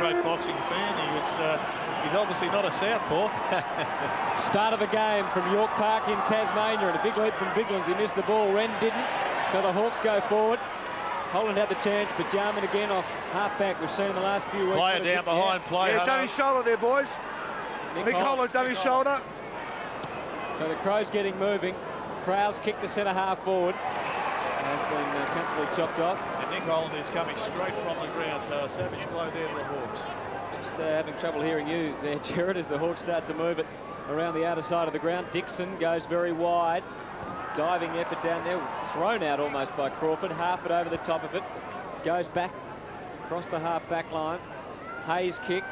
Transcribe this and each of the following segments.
great boxing fan. He's obviously not a southpaw. Start of the game from York Park in Tasmania, and a big lead from Biglands. He missed the ball, Wren didn't, so the Hawks go forward. Holland had the chance, but Jarman again off half-back. We've seen in the last few weeks. Player down behind, play. Yeah, done his shoulder there, boys. Nick Holland's done his shoulder. So the Crows getting moving. Krau's kick to centre half forward. Has been comfortably chopped off. And Nick Holland is coming straight from the ground, so a savage blow there to the Hawks. Just having trouble hearing you there, Jared, as the Hawks start to move it around the outer side of the ground. Dixon goes very wide. Diving effort down there, thrown out almost by Crawford. Half it over the top of it. Goes back across the half-back line. Hayes kick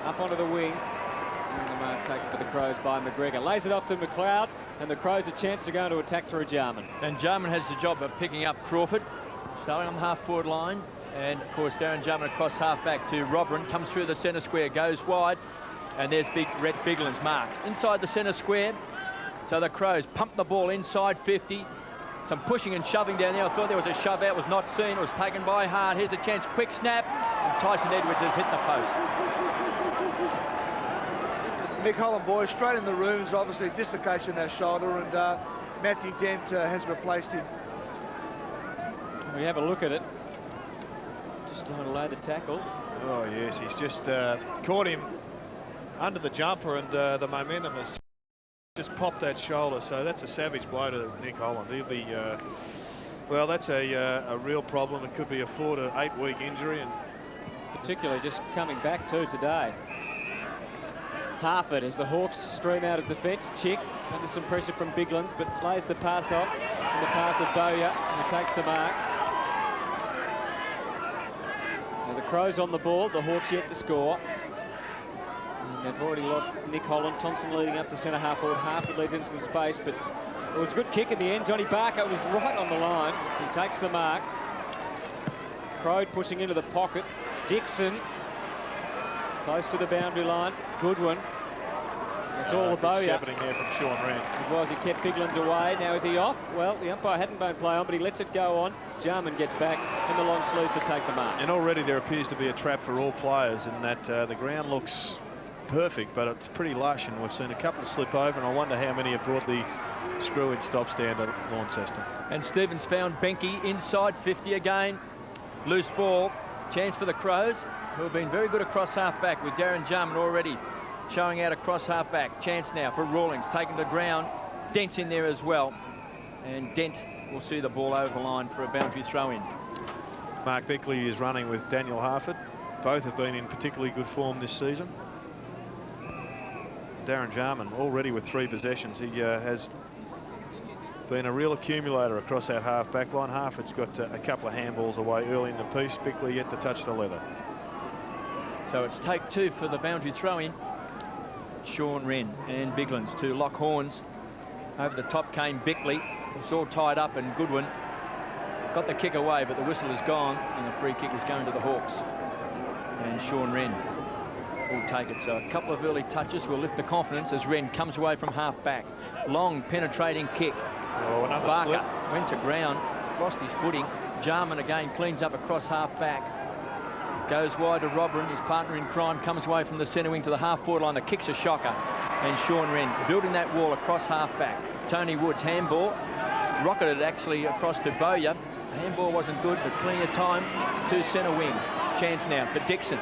up onto the wing. And the mark taken for the Crows by McGregor. Lays it off to McLeod, and the Crows a chance to go into attack through Jarman. And Jarman has the job of picking up Crawford, starting on the half-forward line. And, of course, Darren Jarman across half-back to Robran. Comes through the centre square, goes wide. And there's Rhett Biglan's marks. Inside the centre square. So the Crows pump the ball inside 50. Some pushing and shoving down there. I thought there was a shove out, was not seen. It was taken by Hart. Here's a chance, quick snap. And Tyson Edwards has hit the post. Nick Holland, boys, straight in the rooms. Obviously, dislocation in that shoulder, and Matthew Dent has replaced him. We have a look at it. Just going to lay the tackle. Oh, yes, he's just caught him under the jumper, and the momentum has just popped that shoulder. So that's a savage blow to Nick Holland. He'll be, well, that's a real problem. It could be a 4 to 8 week injury, and particularly just coming back to today. Harford as the Hawks stream out of defence. Chick under some pressure from Biglands, but lays the pass off in the path of Bowyer, and he takes the mark. Now the Crows on the ball, the Hawks yet to score. And they've already lost Nick Holland. Thompson leading up the centre half forward. Harford leads into some space, but it was a good kick in the end. Johnny Barker was right on the line, so he takes the mark. Crow pushing into the pocket. Dixon close to the boundary line. Goodwin. It's all the Bowyer. Shepherding there from Sean Wren. It was. He kept Biglands away. Now is he off? Well, the umpire hadn't been play on, but he lets it go on. Jarman gets back in the long sleeves to take the mark. And already there appears to be a trap for all players in that the ground looks perfect, but it's pretty lush, and we've seen a couple of slip over, and I wonder how many have brought the screw-in stops down to Launceston. And Stevens found Benke inside 50 again. Loose ball. Chance for the Crows, who have been very good across half-back, with Darren Jarman already showing out across half-back. Chance now for Rawlings, taken to ground. Dent's in there as well. And Dent will see the ball over the line for a boundary throw-in. Mark Bickley is running with Daniel Harford. Both have been in particularly good form this season. Darren Jarman already with 3 possessions. He has been a real accumulator across that half-back line. Harford's got a couple of handballs away early in the piece. Bickley yet to touch the leather. So it's take 2 for the boundary throw-in. Sean Wren and Biglands to lock horns. Over the top came Bickley. It's all tied up, and Goodwin got the kick away, but the whistle is gone, and the free kick is going to the Hawks. And Sean Wren will take it. So a couple of early touches will lift the confidence as Wren comes away from half-back. Long penetrating kick. Oh, another Barker slip. went to ground, lost his footing. Jarman again cleans up across half-back. Goes wide to Robran, his partner in crime, comes away from the centre wing to the half-forward line. The kick's a shocker. And Sean Wren building that wall across half-back. Tony Woods handball. Rocketed actually across to Bowyer. The handball wasn't good, but plenty of time to centre wing. Chance now for Dixon.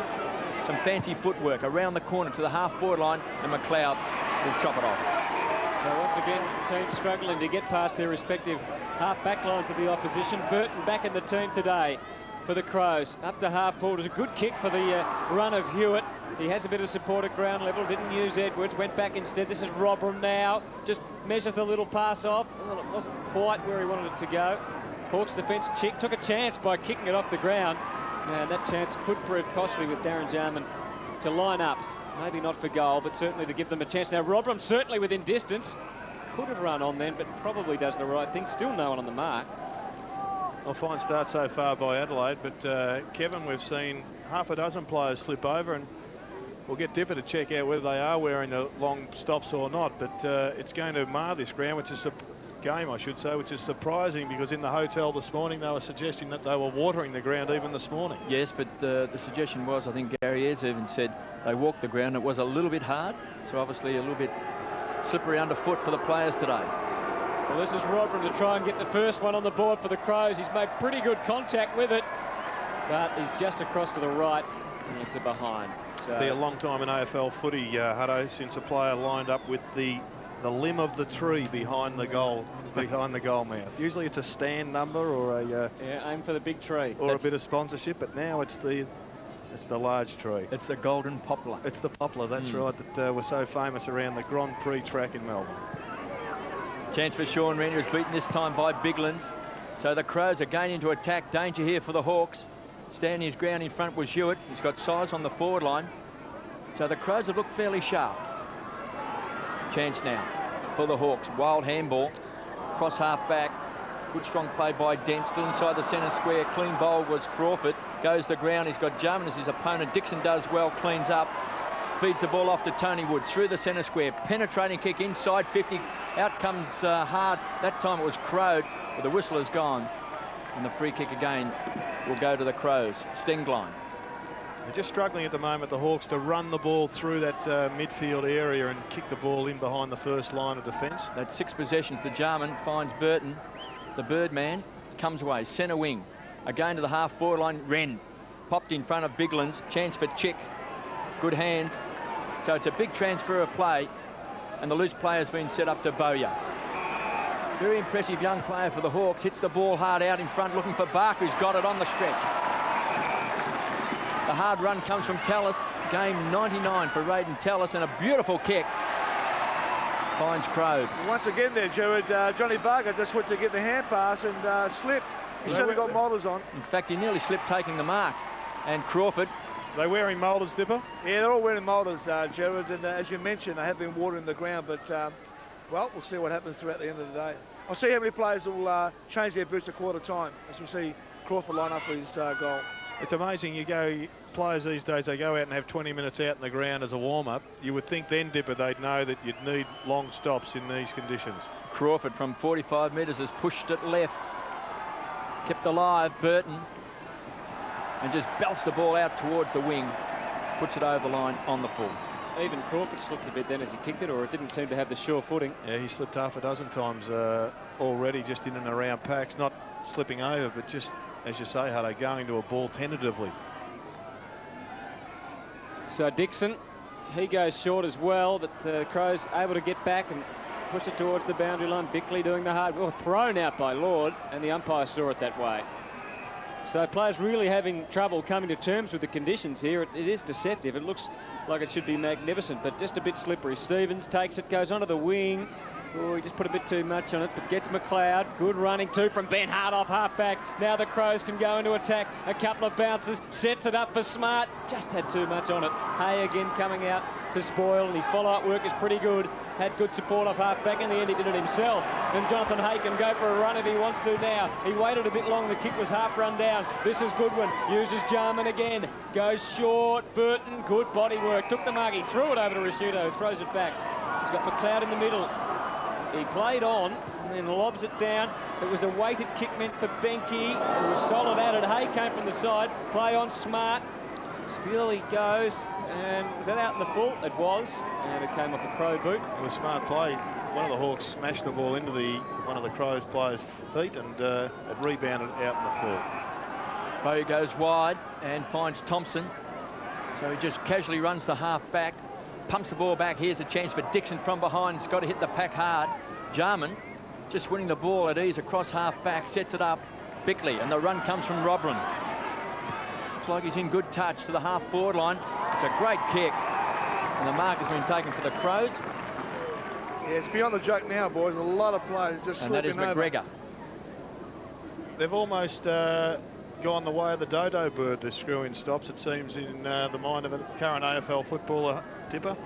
Some fancy footwork around the corner to the half-forward line, and McLeod will chop it off. So once again, teams struggling to get past their respective half-back lines of the opposition. Burton back in the team today for the Crows. Up to half-forward. It was a good kick for the run of Hewitt. He has a bit of support at ground level. Didn't use Edwards. Went back instead. This is Robran now. Just measures the little pass off. Well, it wasn't quite where he wanted it to go. Hawks defence took a chance by kicking it off the ground. And that chance could prove costly with Darren Jarman to line up. Maybe not for goal, but certainly to give them a chance. Now, Robran certainly within distance. Could have run on then, but probably does the right thing. Still no one on the mark. A fine start so far by Adelaide, but Kevin, we've seen half a dozen players slip over, and we'll get Dipper to check out whether they are wearing the long stops or not, but it's going to mar this ground, which is game, I should say, which is surprising because in the hotel this morning they were suggesting that they were watering the ground even this morning. Yes, but the suggestion was, I think Gary Ayres even said, they walked the ground. It was a little bit hard, so obviously a little bit slippery underfoot for the players today. Well, this is Rodman to try and get the first one on the board for the Crows. He's made pretty good contact with it, but he's just across to the right, and it's a behind. So Be a long time in AFL footy, Hutto, since a player lined up with the limb of the tree behind the goal mouth. Usually it's a stand number or a yeah, aim for the big tree. or a bit of sponsorship, but now it's the large tree. It's a golden poplar. It's the poplar, that's right, that was so famous around the Grand Prix track in Melbourne. Chance for Sean Wren, who's beaten this time by Biglands. So the Crows are going into attack. Danger here for the Hawks. Standing his ground in front was Hewitt. He's got size on the forward line. So the Crows have looked fairly sharp. Chance now for the Hawks. Wild handball. Cross half back. Good strong play by Dent. Still inside the centre square. Clean bowl was Crawford. Goes the ground. He's got Jarman as his opponent. Dixon does well. Cleans up. Feeds the ball off to Tony Wood through the centre square. Penetrating kick inside 50. Out comes Hard. That time it was crowed, but the whistle is gone. And the free kick again will go to the Crows. Stenglein. They're just struggling at the moment, the Hawks, to run the ball through that midfield area and kick the ball in behind the first line of defence. That's 6 possessions. The Jarman finds Burton. The Birdman comes away. Centre wing. Again to the half-forward line. Wren popped in front of Biglands. Chance for Chick. Good hands. So it's a big transfer of play. And the loose player has been set up to Bowyer. Very impressive young player for the Hawks. Hits the ball hard out in front, looking for Barker, who's got it on the stretch. The hard run comes from Tallis. Game 99 for Raiden Tallis, and a beautiful kick. Finds Crowe. Once again there, Jared, Johnny Barker just went to get the hand pass and slipped. He certainly got Moulders on. In fact, he nearly slipped taking the mark. And Crawford. They wearing Moulders, Dipper? Yeah, they're all wearing Moulders, Jared, and as you mentioned, they have been watering the ground, but, well, we'll see what happens throughout the end of the day. I'll see how many players will change their boots a quarter time as we see Crawford line up for his goal. It's amazing, players these days, they go out and have 20 minutes out in the ground as a warm-up. You would think then, Dipper, they'd know that you'd need long stops in these conditions. Crawford from 45 metres has pushed it left. Kept alive, Burton. And just belts the ball out towards the wing. Puts it over the line on the full. Even Crawford slipped a bit then as he kicked it, or it didn't seem to have the sure footing. Yeah, he slipped half a dozen times already, just in and around packs. Not slipping over, but just, as you say, Hutto, going to a ball tentatively. So Dixon, he goes short as well, but the Crows able to get back and push it towards the boundary line. Bickley doing the hard, well, thrown out by Lord, and the umpire saw it that way. So players really having trouble coming to terms with the conditions here. It is deceptive. It looks like it should be magnificent, but just a bit slippery. Stevens takes it, goes onto the wing. Oh, he just put a bit too much on it, but gets McLeod. Good running too from Ben Hart off half-back. Now the Crows can go into attack. A couple of bounces, sets it up for Smart. Just had too much on it. Hay again coming out to spoil, and his follow-up work is pretty good. Had good support off half-back. In the end, he did it himself. And Jonathan Hay can go for a run if he wants to now. He waited a bit long. The kick was half run down. This is Goodwin. Uses Jarman again. Goes short. Burton, good body work. Took the mark. He threw it over to Rashudo. Throws it back. He's got McLeod in the middle. He played on and then lobs it down. It was a weighted kick meant for Benke. It was solid out at Hay, came from the side. Play on Smart. Still he goes. And was that out in the full? It was. And it came off a Crow boot. It was a smart play. One of the Hawks smashed the ball into one of the Crows players' feet, and it rebounded out in the full. Bowie goes wide and finds Thompson. So he just casually runs the half back. Pumps the ball back. Here's a chance for Dixon from behind. He's got to hit the pack hard. Jarman just winning the ball at ease across half back. Sets it up. Bickley, and the run comes from Robran. Looks like he's in good touch to the half-forward line. It's a great kick. And the mark has been taken for the Crows. Yeah, it's beyond the joke now, boys. A lot of players just and that is McGregor. They've almost gone the way of the dodo bird, the screw-in stops, it seems, in the mind of a current AFL footballer, Dipper.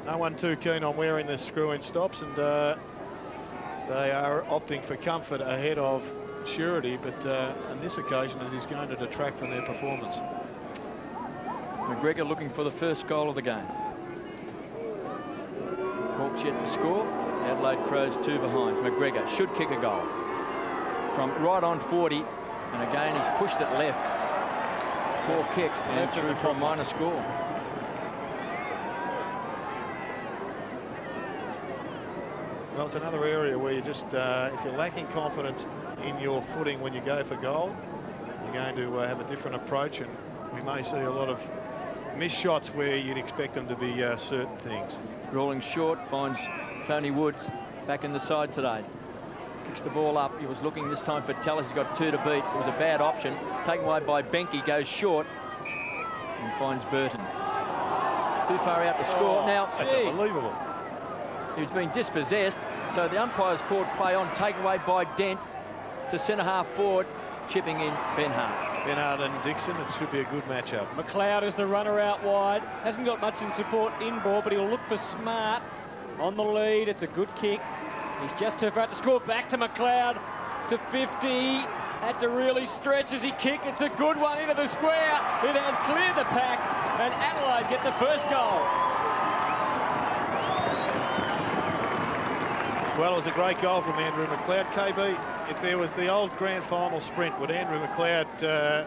No one too keen on wearing the screw-in stops, and they are opting for comfort ahead of surety, but on this occasion it is going to detract from their performance. McGregor looking for the first goal of the game. Hawks yet to score. The Adelaide Crows 2 behind. McGregor should kick a goal from right on 40, and again he's pushed it left. Poor kick, and through for a minor score. Well, it's another area where you just, if you're lacking confidence in your footing when you go for goal, you're going to have a different approach, and we may see a lot of missed shots where you'd expect them to be certain things. Rolling short, finds Tony Woods back in the side today. Kicks the ball up. He was looking this time for Tallis. He's got 2 to beat. It was a bad option. Taken away by Benke, goes short and finds Burton. Too far out to score. Now, That's unbelievable. He's been dispossessed, so the umpire's called play on, taken away by Dent to centre-half forward, chipping in Ben Hart. Ben Hart and Dixon, it should be a good matchup. McLeod is the runner out wide. Hasn't got much in support in ball, but he'll look for Smart on the lead. It's a good kick. He's just too far to score. Back to McLeod to 50. Had to really stretch as he kicked. It's a good one into the square. It has cleared the pack, and Adelaide get the first goal. Well, it was a great goal from Andrew McLeod. KB, if there was the old grand final sprint, would Andrew McLeod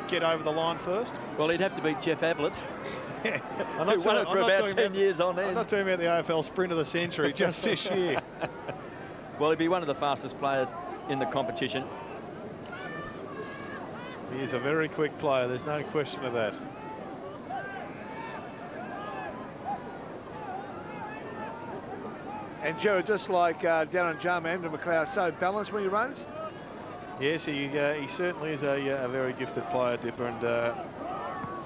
get over the line first? Well, he'd have to beat Jeff Ablett. Yeah. Who won it for about 10 years on end. I'm not talking about the AFL sprint of the century, just this year. Well, he'd be one of the fastest players in the competition. He is a very quick player, there's no question of that. And Jared, just like Darren Jarman, Andrew McLeod, so balanced when he runs. Yes, he certainly is a very gifted player, Dipper, and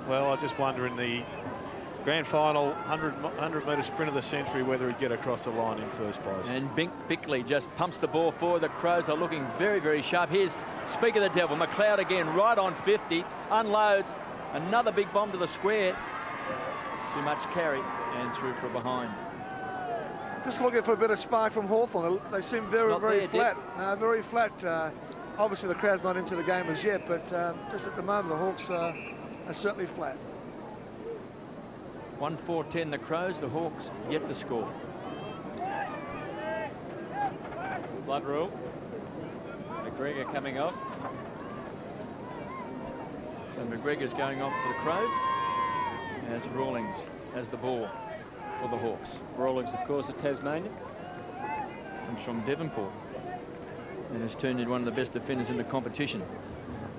well, I just wonder in the grand final 100-metre sprint of the century whether he'd get across the line in first place. And Bickley just pumps the ball forward. The Crows are looking very, very sharp. Here's Speak of the Devil. McLeod again, right on 50, unloads. Another big bomb to the square. Too much carry, and through for a behind. Just looking for a bit of spark from Hawthorn. They seem very, very flat. Very flat. Obviously, the crowd's not into the game as yet, but just at the moment, the Hawks are certainly flat. 1-4-10 the Crows, the Hawks yet to score. Blood rule. McGregor coming off. So McGregor's going off for the Crows, as Rawlings has the ball for the Hawks. Rawlings, of course, a Tasmanian. Comes from Devonport and has turned into one of the best defenders in the competition.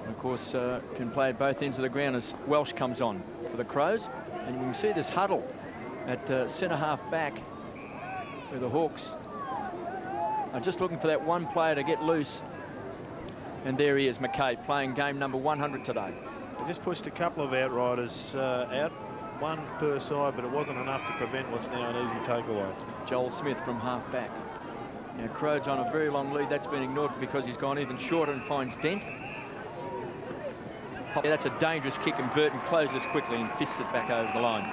And of course, can play at both ends of the ground as Welsh comes on for the Crows. And you can see this huddle at centre-half back, where the Hawks are just looking for that one player to get loose. And there he is, McCabe, playing game number 100 today. They just pushed a couple of outriders out, one per side, but it wasn't enough to prevent what's now an easy takeaway. Joel Smith from half-back. Now, Crows on a very long lead. That's been ignored because he's gone even shorter and finds Dent. That's a dangerous kick, and Burton closes quickly and fists it back over the line.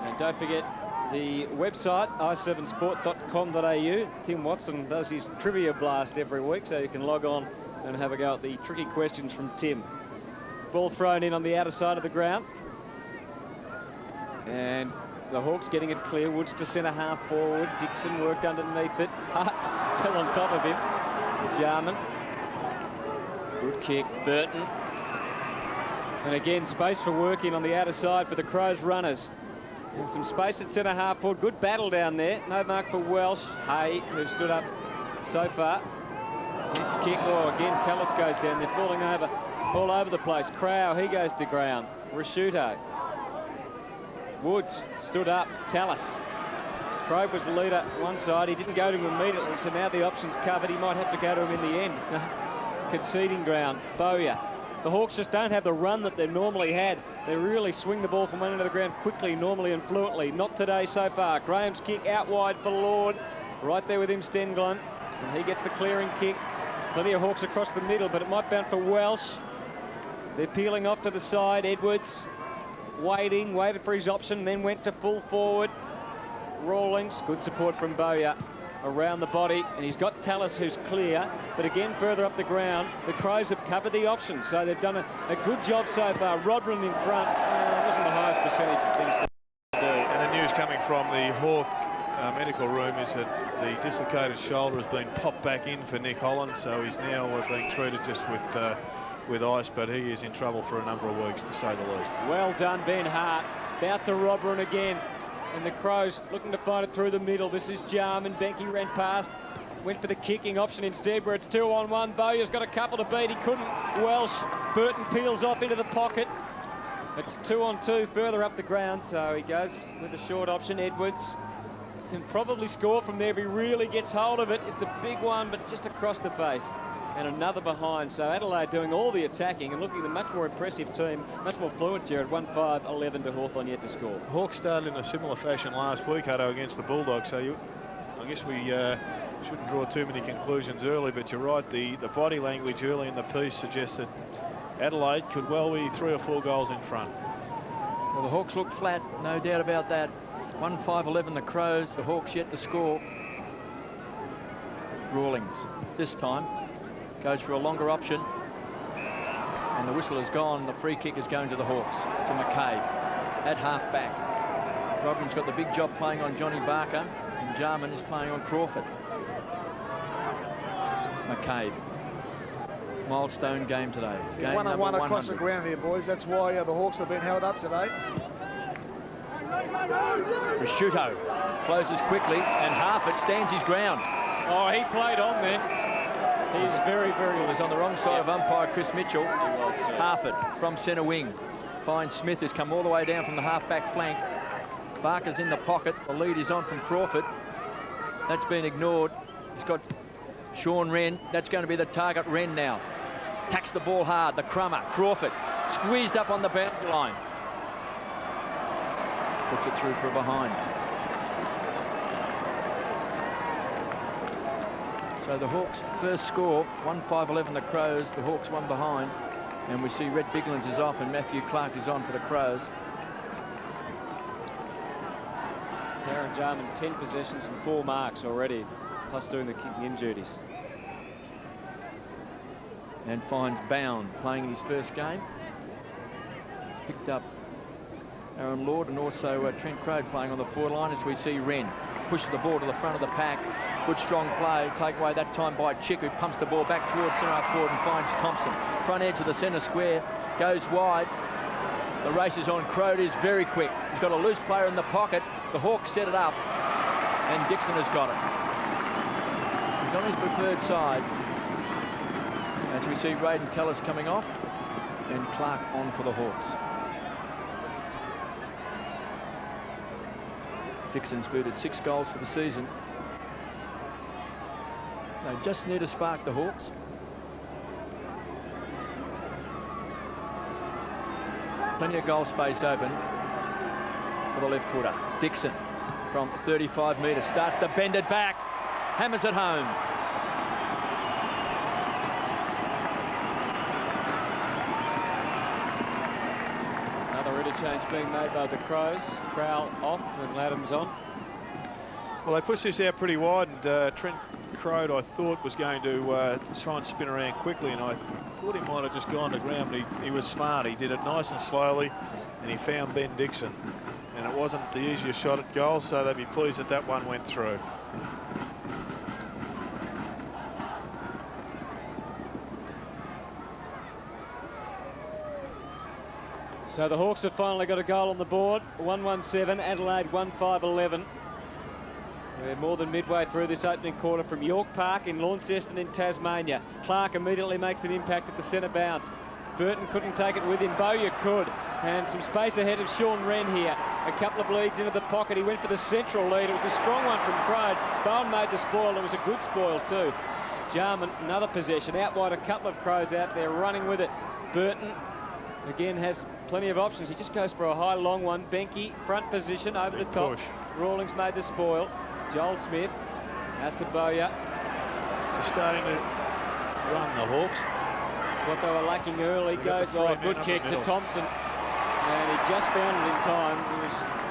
And don't forget the website, i7sport.com.au. Tim Watson does his trivia blast every week, so you can log on and have a go at the tricky questions from Tim. Ball thrown in on the outer side of the ground. And the Hawks getting it clear. Woods to centre-half forward. Dixon worked underneath it. Hart fell on top of him. Jarman. Good kick, Burton. And again, space for work in on the outer side for the Crows runners. And some space at centre-half forward. Good battle down there. No mark for Welsh. Hay, who stood up so far. It's kick. Oh, again, Tallis goes down. They're falling over all over the place. Crow, he goes to ground. Rashuto. Woods stood up. Tallis. Crow was the leader one side. He didn't go to him immediately, so now the option's covered. He might have to go to him in the end. Conceding ground. Bowyer. The Hawks just don't have the run that they normally had. They really swing the ball from one end of the ground quickly, normally and fluently. Not today so far. Graham's kick out wide for Lord. Right there with him, Stenglen. And he gets the clearing kick. Plenty of Hawks across the middle, but it might bounce for Welsh. They're peeling off to the side. Edwards waited for his option, then went to full forward. Rawlings, good support from Bowyer around the body, and he's got Tallis who's clear, but again further up the ground the Crows have covered the options, so they've done a good job so far. Rodman in front, wasn't the highest percentage of things to do. And the news coming from the Hawk medical room is that the dislocated shoulder has been popped back in for Nick Holland, so he's now being treated just with ice, but he is in trouble for a number of weeks, to say the least. Well done, Ben Hart. About to Robert again. And the Crows looking to find it through the middle. This is Jarman. Benke ran past. Went for the kicking option instead, where it's 2-on-1. Bowyer's got a couple to beat. He couldn't. Welsh. Burton peels off into the pocket. It's 2-on-2 further up the ground, so he goes with the short option. Edwards can probably score from there if he really gets hold of it. It's a big one, but just across the face. And another behind. So Adelaide doing all the attacking and looking at a much more impressive team, much more fluent, Jared. 1-5-11 to Hawthorn yet to score. Hawks started in a similar fashion last week, Hutto, against the Bulldogs, so I guess we shouldn't draw too many conclusions early, but you're right, the body language early in the piece suggests that Adelaide could well be 3 or 4 goals in front. Well, the Hawks look flat, no doubt about that. 1-5-11 the Crows, the Hawks yet to score. Rawlings this time goes for a longer option, and the whistle is gone. The free kick is going to the Hawks, to McCabe at half back. Robin's got the big job playing on Johnny Barker, and Jarman is playing on Crawford. McCabe. Milestone game today. It's game number 1-on-1 across 100. the ground here, boys. That's why the Hawks have been held up today. Prosciutto closes quickly, and Harford stands his ground. Oh, he played on then. He's very, very... He was on the wrong side of umpire Chris Mitchell. He was, Harford from centre wing finds Smith, has come all the way down from the half-back flank. Barker's in the pocket. The lead is on from Crawford. That's been ignored. He's got Sean Wren. That's going to be the target. Wren now tacks the ball hard. The crummer, Crawford, squeezed up on the boundary line. Puts it through for a behind. So the Hawks first score, 1-5-11 the Crows. The Hawks one behind. And we see Red Biglands is off and Matthew Clark is on for the Crows. Darren Jarman, 10 possessions and 4 marks already, plus doing the kicking in duties. And finds Bound playing in his first game. He's picked up Aaron Lord and also Trent Crow playing on the forward line, as we see Wren pushes the ball to the front of the pack. Good strong play, take away that time by Chick, who pumps the ball back towards centre forward and finds Thompson. Front edge of the centre square, goes wide. The race is on. Crow is very quick. He's got a loose player in the pocket. The Hawks set it up, and Dixon has got it. He's on his preferred side. As we see Raiden Tellis coming off, and Clark on for the Hawks. Dixon's booted 6 goals for the season. They just need to spark the Hawks. Plenty of goal space open for the left footer. Dixon from 35 metres starts to bend it back, hammers it home. Another interchange being made by the Crows. Crowell off and Laddams on. Well, they pushed this out pretty wide, and Trent Crowd, I thought, was going to try and spin around quickly, and I thought he might have just gone to ground, but he was smart. He did it nice and slowly, and he found Ben Dixon. And it wasn't the easiest shot at goal, so they'd be pleased that that one went through. So the Hawks have finally got a goal on the board. 1-1-7, Adelaide 1-5-11. We're more than midway through this opening quarter from York Park in Launceston in Tasmania. Clark immediately makes an impact at the centre bounce. Burton couldn't take it with him. Bowyer could. And some space ahead of Sean Wren here. A couple of leads into the pocket. He went for the central lead. It was a strong one from Crode. Bowen made the spoil. It was a good spoil too. Jarman, another possession. Out wide, a couple of Crows out there running with it. Burton, again, has plenty of options. He just goes for a high, long one. Benke, front position, over the top. Push. Rawlings made the spoil. Joel Smith, out to Bowyer. Just starting to run the Hawks. It's what they were lacking early. We've got Goes, the 3 men good up kick the to middle. Thompson. And he just found it in time.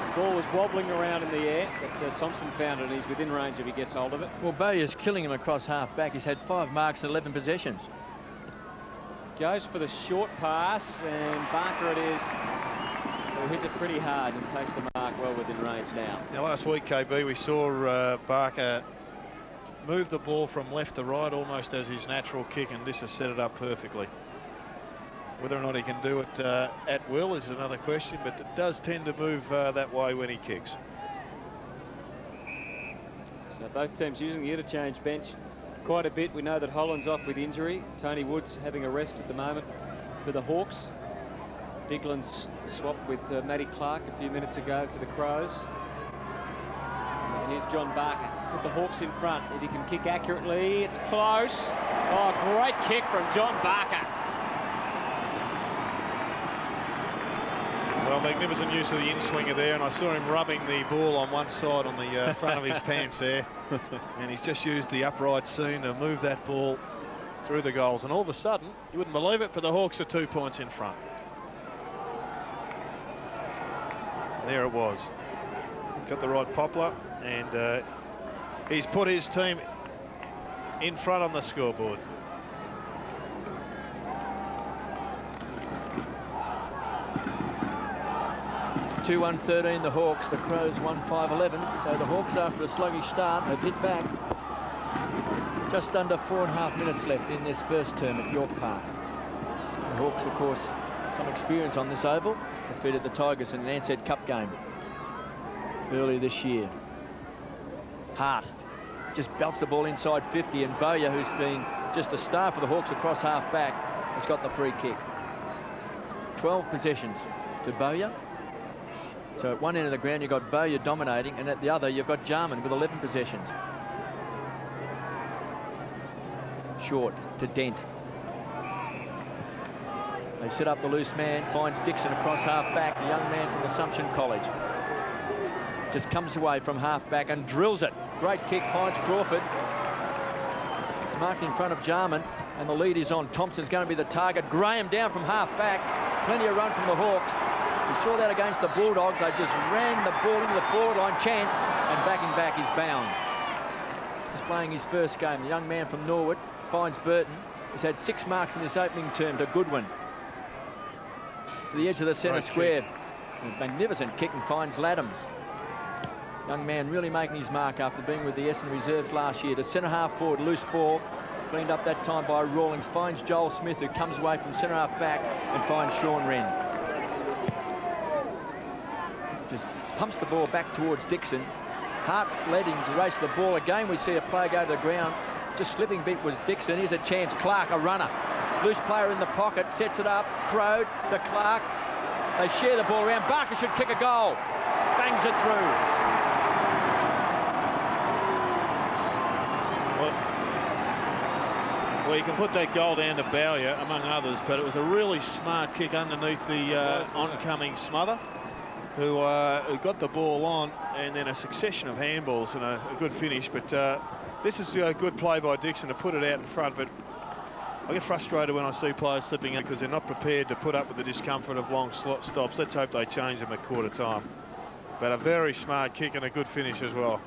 The ball was wobbling around in the air, but Thompson found it, and he's within range if he gets hold of it. Well, Bowyer's killing him across half back. He's had 5 marks and 11 possessions. Goes for the short pass, and Barker it is. who hit it pretty hard and takes the mark well within range now. Now, last week, KB, we saw Barker move the ball from left to right almost as his natural kick, and this has set it up perfectly. Whether or not he can do it at will is another question, but it does tend to move that way when he kicks. So both teams using the interchange bench quite a bit. We know that Holland's off with injury. Tony Wood's having a rest at the moment for the Hawks. Bigland's swapped with Matty Clark a few minutes ago for the Crows. And here's John Barker. Put the Hawks in front. If he can kick accurately, it's close. Oh, great kick from John Barker. Well, magnificent use of the in-swinger there, and I saw him rubbing the ball on one side on the front of his pants there. And he's just used the upright seam to move that ball through the goals. And all of a sudden, you wouldn't believe it, but the Hawks are 2 points in front. There it was. Got the right poplar, and he's put his team in front on the scoreboard. Two 1-13 the Hawks, the Crows 1-5-11. So the Hawks, after a sluggish start, have hit back. Just under 4.5 minutes left in this first term at York Park. The Hawks, of course, some experience on this oval. Defeated the Tigers in an Ansett Cup game earlier this year. Hart just belts the ball inside 50, and Bowyer, who's been just a star for the Hawks across half back, has got the free kick. 12 possessions to Bowyer. So at one end of the ground you've got Bowyer dominating, and at the other you've got Jarman with 11 possessions. Short to Dent. They set up the loose man, finds Dixon across half back, the young man from Assumption College. Just comes away from half back and drills it. Great kick, finds Crawford. It's marked in front of Jarman, and the lead is on. Thompson's going to be the target. Graham down from half back. Plenty of run from the Hawks. We saw that against the Bulldogs. They just ran the ball into the forward line. Chance, and backing back is Bound. Just playing his first game. The young man from Norwood finds Burton. He's had 6 marks in this opening term to Goodwin. To the edge of the centre square. A magnificent kick, and finds Laddams. Young man really making his mark after being with the Essendon reserves last year. To centre half forward, loose ball. Cleaned up that time by Rawlings. Finds Joel Smith, who comes away from centre half back and finds Sean Wren. Just pumps the ball back towards Dixon. Hart led him to race the ball. Again, we see a player go to the ground. Just slipping bit was Dixon. Here's a chance. Clark, a runner. Loose player in the pocket, sets it up. Crowd to Clark. They share the ball around. Barker should kick a goal. Bangs it through. Well, you can put that goal down to Bowyer, among others, but it was a really smart kick underneath the oncoming Smother, who got the ball on, and then a succession of handballs and a good finish. But this is a good play by Dixon to put it out in front. But I get frustrated when I see players slipping in because they're not prepared to put up with the discomfort of long stops. Let's hope they change them at quarter time. But a very smart kick and a good finish as well.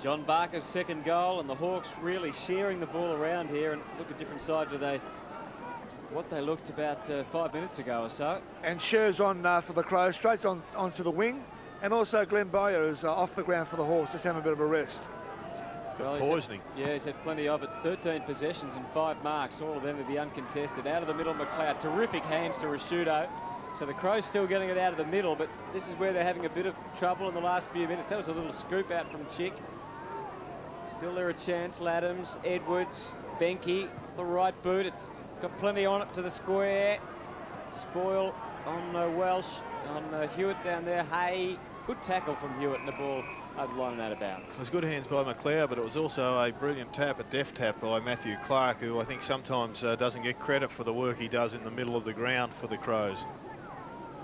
John Barker's second goal, and the Hawks really sharing the ball around here, and look at different sides of what they looked about 5 minutes ago or so. And Scher's on for the Crows, straight onto the wing. And also Glenn Bowyer is off the ground for the Hawks, just having a bit of a rest. Well, poisoning. He's had plenty of it. 13 possessions and 5 marks, all of them to be uncontested. Out of the middle, McLeod. Terrific hands to Rashudo. So the Crows still getting it out of the middle, but this is where they're having a bit of trouble in the last few minutes. That was a little scoop out from Chick. Still there a chance. Laddams, Edwards, Benke, the right boot. It's got plenty on it to the square. Spoil on Welsh, on Hewitt down there. Hay, good tackle from Hewitt, and the ball over the line and out of bounds. It was good hands by McLeod, but it was also a brilliant tap, a deft tap by Matthew Clark, who I think sometimes doesn't get credit for the work he does in the middle of the ground for the Crows.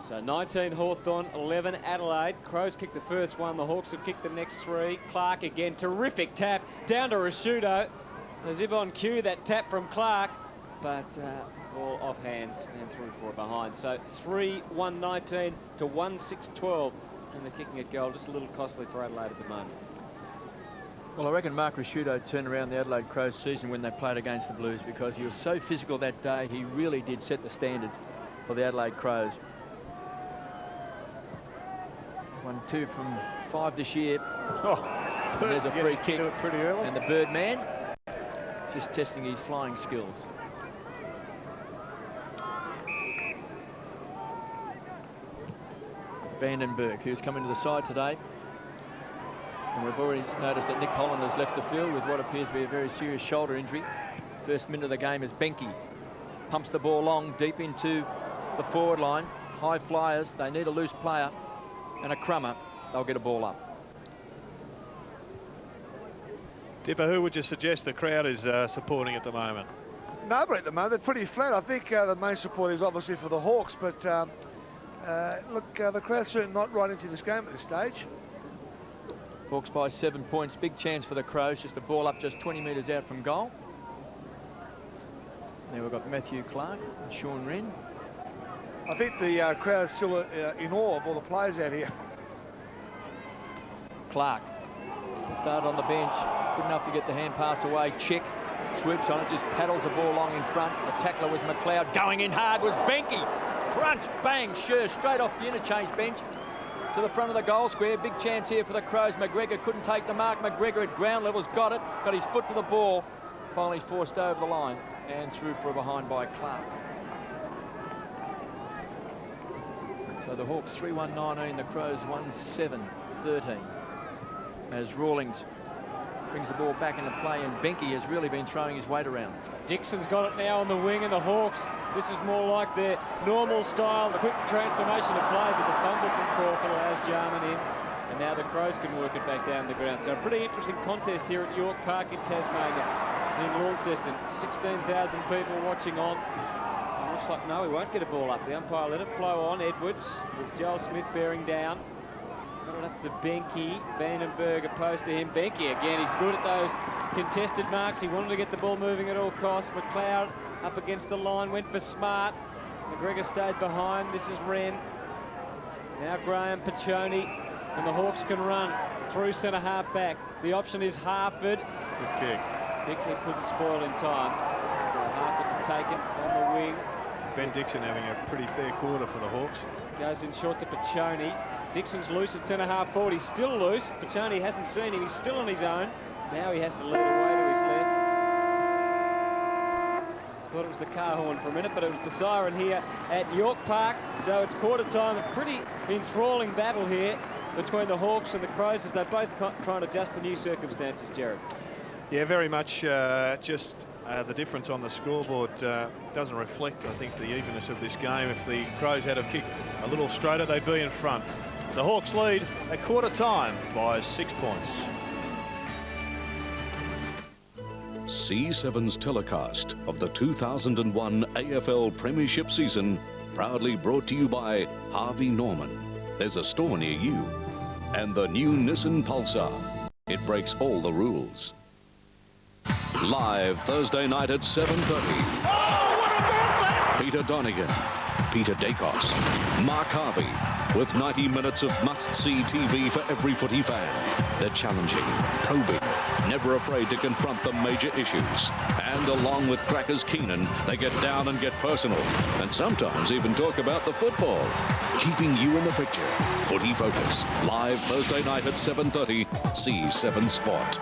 So 19 Hawthorn, 11 Adelaide. Crows kicked the first one, the Hawks have kicked the next 3. Clark again, terrific tap, down to Rashudo. The zip on cue, that tap from Clark, but ball off hands and through for a behind. So 3-1-19 to 1-6-12, and they're kicking a goal, just a little costly for Adelaide at the moment. Well, I reckon Mark Rasciuto turned around the Adelaide Crows season when they played against the Blues, because he was so physical that day. He really did set the standards for the Adelaide Crows. 1-2 from 5 this year. Oh, and there's a free kick. Do it pretty early. And the Birdman just testing his flying skills. Vandenberg, who's come into the side today. And we've already noticed that Nick Holland has left the field with what appears to be a very serious shoulder injury. First minute of the game is Benke. Pumps the ball long, deep into the forward line. High flyers, they need a loose player and a crummer. They'll get a ball up. Dipper, who would you suggest the crowd is supporting at the moment? Nobody at the moment. They're pretty flat. I think the main support is obviously for the Hawks, but look, the crowd's certainly not right into this game at this stage. Hawks by 7 points. Big chance for the Crows. Just a ball up just 20 metres out from goal. Now we've got Matthew Clark and Sean Wren. I think the crowd's still in awe of all the players out here. Clark started on the bench. Good enough to get the hand pass away. Check. Swoops on it. Just paddles the ball long in front. The tackler was McLeod. Going in hard was Benke. Crunch. Bang. Sure. Straight off the interchange bench to the front of the goal square. Big chance here for the Crows. McGregor couldn't take the mark. McGregor at ground level's got it. Got his foot to the ball. Finally forced over the line and through for a behind by Clark. So the Hawks 3-1-19. The Crows 1-7-13. As Rawlings brings the ball back into play, and Benke has really been throwing his weight around. Dixon's got it now on the wing, and the Hawks, this is more like their normal style, the quick transformation of play, but the fumble from Crawford allows Jarman in, and now the Crows can work it back down the ground. So a pretty interesting contest here at York Park in Tasmania, in Launceston. 16,000 people watching on. It looks like, no, he won't get a ball up. The umpire let it flow on. Edwards with Joel Smith bearing down. Got it up to Benke. Vandenberg opposed to him. Benke again, he's good at those contested marks. He wanted to get the ball moving at all costs. McLeod up against the line, went for Smart. McGregor stayed behind. This is Wren. Now Graham, Piccioni, and the Hawks can run through centre half back. The option is Harford. Good kick. Bickley couldn't spoil in time. So Harford to take it on the wing. Ben Dixon having a pretty fair quarter for the Hawks. Goes in short to Piccioni. Dixon's loose at centre half forward. He's still loose. Piccioni hasn't seen him. He's still on his own. Now he has to lead away to his left. Thought it was the car horn for a minute, but it was the siren here at York Park. So it's quarter time. A pretty enthralling battle here between the Hawks and the Crows as they both trying to adjust to new circumstances, Jared. Yeah, very much just the difference on the scoreboard doesn't reflect, I think, the evenness of this game. If the Crows had have kicked a little straighter, they'd be in front. The Hawks lead at quarter time by 6 points. C7's telecast of the 2001 AFL Premiership season proudly brought to you by Harvey Norman. There's a store near you. And the new Nissan Pulsar. It breaks all the rules. Live Thursday night at 7:30. Oh, what about that? Peter Donegan, Peter Dacos, Mark Harvey, with 90 minutes of must-see TV for every footy fan. They're challenging, probing, never afraid to confront the major issues. And along with Crackers Keenan, they get down and get personal, and sometimes even talk about the football, keeping you in the picture. Footy Focus, live Thursday night at 7:30, C7 Sport.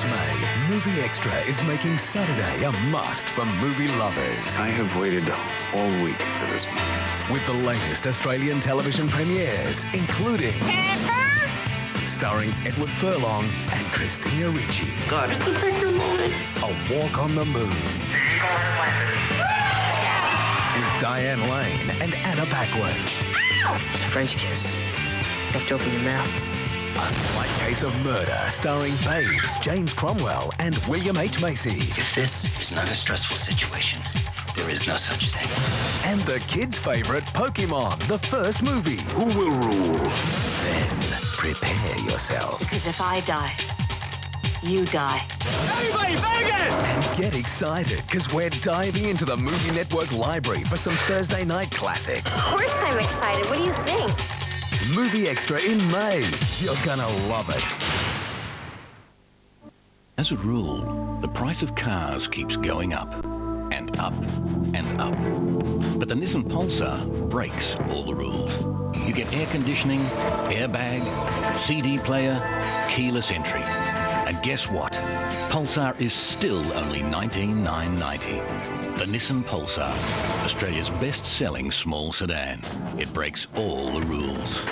May, Movie Extra is making Saturday a must for movie lovers. I have waited all week for this moment. With the latest Australian television premieres, including starring Edward Furlong and Christina Ricci. God, it's a bigger moment. A Walk on the Moon. With Diane Lane and Anna Paquin. Ow! It's a French kiss. You have to open your mouth. A Slight Case of Murder, starring Babes, James Cromwell, and William H. Macy. If this is not a stressful situation, there is no such thing. And the kids' favorite, Pokemon, the first movie. Who will rule? Then prepare yourself. Because if I die, you die. Everybody, bang it! And get excited, because we're diving into the Movie Network library for some Thursday night classics. Of course I'm excited. What do you think? Movie Extra in May. You're gonna love it. As a rule, the price of cars keeps going up and up and up. But the Nissan Pulsar breaks all the rules. You get air conditioning, airbag, CD player, keyless entry. And guess what? Pulsar is still only $19,990. The Nissan Pulsar, Australia's best-selling small sedan. It breaks all the rules.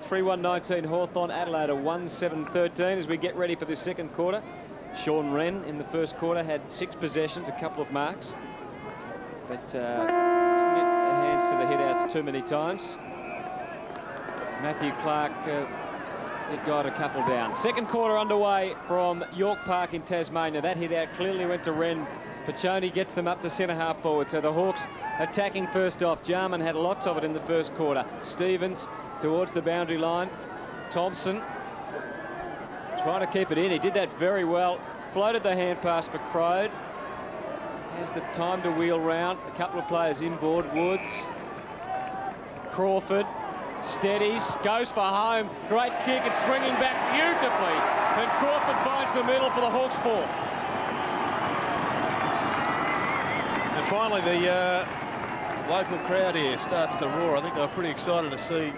3-1-19 Hawthorn, Adelaide a 1-7-13 as we get ready for this second quarter. Sean Wren in the first quarter had 6 possessions, a couple of marks, but didn't get hands to the hit-outs too many times. Matthew Clark did got a couple down. Second quarter underway from York Park in Tasmania. That hit-out clearly went to Wren. Pachoni gets them up to centre-half forward, so the Hawks attacking first off. Jarman had lots of it in the first quarter. Stevens towards the boundary line. Thompson trying to keep it in. He did that very well. Floated the hand pass for Crode. Has the time to wheel round. A couple of players inboard. Woods. Crawford. Steadies. Goes for home. Great kick. It's swinging back beautifully. And Crawford finds the middle for the Hawks 4. And finally, the local crowd here starts to roar. I think they're pretty excited to see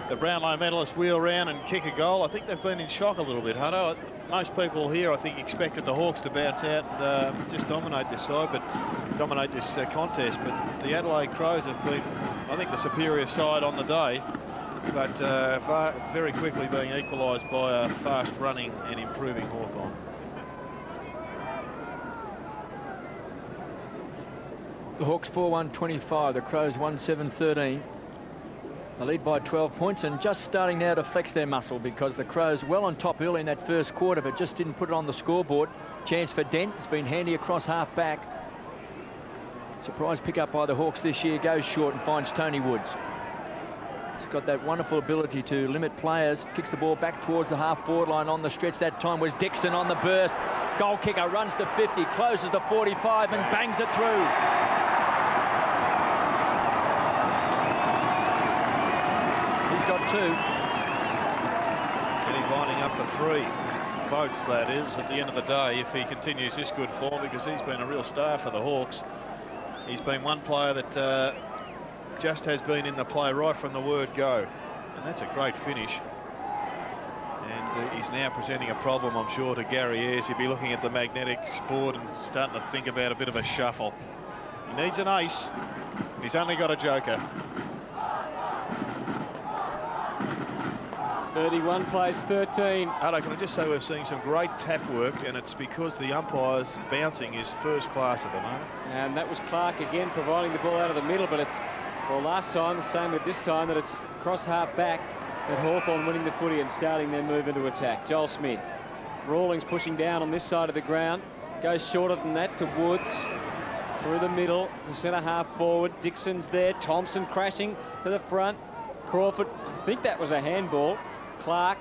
the Brownlow medalists wheel around and kick a goal. I think they've been in shock a little bit, Hutto. Most people here, I think, expected the Hawks to bounce out and just dominate this side, but dominate this contest. But the Adelaide Crows have been, I think, the superior side on the day, but very quickly being equalised by a fast-running and improving Hawthorn. The Hawks 4-1-25, the Crows 1-7-13. They lead by 12 points and just starting now to flex their muscle because the Crows well on top early in that first quarter but just didn't put it on the scoreboard. Chance for Dent. It's been handy across half back. Surprise pick up by the Hawks this year. Goes short and finds Tony Woods. He's got that wonderful ability to limit players. Kicks the ball back towards the half-forward line on the stretch. That time was Dixon on the burst. Goal kicker runs to 50, closes to 45 and bangs it through. Got 2. And he's lining up for 3 votes, that is, at the end of the day, if he continues this good form, because he's been a real star for the Hawks. He's been one player that just has been in the play right from the word go. And that's a great finish. And he's now presenting a problem, I'm sure, to Gary Ayres. He'll be looking at the magnetic board and starting to think about a bit of a shuffle. He needs an ace. He's only got a joker. 31 plays 13. Hello, can I just say we're seeing some great tap work, and it's because the umpire's bouncing is first class at the moment. And that was Clark again providing the ball out of the middle, but it's, well, last time, the same with this time, that it's cross half back and Hawthorn winning the footy and starting their move into attack. Joel Smith. Rawlings pushing down on this side of the ground. Goes shorter than that to Woods. Through the middle to centre half forward. Dixon's there. Thompson crashing to the front. Crawford, I think that was a handball. Clark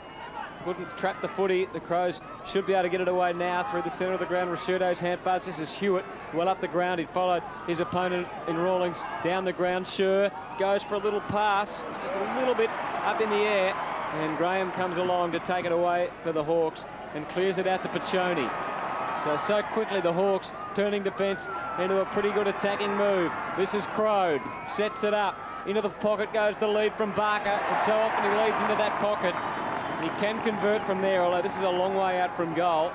couldn't trap the footy. The Crows should be able to get it away now through the centre of the ground. Rashudo's hand pass. This is Hewitt well up the ground. He followed his opponent in Rawlings down the ground. Sure goes for a little pass. It's just a little bit up in the air. And Graham comes along to take it away for the Hawks and clears it out to Pachoni. So quickly the Hawks turning defence into a pretty good attacking move. This is Crode. Sets it up. Into the pocket goes the lead from Barker, and so often he leads into that pocket. He can convert from there, although this is a long way out from goal.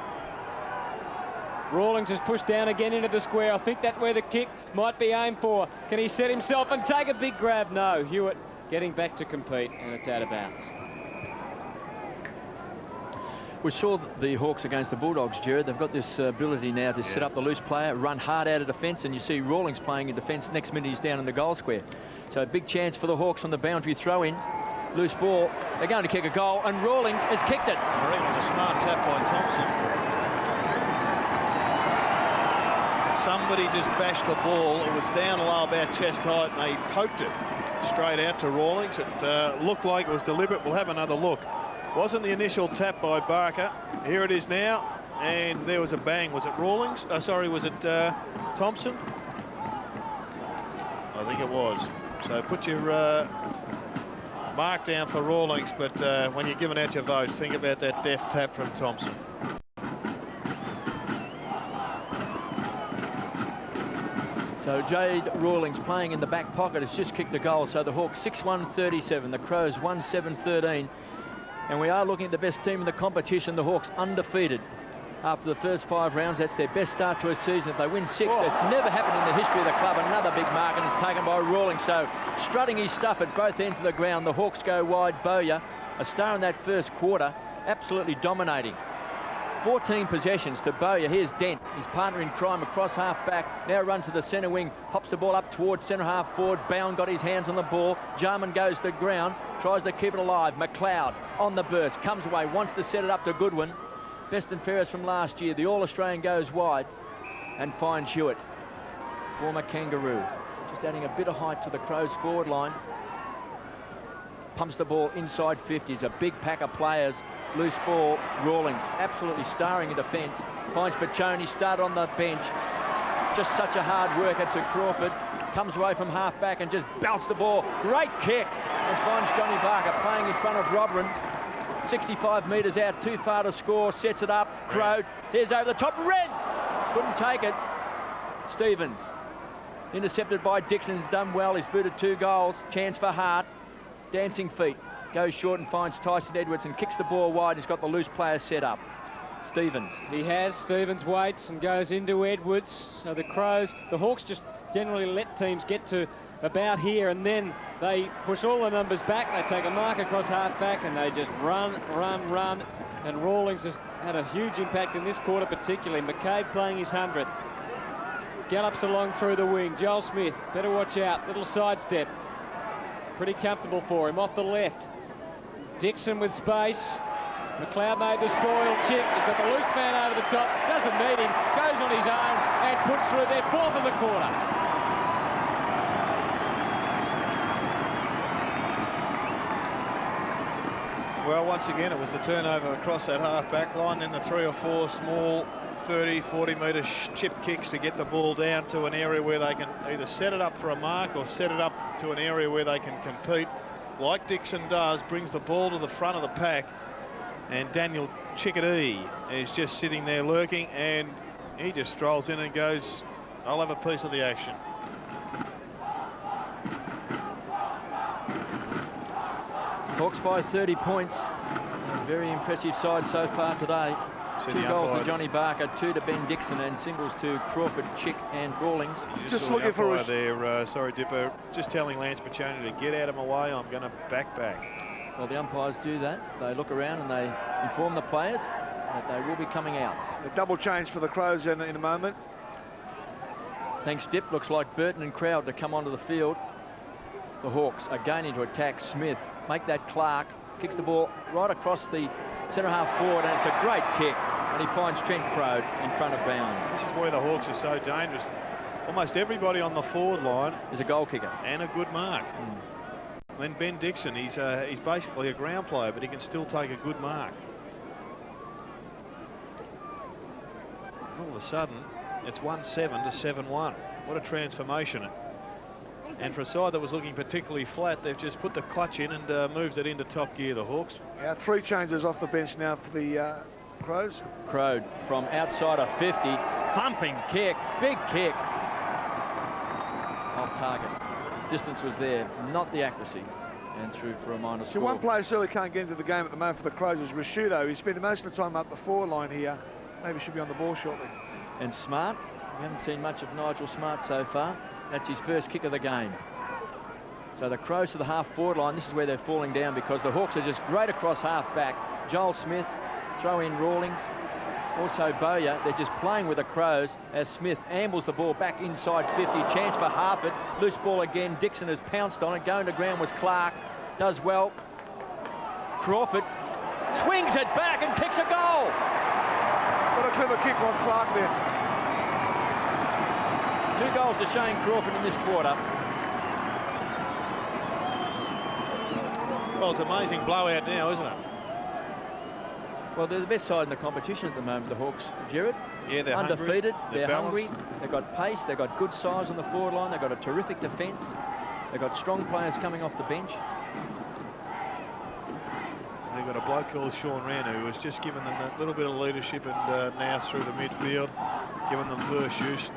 Rawlings is pushed down again into the square. I think that's where the kick might be aimed for. Can he set himself and take a big grab? No. Hewitt getting back to compete, and it's out of bounds. We saw the Hawks against the Bulldogs, Jared. They've got this ability now to set up the loose player, run hard out of defence, and you see Rawlings playing in defence. Next minute he's down in the goal square. So big chance for the Hawks on the boundary throw-in. Loose ball. They're going to kick a goal, and Rawlings has kicked it. I reckon it was a smart tap by Thompson. Somebody just bashed the ball. It was down low about chest height, and they poked it straight out to Rawlings. It looked like it was deliberate. We'll have another look. Wasn't the initial tap by Barker. Here it is now, and there was a bang. Was it Rawlings? Sorry, was it Thompson? I think it was. So put your mark down for Rawlings, but when you're giving out your votes, think about that deft tap from Thompson. So Jade Rawlings playing in the back pocket has just kicked the goal. So the Hawks 6-1-37, the Crows 1-7-13. And we are looking at the best team in the competition, the Hawks undefeated. After the first 5 rounds, that's their best start to a season. If they win 6, that's never happened in the history of the club. Another big mark, and it's taken by Rawlings. So strutting his stuff at both ends of the ground. The Hawks go wide. Bowyer, a star in that first quarter, absolutely dominating. 14 possessions to Bowyer. Here's Dent, his partner in crime, across half-back. Now runs to the centre wing, pops the ball up towards centre-half forward. Bound got his hands on the ball. Jarman goes to ground, tries to keep it alive. McLeod on the burst, comes away, wants to set it up to Goodwin. Best and fairest from last year. The All-Australian goes wide and finds Hewitt, former Kangaroo. Just adding a bit of height to the Crows' forward line. Pumps the ball inside 50. It's a big pack of players. Loose ball, Rawlings absolutely starring in defence. Finds Paccioni, started on the bench. Just such a hard worker to Crawford. Comes away from half-back and just belts the ball. Great kick. And finds Johnny Barker playing in front of Robrin. 65 metres out, too far to score. Sets it up. Crow. Here's over the top. Red. Couldn't take it. Stevens. Intercepted by Dixon. He's done well. He's booted 2 goals. Chance for Hart. Dancing feet. Goes short and finds Tyson Edwards and kicks the ball wide. He's got the loose player set up. Stevens. He has. Stevens waits and goes into Edwards. So the Crows, the Hawks just generally let teams get to about here, and then they push all the numbers back. They take a mark across half-back and they just run. And Rawlings has had a huge impact in this quarter particularly. McCabe playing his 100th. Gallops along through the wing. Joel Smith, better watch out. Little sidestep. Pretty comfortable for him. Off the left. Dixon with space. McLeod made the spoil chip. He's got the loose man over the top. Doesn't need him. Goes on his own and puts through their 4th of the quarter. Well, once again, it was the turnover across that half-back line, then the 3 or 4 small 30, 40-metre chip kicks to get the ball down to an area where they can either set it up for a mark or set it up to an area where they can compete. Like Dixon does, brings the ball to the front of the pack, and Daniel Chickadee is just sitting there lurking, and he just strolls in and goes, I'll have a piece of the action. Hawks by 30 points. A very impressive side so far today. 2 goals to Johnny Barker, 2 to Ben Dixon, and singles to Crawford, Chick and Rawlings. Just looking for a there, sorry Dipper, just telling Lance Paccioni to get out of my way, I'm going to back. Well, the umpires do that. They look around and they inform the players that they will be coming out. The double change for the Crows in a moment. Thanks, Dip. Looks like Burton and Crowd to come onto the field. The Hawks again into attack. Smith, make that Clark, kicks the ball right across the centre-half forward, and it's a great kick. And he finds Trent Crowd in front of bound. This is where the Hawks are so dangerous. Almost everybody on the forward line is a goal kicker. And a good mark. Then Ben Dixon, he's basically a ground player, but he can still take a good mark. All of a sudden, it's 1-7 to 7-1. What a transformation. And for a side that was looking particularly flat, they've just put the clutch in and moved it into top gear, the Hawks. Yeah, 3 changes off the bench now for the Crows. Crowd from outside of 50, thumping kick, big kick. Off target. Distance was there, not the accuracy, and through for a minor score. One player certainly can't get into the game at the moment for the Crows is Rashudo. He's spent most of the time up the forward line here. Maybe should be on the ball shortly. And Smart, we haven't seen much of Nigel Smart so far. That's his first kick of the game. So the Crows to the half-forward line. This is where they're falling down because the Hawks are just great across half-back. Joel Smith, throw in Rawlings. Also Bowyer. They're just playing with the Crows as Smith ambles the ball back inside 50. Chance for Harford. Loose ball again. Dixon has pounced on it. Going to ground was Clark. Does well. Crawford swings it back and kicks a goal. What a clever kick from Clark there. 2 goals to Shane Crawford in this quarter. Well, it's an amazing blowout now, isn't it? Well, they're the best side in the competition at the moment, the Hawks, Gerard. Yeah, they're undefeated. Hungry. They're hungry. They've got pace. They've got good size on the forward line. They've got a terrific defence. They've got strong players coming off the bench. they've got a bloke called Sean Wren who has just given them a little bit of leadership and now through the midfield, giving them first use.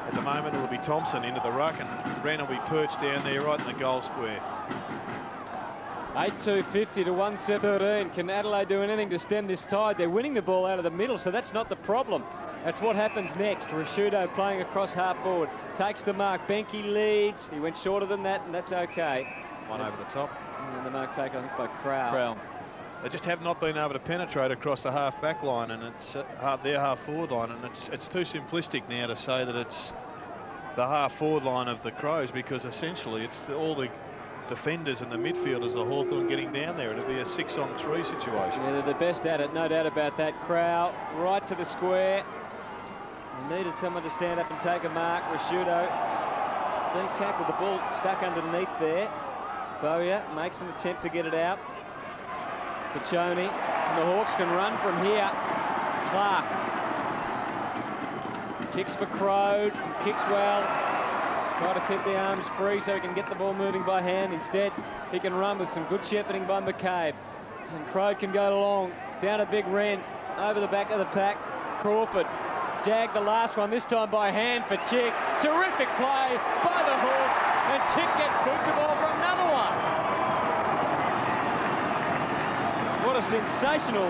At the moment, it'll be Thompson into the ruck, and Wren will be perched down there right in the goal square. 8-2-50 to 1-7-13. Can Adelaide do anything to stem this tide? They're winning the ball out of the middle, so that's not the problem. That's what happens next. Rashudo playing across half forward. Takes the mark. Benke leads. He went shorter than that, and that's okay. One over the top. And then the mark taken, I think, by Crowell. They just have not been able to penetrate across the half-back line, and it's their half-forward line, and it's too simplistic now to say that it's the half-forward line of the Crows, because essentially it's all the defenders and the midfielders of Hawthorn getting down there. It'll be a 6-on-3 situation. Yeah, they're the best at it, no doubt about that. Crowell right to the square. They needed someone to stand up and take a mark. Rashudo being tackled, the ball stuck underneath there. Bowyer makes an attempt to get it out. Pachoni, and the Hawks can run from here. Clark kicks for Crode, kicks well. Try to keep the arms free so he can get the ball moving by hand. Instead, he can run with some good shepherding by McCabe. And Crode can go long, down a big Wren, over the back of the pack. Crawford jagged the last one, this time by hand for Chick. Terrific play by the Hawks, and Chick gets booked the ball for another one. What a sensational,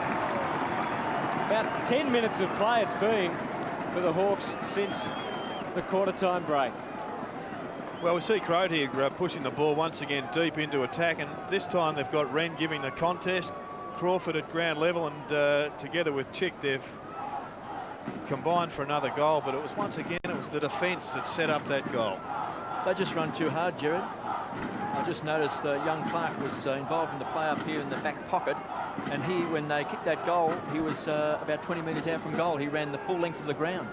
about 10 minutes of play it's been for the Hawks since the quarter-time break. Well, we see Crode here pushing the ball once again deep into attack, and this time they've got Wren giving the contest, Crawford at ground level, and together with Chick they've combined for another goal, but it was once again, it was the defence that set up that goal. They just run too hard, Jared. I just noticed young Clark was involved in the play up here in the back pocket, and he, when they kicked that goal, he was about 20 metres out from goal. He ran the full length of the ground.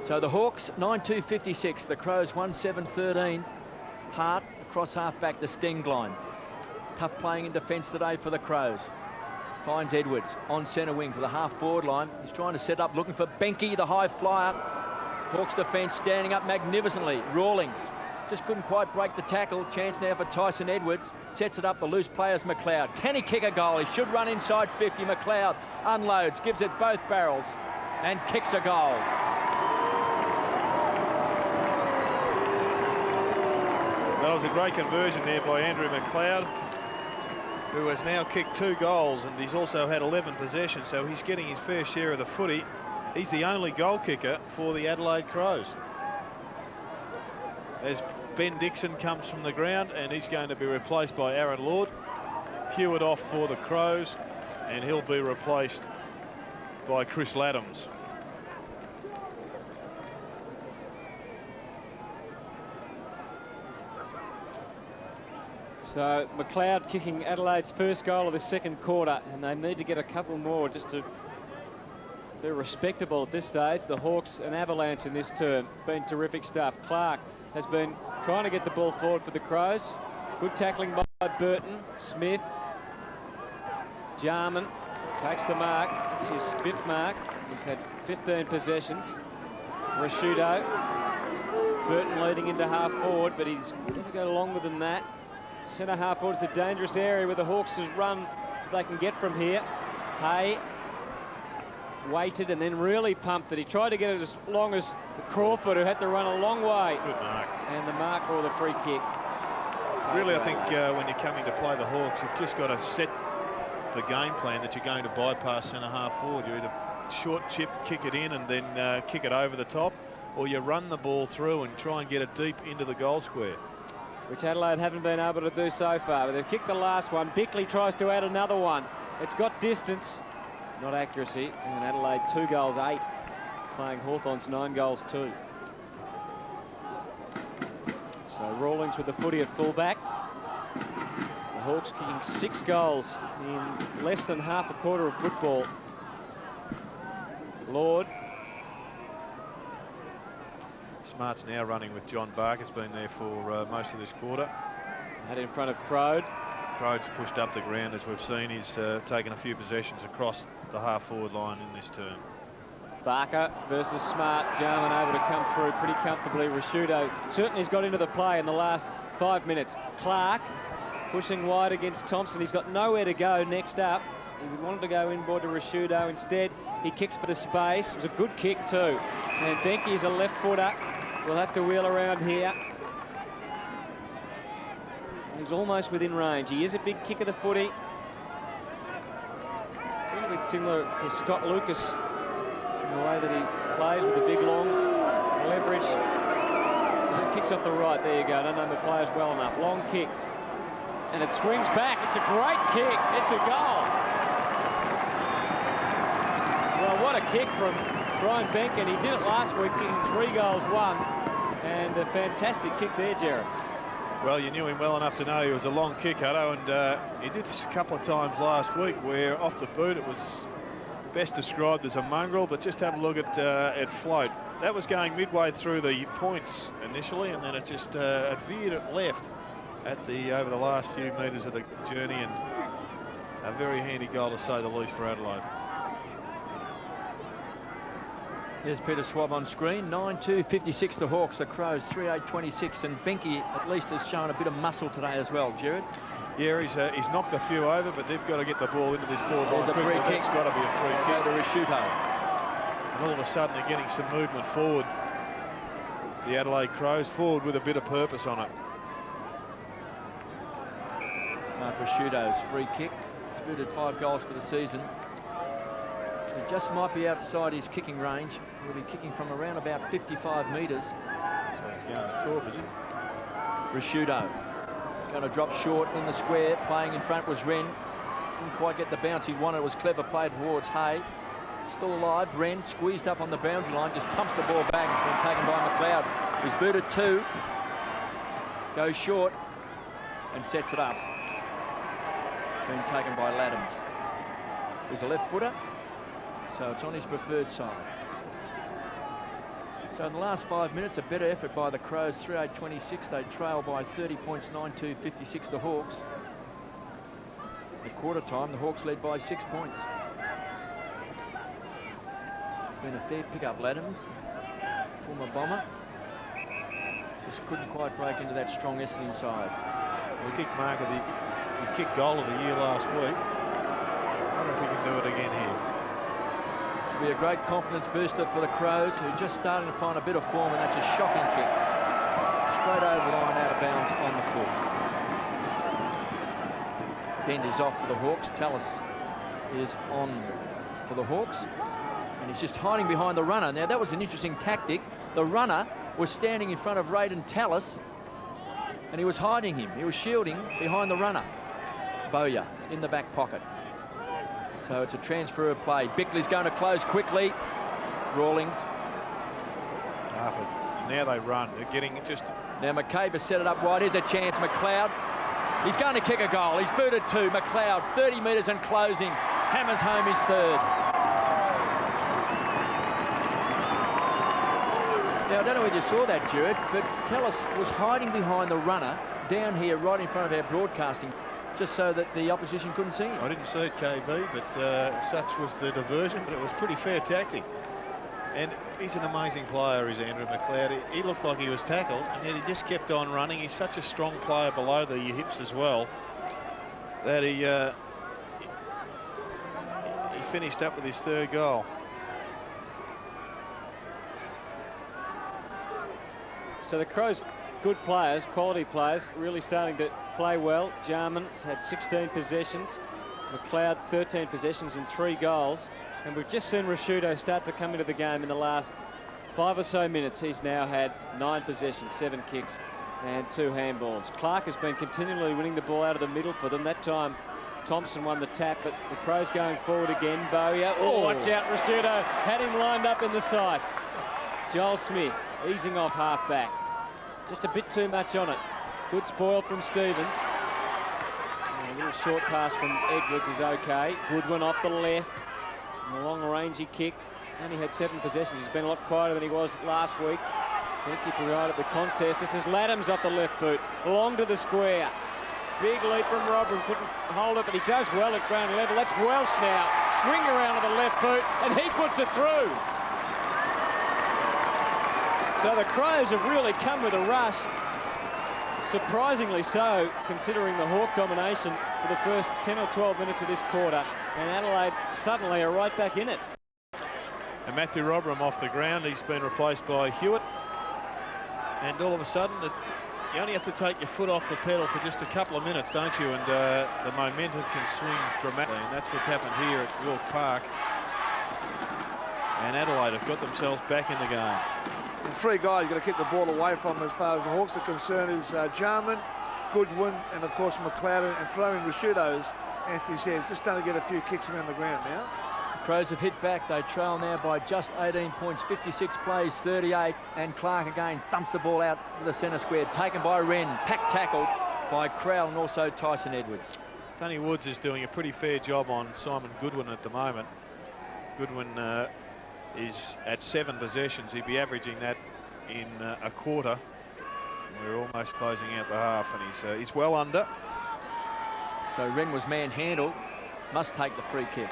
So the Hawks 9-2-56, the Crows 1-7-13. Hart across half back, the Sting line. Tough playing in defence today for the Crows. Finds Edwards on centre wing to the half forward line. He's trying to set up, looking for Benke, the high flyer. Hawks defence standing up magnificently. Rawlings just couldn't quite break the tackle. Chance now for Tyson Edwards. Sets it up, the loose players McLeod. Can he kick a goal? He should run inside 50. McLeod unloads, gives it both barrels and kicks a goal. That was a great conversion there by Andrew McLeod, who has now kicked 2 goals, and he's also had 11 possessions, so he's getting his fair share of the footy. He's the only goal kicker for the Adelaide Crows. As Ben Dixon comes from the ground, and he's going to be replaced by Aaron Lord. Hewitt off for the Crows, and he'll be replaced by Chris Laddams. So McLeod kicking Adelaide's first goal of the second quarter, and they need to get a couple more just to be respectable at this stage. The Hawks an avalanche in this term. Been terrific stuff. Clark has been trying to get the ball forward for the Crows. Good tackling by Burton. Smith. Jarman takes the mark. It's his 5th mark. He's had 15 possessions. Rashudo. Burton leading into half forward, but he's going to go longer than that. Centre half forward is a dangerous area where the Hawks has run they can get from here. Hay waited and then really pumped it. He tried to get it as long as Crawford, who had to run a long way. Good mark. And the mark or the free kick. Really, I think when you're coming to play the Hawks, you've just got to set the game plan that you're going to bypass centre half forward. You either short chip, kick it in, and then kick it over the top, or you run the ball through and try and get it deep into the goal square, which Adelaide haven't been able to do so far. But they've kicked the last one. Bickley tries to add another one. It's got distance, not accuracy. And Adelaide 2 goals 8, playing Hawthorn's 9 goals 2. So Rawlings with the footy at fullback. The Hawks kicking 6 goals in less than half a quarter of football. Lord. Smart's now running with John Barker's been there for most of this quarter. Had in front of Crode. Crode's pushed up the ground, as we've seen. He's taken a few possessions across the half-forward line in this term. Barker versus Smart. Jarman able to come through pretty comfortably. Rashudo certainly has got into the play in the last 5 minutes. Clark Pushing wide against Thompson. He's got nowhere to go next up. He wanted to go inboard to Rashudo. Instead, he kicks for the space. It was a good kick too. And Benke is a left footer. We'll have to wheel around here. He's almost within range. He is a big kick of the footy. A little bit similar to Scott Lucas in the way that he plays with the big long leverage. And kicks off the right. There you go. I don't know the players well enough. Long kick. And it swings back. It's a great kick. It's a goal. Well, what a kick from Brian Benken. He did it last week, kicking 3 goals, 1. And a fantastic kick there, Jared. Well, you knew him well enough to know he was a long kick, Hutto, and he did this a couple of times last week where off the boot it was best described as a mongrel, but just have a look at float. That was going midway through the points initially, and then it just it veered it left at over the last few metres of the journey, and a very handy goal to say the least for Adelaide. There's Peter Schwab on screen. 9-2-56 the Hawks, the Crows 3-8-26, and Benke at least has shown a bit of muscle today as well, Jared. Yeah, he's knocked a few over, but they've got to get the ball into this forward line. There's a free kick. It's got to be a free kick. To Rashudo. And all of a sudden they're getting some movement forward. The Adelaide Crows forward with a bit of purpose on it. Mark Rashudo's free kick. He's booted 5 goals for the season. He just might be outside his kicking range. He'll be kicking from around about 55 metres. So he's going to talk, is he? Rashudo going to drop short in the square. Playing in front was Wren. Didn't quite get the bounce he wanted. It was clever played towards Hay. Still alive. Wren squeezed up on the boundary line. Just pumps the ball back. It's been taken by McLeod, who's booted 2. Goes short and sets it up. It's been taken by Laddams. He's a left footer, so it's on his preferred side. So in the last 5 minutes, a better effort by the Crows. 3-8-26. They trail by 30 points, 9-2-56 the Hawks. At quarter time, the Hawks led by 6 points. It's been a fair pick-up, Laddams, former Bomber. Just couldn't quite break into that strong Essendon side. The kick mark of the kick goal of the year last week. I wonder if he can do it again here. This will be a great confidence booster for the Crows, who are just starting to find a bit of form, and that's a shocking kick. Straight over the line, out of bounds on the foot. Bend is off for the Hawks. Tallis is on for the Hawks. And he's just hiding behind the runner. Now, that was an interesting tactic. The runner was standing in front of Raiden Tallis, and he was hiding him. He was shielding behind the runner. Bowyer in the back pocket. So it's a transfer of play. Bickley's going to close quickly. Rawlings. Now they run. They're getting just... Now McCabe has set it up wide. Here's a chance. McLeod. He's going to kick a goal. He's booted 2. McLeod, 30 metres and closing. Hammers home his 3rd. Now, I don't know whether you saw that, Jared, but Tallis was hiding behind the runner down here right in front of our broadcasting, just so that the opposition couldn't see him. I didn't see it, KB, but such was the diversion, but it was pretty fair tactic. And he's an amazing player, is Andrew McLeod. He looked like he was tackled, and yet he just kept on running. He's such a strong player below the hips as well, that he finished up with his 3rd goal. So the Crows, good players, quality players, really starting to play well. Jarman's had 16 possessions. McLeod, 13 possessions and 3 goals. And we've just seen Rashudo start to come into the game in the last 5 or so minutes. He's now had 9 possessions, 7 kicks and 2 handballs. Clark has been continually winning the ball out of the middle for them. That time Thompson won the tap, but the Crows going forward again. Bowyer, oh, watch out, Rashudo had him lined up in the sights. Joel Smith easing off half back. Just a bit too much on it. Good spoil from Stevens. And a little short pass from Edwards is okay. Goodwin off the left. And a long rangey kick. Only had 7 possessions. He's been a lot quieter than he was last week. Thank you for right at the contest. This is Laddams off the left boot. Long to the square. Big leap from Robin. Couldn't hold it, but he does well at ground level. That's Welsh now. Swing around to the left boot, and he puts it through. So the Crows have really come with a rush. surprisingly so, considering the Hawk domination for the first 10 or 12 minutes of this quarter. And Adelaide suddenly are right back in it. And Matthew Robram off the ground. He's been replaced by Hewitt. And all of a sudden, you only have to take your foot off the pedal for just a couple of minutes, don't you? And the momentum can swing dramatically. And that's what's happened here at York Park. And Adelaide have got themselves back in the game. And three guys you've got to keep the ball away from as far as the Hawks are concerned is Jarman, Goodwin, and of course McLeod, and throwing Rashudo, as Anthony said, just starting to get a few kicks around the ground now. The Crows have hit back. They trail now by just 18 points, 56 plays, 38, and Clark again thumps the ball out to the centre square, taken by Wren, pack tackled by Crowell and also Tyson Edwards. Tony Woods is doing a pretty fair job on Simon Goodwin at the moment. Goodwin is at 7 possessions. He'd be averaging that in a quarter. We're almost closing out the half, and he's well under. So Wren was manhandled, must take the free kick.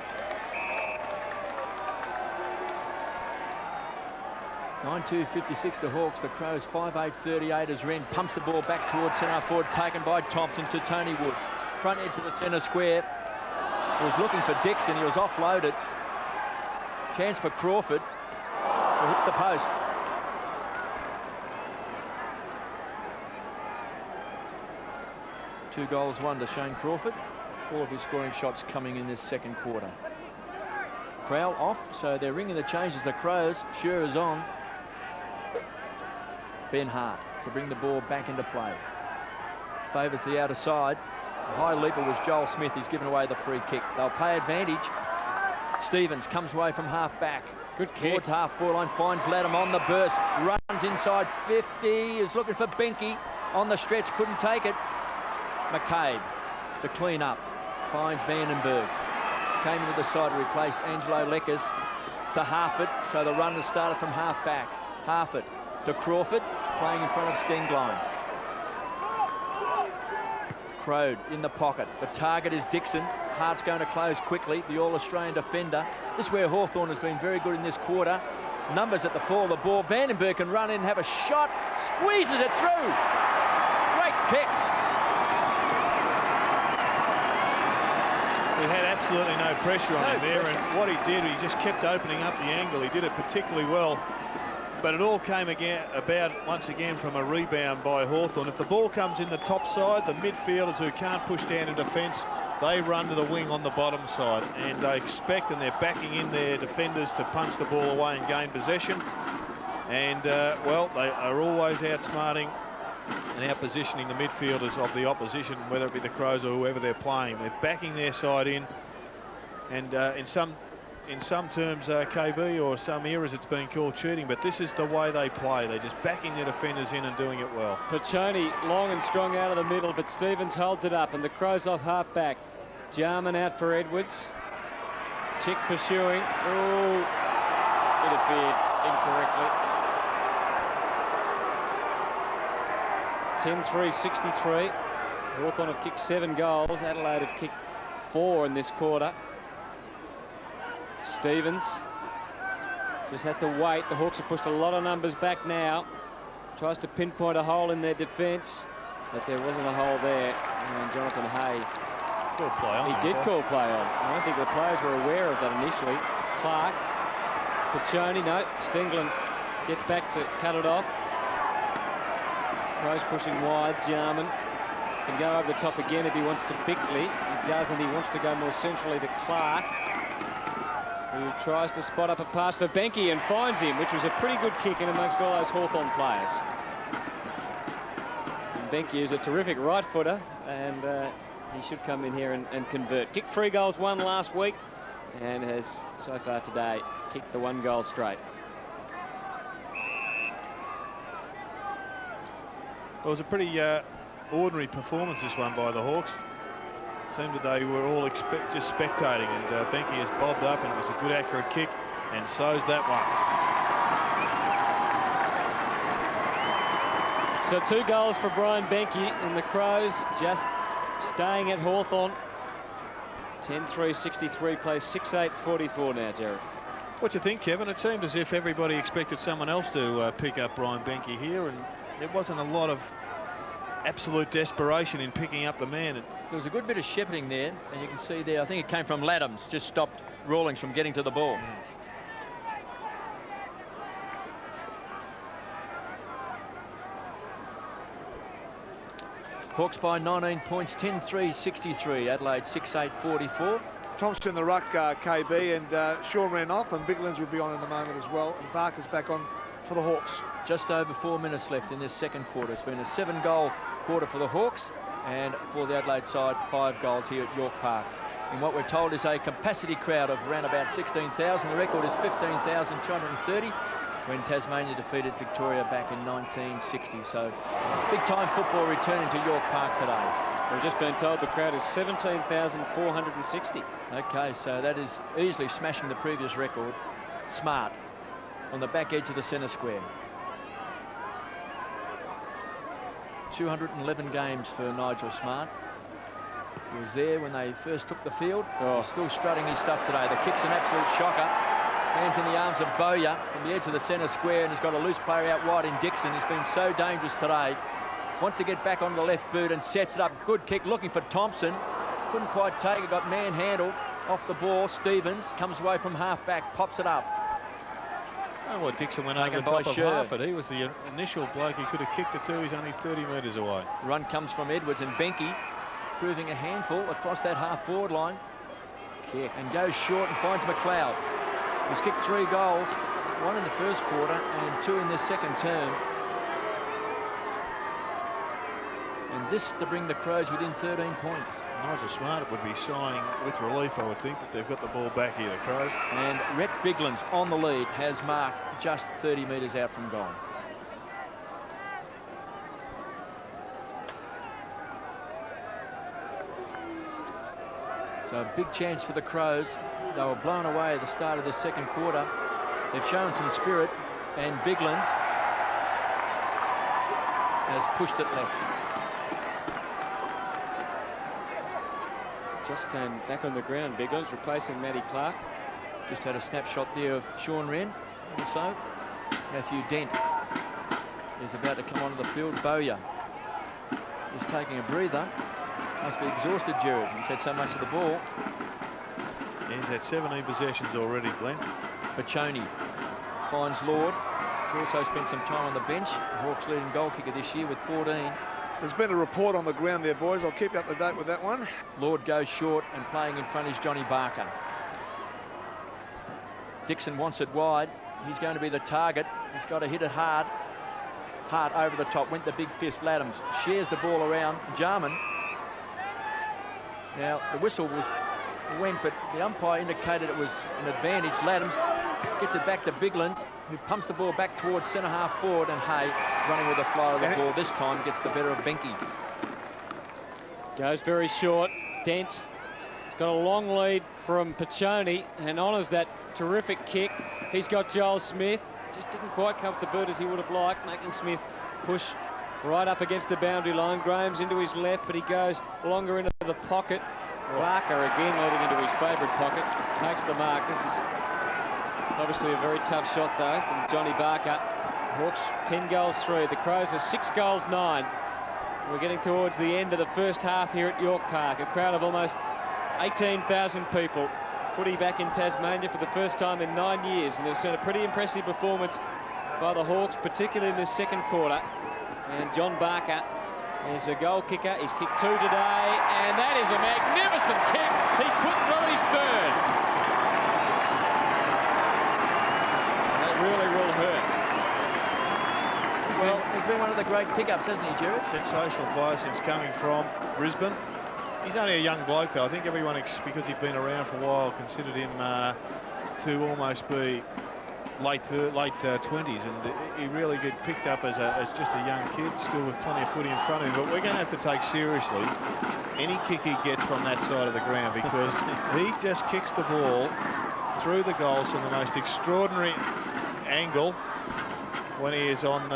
9-2-56 the Hawks, the Crows 5-8-38 as Wren pumps the ball back towards centre forward, taken by Thompson to Tony Woods. Front edge of the centre square. He was looking for Dixon, he was offloaded. Chance for Crawford, who hits the post. Two goals, one to Shane Crawford. All of his scoring shots coming in this second quarter. Crowell off, so they're ringing the changes. The Crows, Shearer is on. Ben Hart to bring the ball back into play. Favours the outer side. The high leaper was Joel Smith. He's given away the free kick. They'll pay advantage. Stevens comes away from half back. Good kick. Towards half forward line, finds Latham on the burst. Runs inside 50, is looking for Benke. On the stretch, couldn't take it. McCabe to clean up. Finds Vandenberg. Came into the side to replace Angelo Leckers to Harford. So the run has started from half back. Harford to Crawford, playing in front of Stenglein. Crowd in the pocket. The target is Dixon. Hart's going to close quickly, the All-Australian defender. This is where Hawthorn has been very good in this quarter. Numbers at the fall of the ball. Vandenberg can run in and have a shot. Squeezes it through. Great kick. He had absolutely no pressure on him there, and what he did, he just kept opening up the angle. He did it particularly well. But it all came about once again from a rebound by Hawthorn. If the ball comes in the top side, the midfielders who can't push down in defence, they run to the wing on the bottom side, and they expect and they're backing in their defenders to punch the ball away and gain possession. And, well, they are always outsmarting and out-positioning the midfielders of the opposition, whether it be the Crows or whoever they're playing. They're backing their side in, and in some terms, KB, or some eras it's been called cheating, but this is the way they play. They're just backing their defenders in and doing it well. Paccioni long and strong out of the middle, but Stevens holds it up, and the Crows off half-back. Jarman out for Edwards. Chick pursuing. Oh, interfered incorrectly. 10-3-63. Hawthorn have kicked 7 goals. Adelaide have kicked 4 in this quarter. Stevens just had to wait. The Hawks have pushed a lot of numbers back now. Tries to pinpoint a hole in their defence, but there wasn't a hole there. And Jonathan Hay called play on. He did call play on. I don't think the players were aware of that initially. Clark, Paccioni, no. Stenglein gets back to cut it off. Crows pushing wide. Jarman can go over the top again if he wants to Bickley. He doesn't. He wants to go more centrally to Clark, who tries to spot up a pass for Benke and finds him, which was a pretty good kick in amongst all those Hawthorn players. And Benke is a terrific right footer, and he should come in here and convert. Kicked 3 goals, 1 last week, and has so far today kicked the 1 goal straight. It was a pretty ordinary performance, this one, by the Hawks. It seemed that they were all just spectating, and Benke has bobbed up, and it was a good, accurate kick, and so's that one. So 2 goals for Brian Benke, and the Crows just staying at Hawthorn. 10-3-63, plays 6-8-44 now, Jared. What do you think, Kevin? It seemed as if everybody expected someone else to pick up Brian Benke here, and there wasn't a lot of absolute desperation in picking up the man. There was a good bit of shepherding there, and you can see there, I think it came from Laddams, just stopped Rawlings from getting to the ball. Hawks by 19 points, 10-3-63. Adelaide 6-8-44. Thompson in the ruck, KB, and Shaw ran off, and Biglands will be on in the moment as well, and Barker's back on for the Hawks. Just over 4 minutes left in this second quarter. It's been a 7-goal quarter for the Hawks, and for the Adelaide side, 5 goals here at York Park. And what we're told is a capacity crowd of around about 16,000. The record is 15,230 when Tasmania defeated Victoria back in 1960. So big-time football returning to York Park today. We've just been told the crowd is 17,460. Okay, so that is easily smashing the previous record. Smart on the back edge of the centre square. 211 games for Nigel Smart. He was there when they first took the field. He's still strutting his stuff today. The kick's an absolute shocker. Hands in the arms of Bowyer from the edge of the centre square, and he's got a loose player out wide in Dixon. He's been so dangerous today. Wants to get back on the left boot and sets it up. Good kick, looking for Thompson. Couldn't quite take it, got manhandled off the ball. Stevens comes away from half-back, pops it up. Oh, well, Dixon went over the top of Harford. He was the initial bloke he could have kicked it to. He's only 30 metres away. Run comes from Edwards, and Benke proving a handful across that half-forward line. Kick and goes short and finds McLeod. He's kicked 3 goals, 1 in the first quarter and 2 in this second term. And this to bring the Crows within 13 points. Nigel Smart would be sighing with relief, I would think, that they've got the ball back here, the Crows. And Rhett Biglands on the lead has marked just 30 metres out from goal. So a big chance for the Crows. They were blown away at the start of the second quarter. They've shown some spirit, and Biglands has pushed it left. Just came back on the ground, Biglands, replacing Matty Clark. Just had a snapshot there of Sean Wren. Also, Matthew Dent is about to come onto the field. Bowyer is taking a breather. Must be exhausted, Jared. He's had so much of the ball. He's had 17 possessions already, Glenn. Pachoni finds Lord. He's also spent some time on the bench. Hawks leading goal kicker this year with 14. There's been a report on the ground there, boys. I'll keep you up to date with that one. Lord goes short, and playing in front is Johnny Barker. Dixon wants it wide. He's going to be the target. He's got to hit it hard. Hart over the top. Went the big fist. Laddams shares the ball around. Jarman. Now, the whistle went, but the umpire indicated it was an advantage. Laddams gets it back to Biglands, who pumps the ball back towards centre half forward, and Hay, running with the flow of the ball this time, gets the better of Benke. Goes very short. Dent has got a long lead from Pachoni and honours that terrific kick. He's got Joel Smith. Just didn't quite come off the boot as he would have liked, making Smith push right up against the boundary line. Graham's into his left, but he goes longer into the pocket. Barker again leading into his favourite pocket. Takes the mark. This is obviously a very tough shot, though, from Johnny Barker. Hawks 10 goals 3. The Crows are 6 goals 9. We're getting towards the end of the first half here at York Park. A crowd of almost 18,000 people. Footy back in Tasmania for the first time in 9 years, and they've seen a pretty impressive performance by the Hawks, particularly in this second quarter. And John Barker is a goal kicker. He's kicked 2 today, and that is a magnificent kick. He's put through his third. That really will hurt. Well, he's been one of the great pickups, hasn't he, Jared? Sensational player since coming from Brisbane. He's only a young bloke, though. I think everyone, because he's been around for a while, considered him to almost be late 20s, and he really get picked up as just a young kid, still with plenty of footy in front of him. But we're going to have to take seriously any kick he gets from that side of the ground, because he just kicks the ball through the goals from the most extraordinary angle when he is on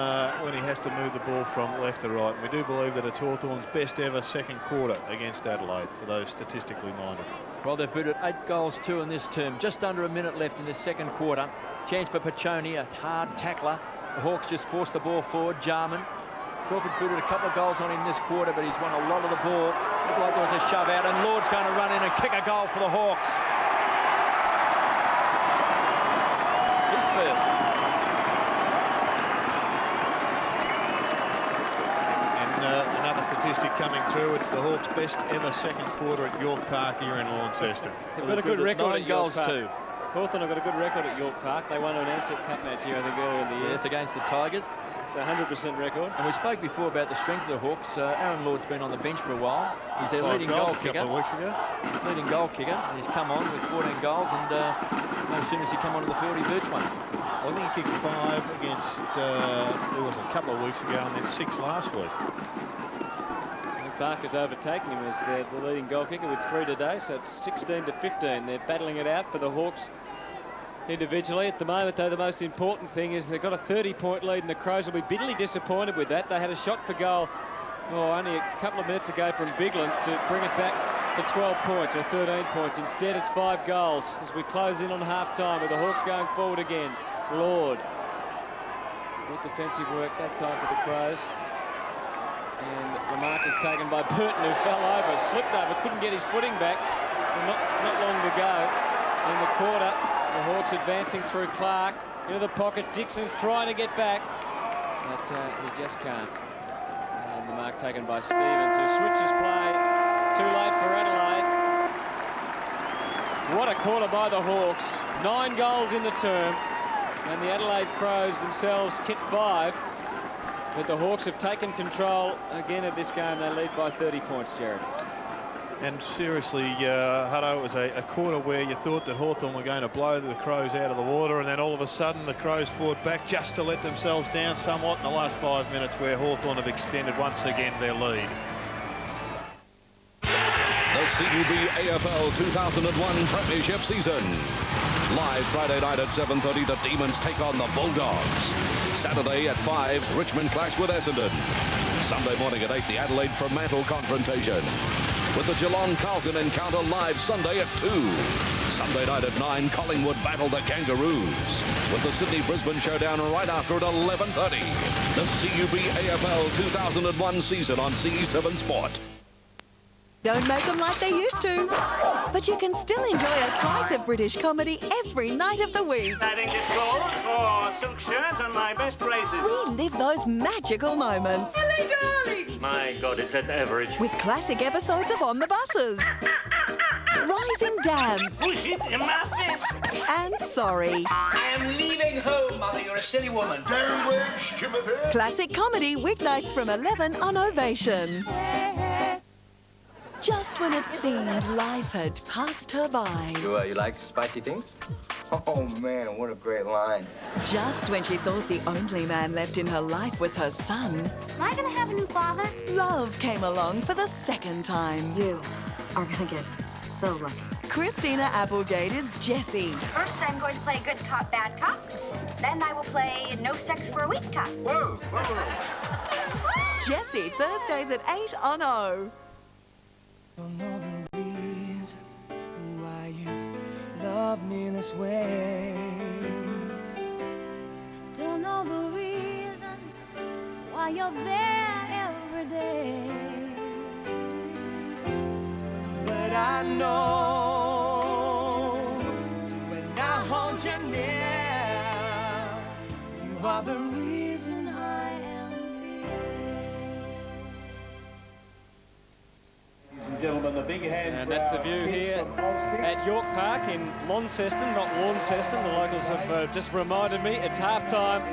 when he has to move the ball from left to right. And we do believe that it's Hawthorn's best ever second quarter against Adelaide, for those statistically minded. Well, they've booted 8 goals 2 in this term. Just under a minute left in this second quarter. Chance for Pachoni, a hard tackler. The Hawks just force the ball forward. Jarman Crawford booted a couple of goals on him this quarter, but he's won a lot of the ball. Looked like there was a shove out, and Lord's going to run in and kick a goal for the Hawks. He's first. Another statistic coming through. It's the Hawks' best ever second quarter at York Park here in Launceston. They've got a good record at York goals Park. too. Hawthorn have got a good record at York Park. They won an Ansett Cup match here, I think, earlier in the year. Yes, against the Tigers. It's a 100% record. And we spoke before about the strength of the Hawks. Aaron Lord's been on the bench for a while. He's their leading goal kicker. A couple of weeks ago. Leading goal kicker. And he's come on with 14 goals, and as soon as he come onto the field, he boots one. I think he kicked 5 against, there was a couple of weeks ago, and then 6 last week. Barker's overtaken him as the leading goal kicker with 3 today, so it's 16 to 15. They're battling it out for the Hawks individually. At the moment, though, the most important thing is they've got a 30-point lead, and the Crows will be bitterly disappointed with that. They had a shot for goal only a couple of minutes ago from Biglands to bring it back to 12 points or 13 points. Instead, it's 5 goals as we close in on half-time with the Hawks going forward again. Lord. Good defensive work that time for the Crows. And the mark is taken by Burton, who fell over, slipped over, couldn't get his footing back. Not long to go in the quarter. The Hawks advancing through Clark into the pocket. Dixon's trying to get back, but he just can't. And the mark taken by Stevens, who switches play. Too late for Adelaide. What a quarter by the Hawks. 9 goals in the term, and the Adelaide Crows themselves kicked 5. But the Hawks have taken control again of this game. They lead by 30 points, Jared. And seriously, Hutto, it was a quarter where you thought that Hawthorn were going to blow the Crows out of the water, and then all of a sudden the Crows fought back just to let themselves down somewhat in the last 5 minutes, where Hawthorn have extended once again their lead. The CUB AFL 2001 Premiership season. Live Friday night at 7:30, the Demons take on the Bulldogs. Saturday at 5, Richmond clash with Essendon. Sunday morning at 8, the Adelaide Fremantle confrontation. With the Geelong-Carlton encounter live Sunday at 2. Sunday night at 9, Collingwood battle the Kangaroos. With the Sydney-Brisbane showdown right after at 11:30. The CUB AFL 2001 season on CE7 Sport. Don't make them like they used to. But you can still enjoy a slice of British comedy every night of the week. I think this goes for silk shirts and my best braces. Relive those magical moments. Hello, darling! My God, it's at average. With classic episodes of On the Buses. Rising Dam. Push it in my face. And Sorry. I am leaving home, Mother. You're a silly woman. Language, Timothy. Classic comedy weeknights from 11 on Ovation. Just when it seemed life had passed her by. You like spicy things? Oh, man, what a great line. Just when she thought the only man left in her life was her son. Am I going to have a new father? Love came along for the second time. You are going to get so lucky. Christina Applegate is Jessie. First, I'm going to play good cop, bad cop. Then I will play no sex for a week cop. Whoa, whoa. Jessie, Thursdays at 8 on O. Don't know the reason why you love me this way. Don't know the reason why you're there every day. But I know when I hold you near, you are the reason I am here. Gentlemen, the big hand. And that's the view here at York Park in Launceston, not Launceston. The locals have just reminded me it's half-time.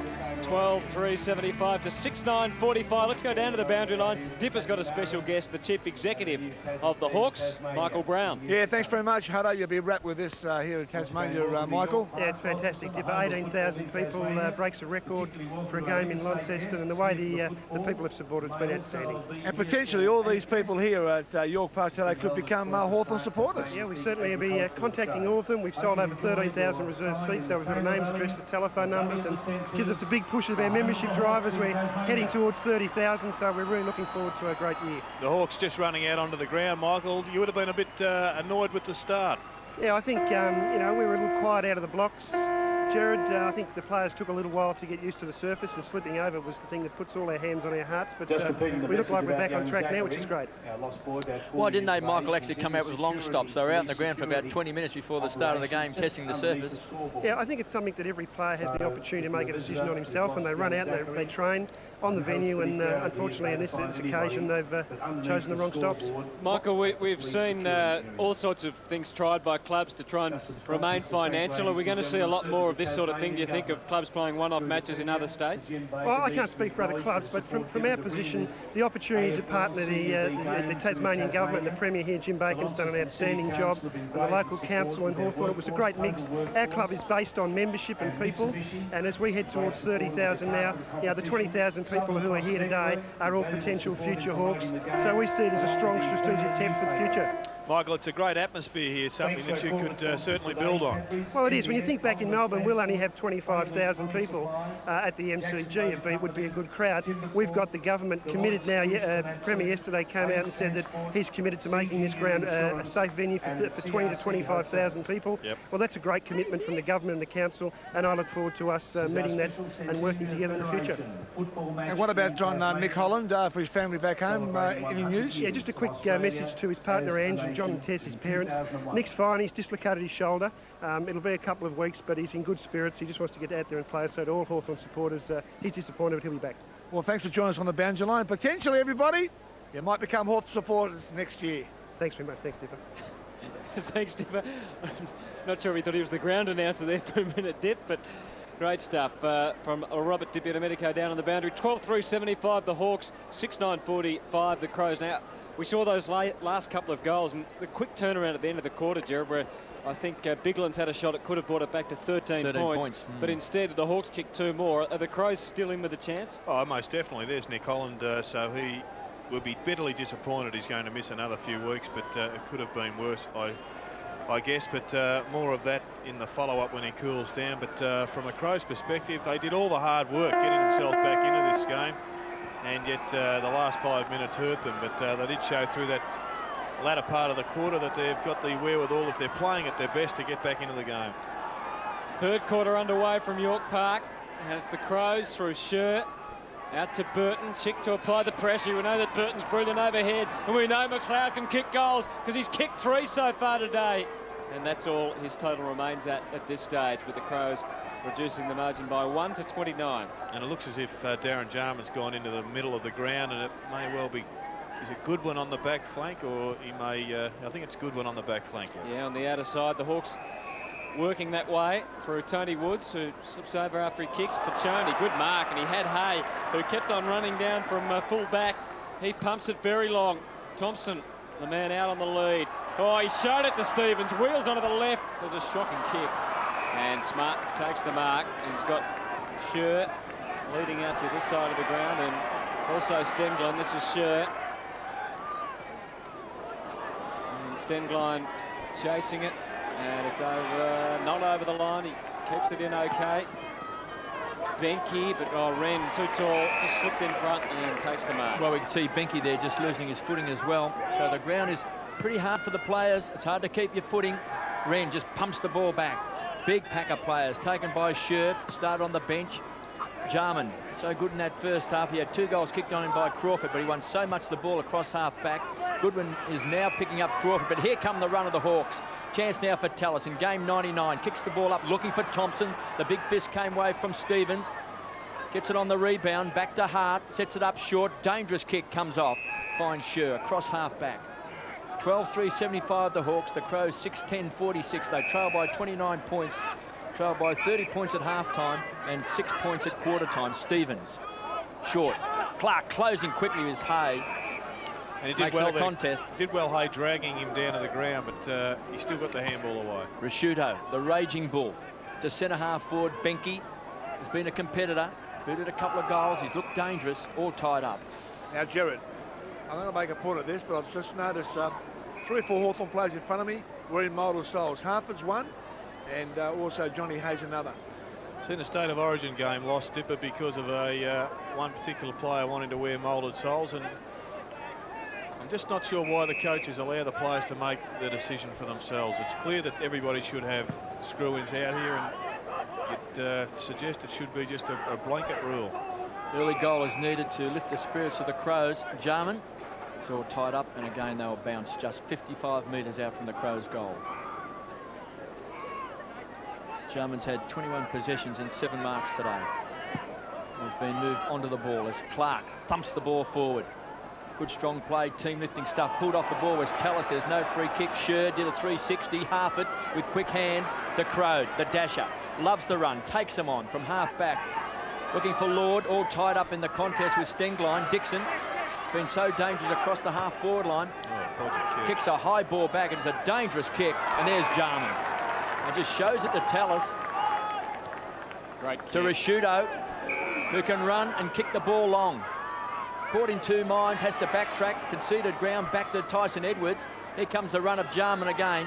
12-3-75 to 6-9-45. Let's go down to the boundary line. Dipper's got a special guest, the Chief Executive of the Hawks, Michael Brown. Yeah, thanks very much, Hutto. You'll be wrapped with this here in Tasmania, Michael. Yeah, it's fantastic, Dipper. 18,000 people breaks a record for a game in Launceston, and the way the people have supported it's been outstanding. And potentially all these people here at York Park today could become Hawthorn supporters. Yeah, we certainly will be contacting all of them. We've sold over 13,000 reserve seats, so we've got names, addresses, telephone numbers, and gives us a big push of our membership drivers. We're heading towards 30,000, so we're really looking forward to a great year. The Hawks just running out onto the ground, Michael. You would have been a bit annoyed with the start. Yeah, I think, you know, we were a little quiet out of the blocks. Jared. I think the players took a little while to get used to the surface, and slipping over was the thing that puts all our hands on our hearts. But we look like we're back on track now, which is great. Why didn't they, Michael, actually come out with long stops? They were out in the ground for about 20 minutes before the start of the game, testing the surface. Yeah, I think it's something that every player has the opportunity to make a decision on himself, and they run out and they train on the venue, and unfortunately on this occasion they've chosen the wrong stops. Michael, we've seen all sorts of things tried by clubs to try and remain financial. Are we going to see a lot more of this sort of thing, do you think, of clubs playing one-off matches in other states? Well, I can't speak for other clubs, but from our position, the opportunity to partner the Tasmanian government and the Premier here, Jim Bacon's done an outstanding job, and the local council in Hawthorn, it was a great mix. Our club is based on membership and people, and as we head towards 30,000 now, the 20,000 people who are here today are all potential future Hawks, so we see it as a strong strategic attempt for the future. Michael, it's a great atmosphere here, something that you could certainly build on. Well, it is. When you think back in Melbourne, we'll only have 25,000 people at the MCG. It would be a good crowd. We've got the government committed now. The Premier yesterday came out and said that he's committed to making this ground a safe venue for 20 to 25,000 people. Yep. Well, that's a great commitment from the government and the council, and I look forward to us meeting that and working together in the future. And what about John Nick Holland for his family back home? Any news? Yeah, just a quick message to his partner Ange and John and Tess, his parents. Nick's fine. He's dislocated his shoulder. It'll be a couple of weeks, but he's in good spirits. He just wants to get out there and play. So to all Hawthorn supporters, he's disappointed, but he'll be back. Well, thanks for joining us on the Boundary Line. Potentially, everybody, you might become Hawthorn supporters next year. Thanks very much. Thanks, Dipper. Thanks, Dipper. Not sure we thought he was the ground announcer there for a minute, Dip, but great stuff from Robert Di-Medico down on the boundary. 12-3-75 the Hawks, 6-9-45 the Crows. Now, we saw those last couple of goals and the quick turnaround at the end of the quarter, Jared, where I think Bigland's had a shot that could have brought it back to 13 points. But instead, the Hawks kicked 2 more. Are the Crows still in with a chance? Oh, most definitely. There's Nick Holland, so he will be bitterly disappointed he's going to miss another few weeks, but it could have been worse, I guess. But more of that in the follow-up when he cools down. But from a Crows perspective, they did all the hard work getting themselves back into this game, and yet the last 5 minutes hurt them. But they did show through that latter part of the quarter that they've got the wherewithal, if they're playing at their best, to get back into the game. Third quarter underway from York Park, and it's the Crows through Scher. Out to Burton, Chick to apply the pressure. We know that Burton's brilliant overhead, and we know McLeod can kick goals because he's kicked 3 so far today. And that's all his total remains at this stage, with the Crows reducing the margin by 1 to 29. And it looks as if Darren Jarman's gone into the middle of the ground, and it may well be, is it Goodwin on the back flank, or he may, I think it's Goodwin on the back flank. Yeah, on the outer side, the Hawks working that way through Tony Woods, who slips over after he kicks. Pachoni, good mark, and he had Hay, who kept on running down from full back. He pumps it very long. Thompson, the man out on the lead. Oh, he showed it to Stevens, wheels onto the left. There's a shocking kick, and Smart takes the mark, and he's got Scher leading out to this side of the ground, and also Stenglein. This is Scher. And Stenglein chasing it, and it's over, not over the line. He keeps it in okay. Benke, but Wren too tall, just slipped in front and takes the mark. Well, we can see Benke there just losing his footing as well. So the ground is pretty hard for the players. It's hard to keep your footing. Wren just pumps the ball back. Big pack of players taken by Scher, start on the bench. Jarman, so good in that first half. He had 2 goals kicked on him by Crawford, but he won so much the ball across half back. Goodwin is now picking up Crawford, but here come the run of the Hawks. Chance now for Tallis in game 99. Kicks the ball up, looking for Thompson. The big fist came away from Stevens. Gets it on the rebound, back to Hart. Sets it up short. Dangerous kick comes off. Finds Scher across half back. 12-3-75 the Hawks. The Crows 6-10-46. They trail by 29 points. Trail by 30 points at half-time and 6 points at quarter-time. Stevens, short. Clark closing quickly with Hay. And he did well the contest. Did well, Hay, dragging him down to the ground, but he still got the handball away. Rasciuto, the raging bull, to centre-half forward. Benke has been a competitor, booted a couple of goals. He's looked dangerous, all tied up. Now, Jared, I'm going to make a point of this, but I've just noticed 3 or 4 Hawthorn players in front of me were in Moldal Souls. Harford's one, and also Johnny Hayes another. Seen a State of Origin game lost, Dipper, because of a one particular player wanting to wear moulded soles, and I'm just not sure why the coaches allow the players to make the decision for themselves. It's clear that everybody should have screw-ins out here, and suggest it should be just a blanket rule. Early goal is needed to lift the spirits of the Crows. Jarman, it's all tied up, and again they will bounce just 55 metres out from the Crows' goal. Jarman's had 21 possessions and 7 marks today. He's been moved onto the ball as Clark thumps the ball forward. Good strong play, team lifting stuff. Pulled off the ball was Tallis. There's no free kick. Sher did a 360. Harford with quick hands. The Crow, the dasher, loves the run. Takes him on from half back. Looking for Lord, all tied up in the contest with Stengline. Dixon, been so dangerous across the half-forward line. Oh, kicks a high ball back. It's a dangerous kick. And there's Jarman. It just shows it to Tallis. Great kick. To Risciuto, who can run and kick the ball long. Caught in 2 minds, has to backtrack, conceded ground, back to Tyson Edwards. Here comes the run of Jarman again.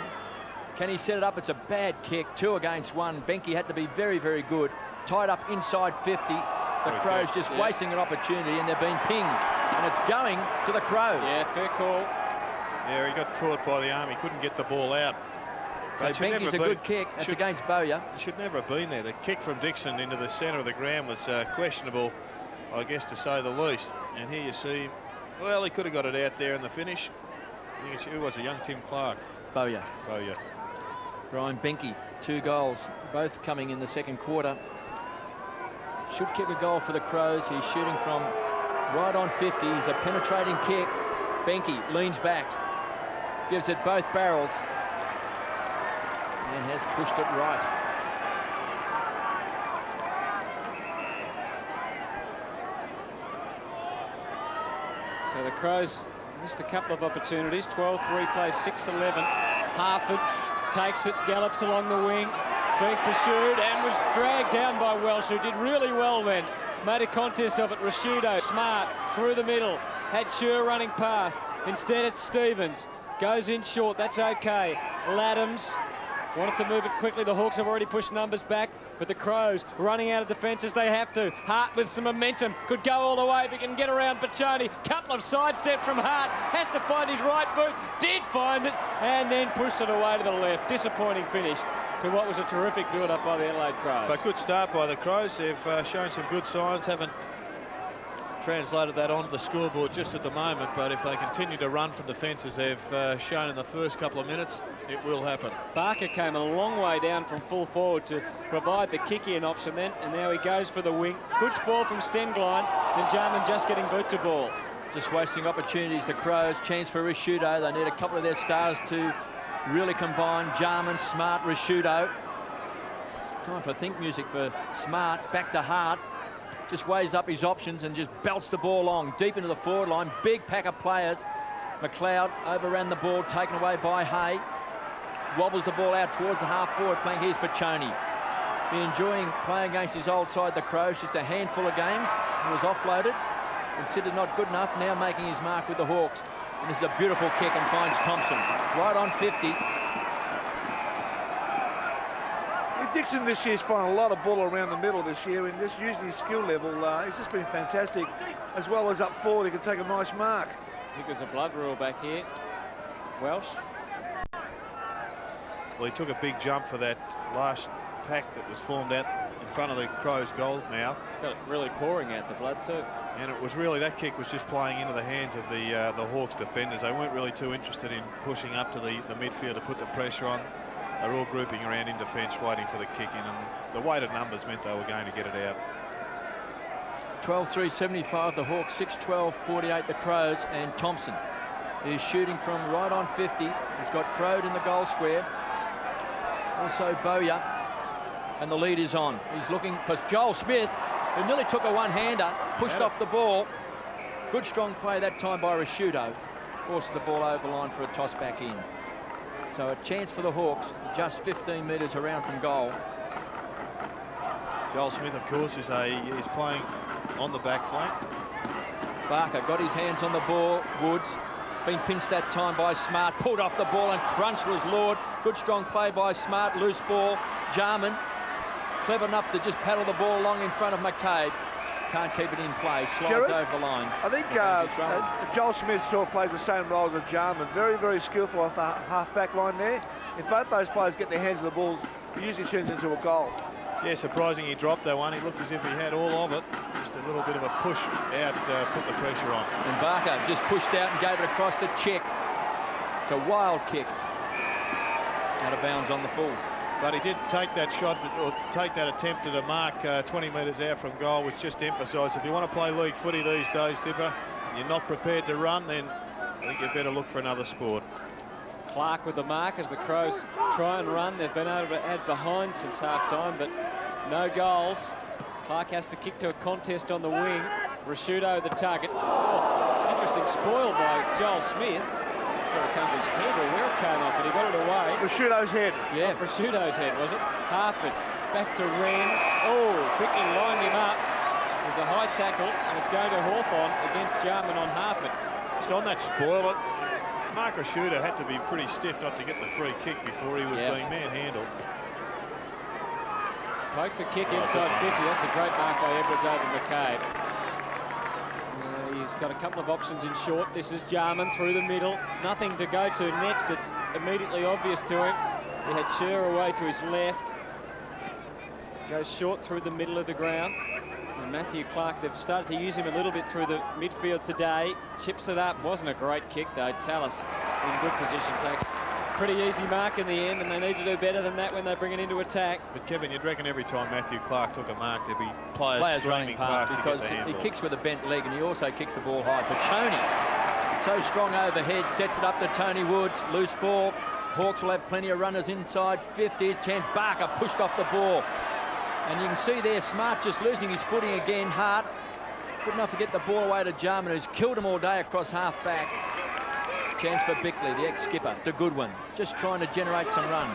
Can he set it up? It's a bad kick, 2 against 1. Benke had to be very, very good. Tied up inside 50. The Crows just wasting an opportunity, and they're being pinged. And it's going to the Crows. Yeah, fair call. Yeah, he got caught by the arm. He couldn't get the ball out. So Benke's a good kick. That's against Bowyer. He should never have been there. The kick from Dixon into the centre of the ground was questionable, I guess, to say the least. And here you see, well, he could have got it out there in the finish. I think it was a young Tim Clark. Bowyer. Bowyer. Brian Benke, 2 goals, both coming in the second quarter. Should kick a goal for the Crows. He's shooting from right on 50. He's a penetrating kick. Benke leans back, gives it both barrels, and has pushed it right. So the Crows missed a couple of opportunities. 12-3 plays 6-11. Harford takes it, gallops along the wing, being pursued and was dragged down by Welsh, who did really well then. Made a contest of it. Risciuto, smart, through the middle. Had Sher running past. Instead it's Stevens. Goes in short, that's okay. Laddams wanted to move it quickly. The Hawks have already pushed numbers back, but the Crows running out of defence as they have to. Hart with some momentum, could go all the way if he can get around Piccioni. Couple of sidestep from Hart, has to find his right boot, did find it, and then pushed it away to the left. Disappointing finish to what was a terrific build-up by the Adelaide Crows. But good start by the Crows. They've shown some good signs, haven't translated that onto the scoreboard just at the moment, but if they continue to run from defence as they've shown in the first couple of minutes, it will happen. Barker came a long way down from full forward to provide the kick-in option then, and now he goes for the wing. Good ball from Stengline, and Jarman just getting boot to ball. Just wasting opportunities, the Crows. Chance for Risciuto. They need a couple of their stars to really combine. Jarman, Smart, Risciuto. Time for think music for Smart. Back to Hart. Just weighs up his options and just belts the ball long, deep into the forward line. Big pack of players. McLeod overran the ball, taken away by Hay. Wobbles the ball out towards the half-forward flank. Here's Piccioni. Be enjoying playing against his old side, the Crows. Just a handful of games. He was offloaded. Considered not good enough. Now making his mark with the Hawks. And this is a beautiful kick and finds Thompson. Right on 50. Dixon this year's found a lot of ball around the middle this year, and just using his skill level, he's just been fantastic. As well as up forward, he can take a nice mark. I think there's a blood rule back here. Welsh. Well, he took a big jump for that last pack that was formed out in front of the Crows' goal mouth. Got it really pouring out the blood too. And it was really, that kick was just playing into the hands of the Hawks defenders. They weren't really too interested in pushing up to the midfield to put the pressure on. They're all grouping around in defence, waiting for the kick in, and the weighted numbers meant they were going to get it out. 12-3-75, the Hawks, 6-12-48, the Crows, and Thompson is shooting from right on 50. He's got Crowd in the goal square. Also Bowyer, and the lead is on. He's looking for Joel Smith, who nearly took a one-hander, pushed off the ball. Good strong play that time by Risciuto. Forces the ball over the line for a toss back in. So a chance for the Hawks, just 15 metres around from goal. Joel Smith, of course, is playing on the back flank. Barker got his hands on the ball. Woods been pinched that time by Smart. Pulled off the ball and crunched was Lord. Good strong play by Smart. Loose ball. Jarman clever enough to just paddle the ball along in front of McCabe. Can't keep it in play. Slides over the line. I think Joel Smith sort of plays the same role as Jarman. Very, very skillful off the half-back line there. If both those players get their hands on the balls, it usually turns into a goal. Yeah, surprising he dropped that one. He looked as if he had all of it. Just a little bit of a push out, put the pressure on. And Barker just pushed out and gave it across the check. It's a wild kick. Out of bounds on the full. But he did take that shot, or take that attempt at a mark 20 metres out from goal, which just emphasised if you want to play league footy these days, Dipper, and you're not prepared to run, then I think you'd better look for another sport. Clark with the mark as the Crows try and run. They've been able to add behind since half-time, but no goals. Clark has to kick to a contest on the wing. Rashudo the target. Oh, interesting spoil by Joel Smith. It came to his head or where it came off, but he got it away. Rashudo's head. Yeah, Rashudo's head, was it? Harford back to Wren. Oh, quickly lined him up. There's a high tackle, and it's going to Hawthorn against Jarman on Harford. Just on that spoil, Mark Rashudo had to be pretty stiff not to get the free kick before he was being manhandled. Poke the kick inside 50. That's a great mark by Edwards over McCabe. He's got a couple of options in short. This is Jarman through the middle. Nothing to go to next that's immediately obvious to him. He had Scher away to his left. Goes short through the middle of the ground. And Matthew Clark, they've started to use him a little bit through the midfield today. Chips it up. Wasn't a great kick though. Tallis in good position. Takes pretty easy mark in the end, and they need to do better than that when they bring it into attack. But Kevin, you'd reckon every time Matthew Clark took a mark, there'd be players running past because he kicks with a bent leg and he also kicks the ball high. But Tony, so strong overhead, sets it up to Tony Woods. Loose ball. Hawks will have plenty of runners inside 50s. Chance Barker pushed off the ball. And you can see there, Smart just losing his footing again. Hart, good enough to get the ball away to Jarman, who's killed him all day across half back. Chance for Bickley, the ex-skipper, to Goodwin, just trying to generate some run.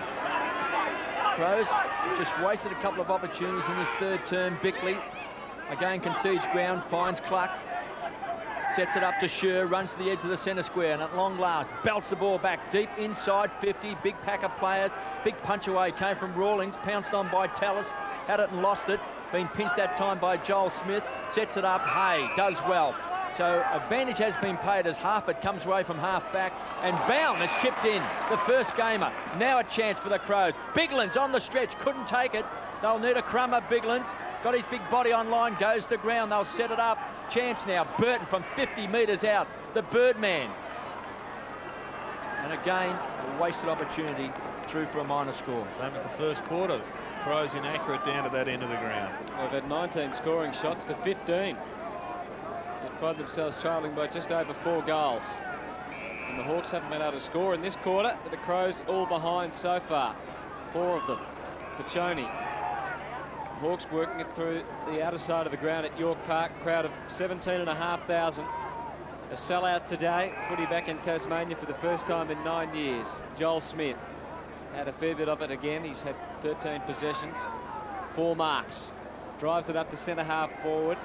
Crows just wasted a couple of opportunities in his third term. Bickley again concedes ground, finds Clark, sets it up to Scher, runs to the edge of the centre square, and at long last belts the ball back deep inside 50. Big pack of players, big punch away came from Rawlings, pounced on by Tallis, had it and lost it, been pinched that time by Joel Smith, sets it up. Hay does well. So advantage has been paid as Harford comes away from half back, and Bound has chipped in the first gamer. Now a chance for the Crows. Biglan's on the stretch, couldn't take it. They'll need a crumb of Biglan's. Got his big body on line, goes to ground. They'll set it up. Chance now. Burton from 50 metres out. The Birdman. And again, a wasted opportunity through for a minor score. Same as the first quarter. Crows inaccurate down to that end of the ground. They've had 19 scoring shots to 15. They find themselves trailing by just over 4 goals. And the Hawks haven't been able to score in this quarter, but the Crows all behind so far. 4 of them. Pachoni. Hawks working it through the outer side of the ground at York Park. Crowd of 17,500. A sellout today. Footy back in Tasmania for the first time in 9 years. Joel Smith had a fair bit of it again. He's had 13 possessions, 4 marks. Drives it up to centre half forward.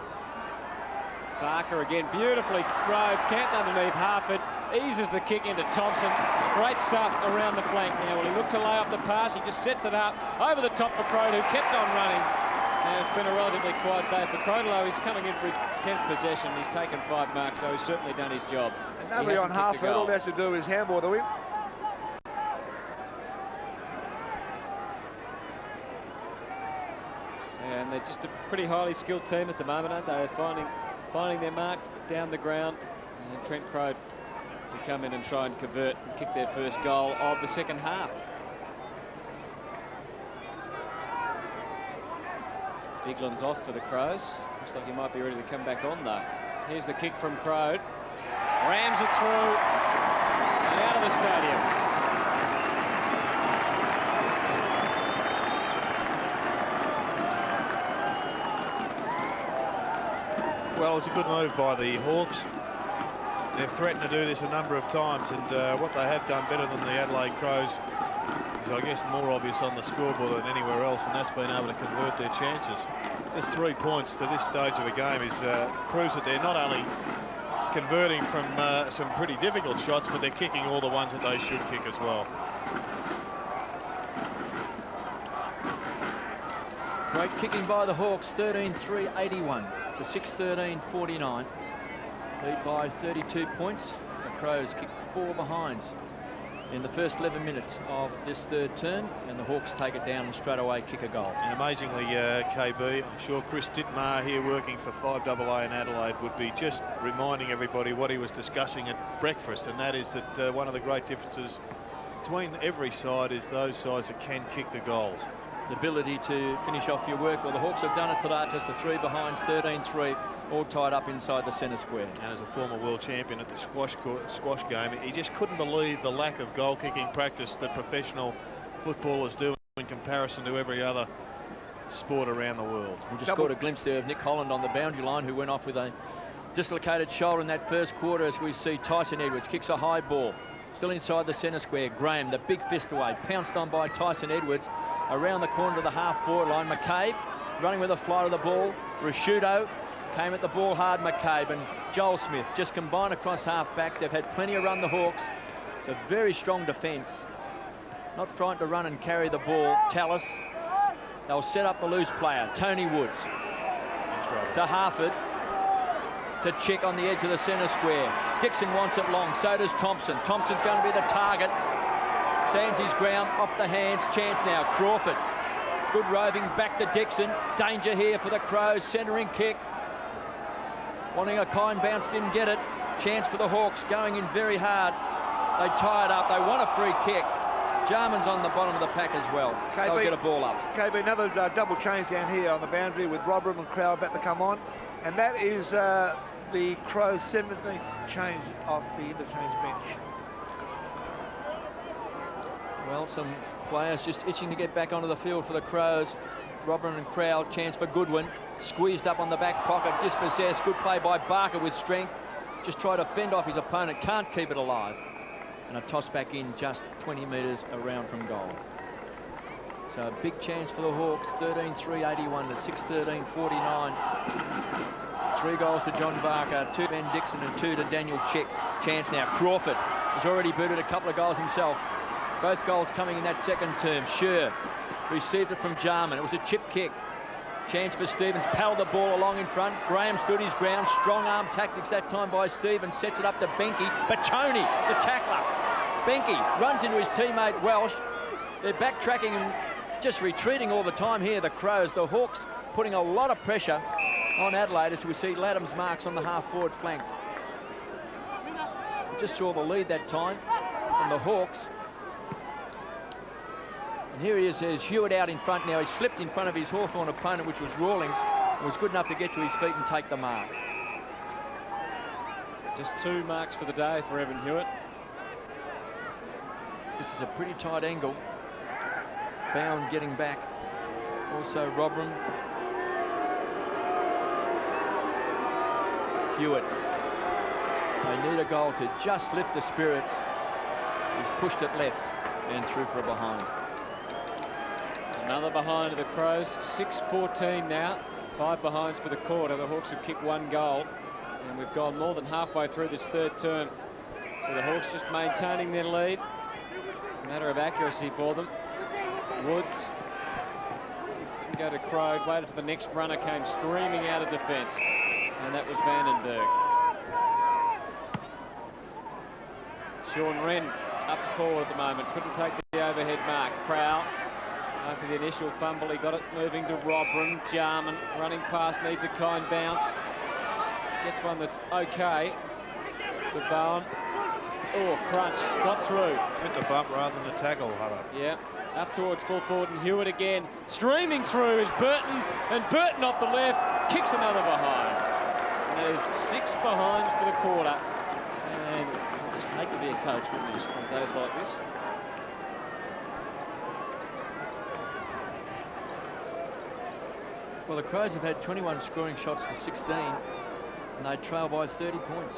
Barker again, beautifully rode, camped underneath Harford, eases the kick into Thompson. Great stuff around the flank now. Well, he looked to lay off the pass, he just sets it up over the top for Crow, who kept on running. And it's been a relatively quiet day for Crow. He's coming in for his 10th possession. He's taken 5 marks, so he's certainly done his job. And nobody on Harford, all he has to do is handball the win. And they're just a pretty highly skilled team at the moment, aren't they? They're finding their mark down the ground. And Trent Crow to come in and try and convert and kick their first goal of the second half. Biglan's off for the Crows. Looks like he might be ready to come back on though. Here's the kick from Crow. Rams it through and out of the stadium. Well, it's a good move by the Hawks. They've threatened to do this a number of times, and what they have done better than the Adelaide Crows is, I guess, more obvious on the scoreboard than anywhere else, and that's been able to convert their chances. Just 3 points to this stage of a game is proves that they're not only converting from some pretty difficult shots, but they're kicking all the ones that they should kick as well. Great kicking by the Hawks, 13-3-81 to 6-13-49. Lead by 32 points. The Crows kick 4 behinds. in the first 11 minutes of this third term, and the Hawks take it down and straight away kick a goal. And amazingly, KB, I'm sure Chris Dittmar here working for 5AA in Adelaide would be just reminding everybody what he was discussing at breakfast, and that is that one of the great differences between every side is those sides that can kick the goals. The ability to finish off your work. Well, the Hawks have done it today, just a 3 behinds, 13-3, all tied up inside the centre square. And as a former world champion at the squash game, he just couldn't believe the lack of goal-kicking practice that professional footballers do in comparison to every other sport around the world. We just caught a glimpse there of Nick Holland on the boundary line, who went off with a dislocated shoulder in that first quarter, as we see Tyson Edwards kicks a high ball. Still inside the centre square. Graham, the big fist away, pounced on by Tyson Edwards. Around the corner to the half-forward line, McCabe running with a fly to the ball. Rashudo came at the ball hard. McCabe and Joel Smith just combined across half-back. They've had plenty of run, the Hawks. It's a very strong defence. Not frightened to run and carry the ball. Tallis, they'll set up the loose player. Tony Woods to Harford, to Chick on the edge of the centre square. Dixon wants it long, so does Thompson. Thompson's going to be the target. Stands his ground, off the hands, chance now. Crawford, good roving back to Dixon. Danger here for the Crows, centering kick. Wanting a kind bounce, didn't get it. Chance for the Hawks, going in very hard. They tie it up, they want a free kick. Jarman's on the bottom of the pack as well. KB, They'll get a ball up. KB, another double change down here on the boundary with Robert and Crow about to come on. And that is the Crows' 17th change off the interchange bench. Well, some players just itching to get back onto the field for the Crows. Robin and Crowd, chance for Goodwin. Squeezed up on the back pocket, dispossessed. Good play by Barker with strength. Just try to fend off his opponent, can't keep it alive. And a toss back in just 20 metres around from goal. So a big chance for the Hawks, 13-3, 81 to 6-13, 49. 3 goals to John Barker, 2 to Ben Dixon and 2 to Daniel Chick. Chance now, Crawford has already booted a couple of goals himself. Both goals coming in that second term. Scher received it from Jarman. It was a chip kick. Chance for Stevens. Paddled the ball along in front. Graham stood his ground. Strong arm tactics that time by Stevens. Sets it up to Benke. But Tony, the tackler. Benke runs into his teammate Welsh. They're backtracking and just retreating all the time here, the Crows. The Hawks putting a lot of pressure on Adelaide as we see Ladham's marks on the half-forward flank. We just saw the lead that time from the Hawks. And here he is, there's Hewitt out in front now. He slipped in front of his Hawthorn opponent, which was Rawlings, and was good enough to get to his feet and take the mark. Just 2 marks for the day for Evan Hewitt. This is a pretty tight angle. Bound getting back. Also Robram. Hewitt. They need a goal to just lift the spirits. He's pushed it left and through for a behind. Another behind of the Crows, 6-14 now. 5 behinds for the quarter. The Hawks have kicked 1 goal, and we've gone more than halfway through this third term. So the Hawks just maintaining their lead. A matter of accuracy for them. Woods didn't go to Crow, waited for the next runner, came streaming out of defence, and that was Vandenberg. Sean Wren up forward at the moment, couldn't take the overhead mark. Crow, after the initial fumble, he got it moving to Robram. Jarman running past, needs a kind bounce. Gets one that's okay. To Bowen. Oh, crunch, got through. Went the bump rather than the tackle, Hutto. Yeah, up towards full forward, and Hewitt again. Streaming through is Burton, and Burton off the left, kicks another behind. And there's 6 behinds for the quarter. And I just hate to be a coach, wouldn't you, on days like this? Well, the Crows have had 21 scoring shots to 16, and they trail by 30 points.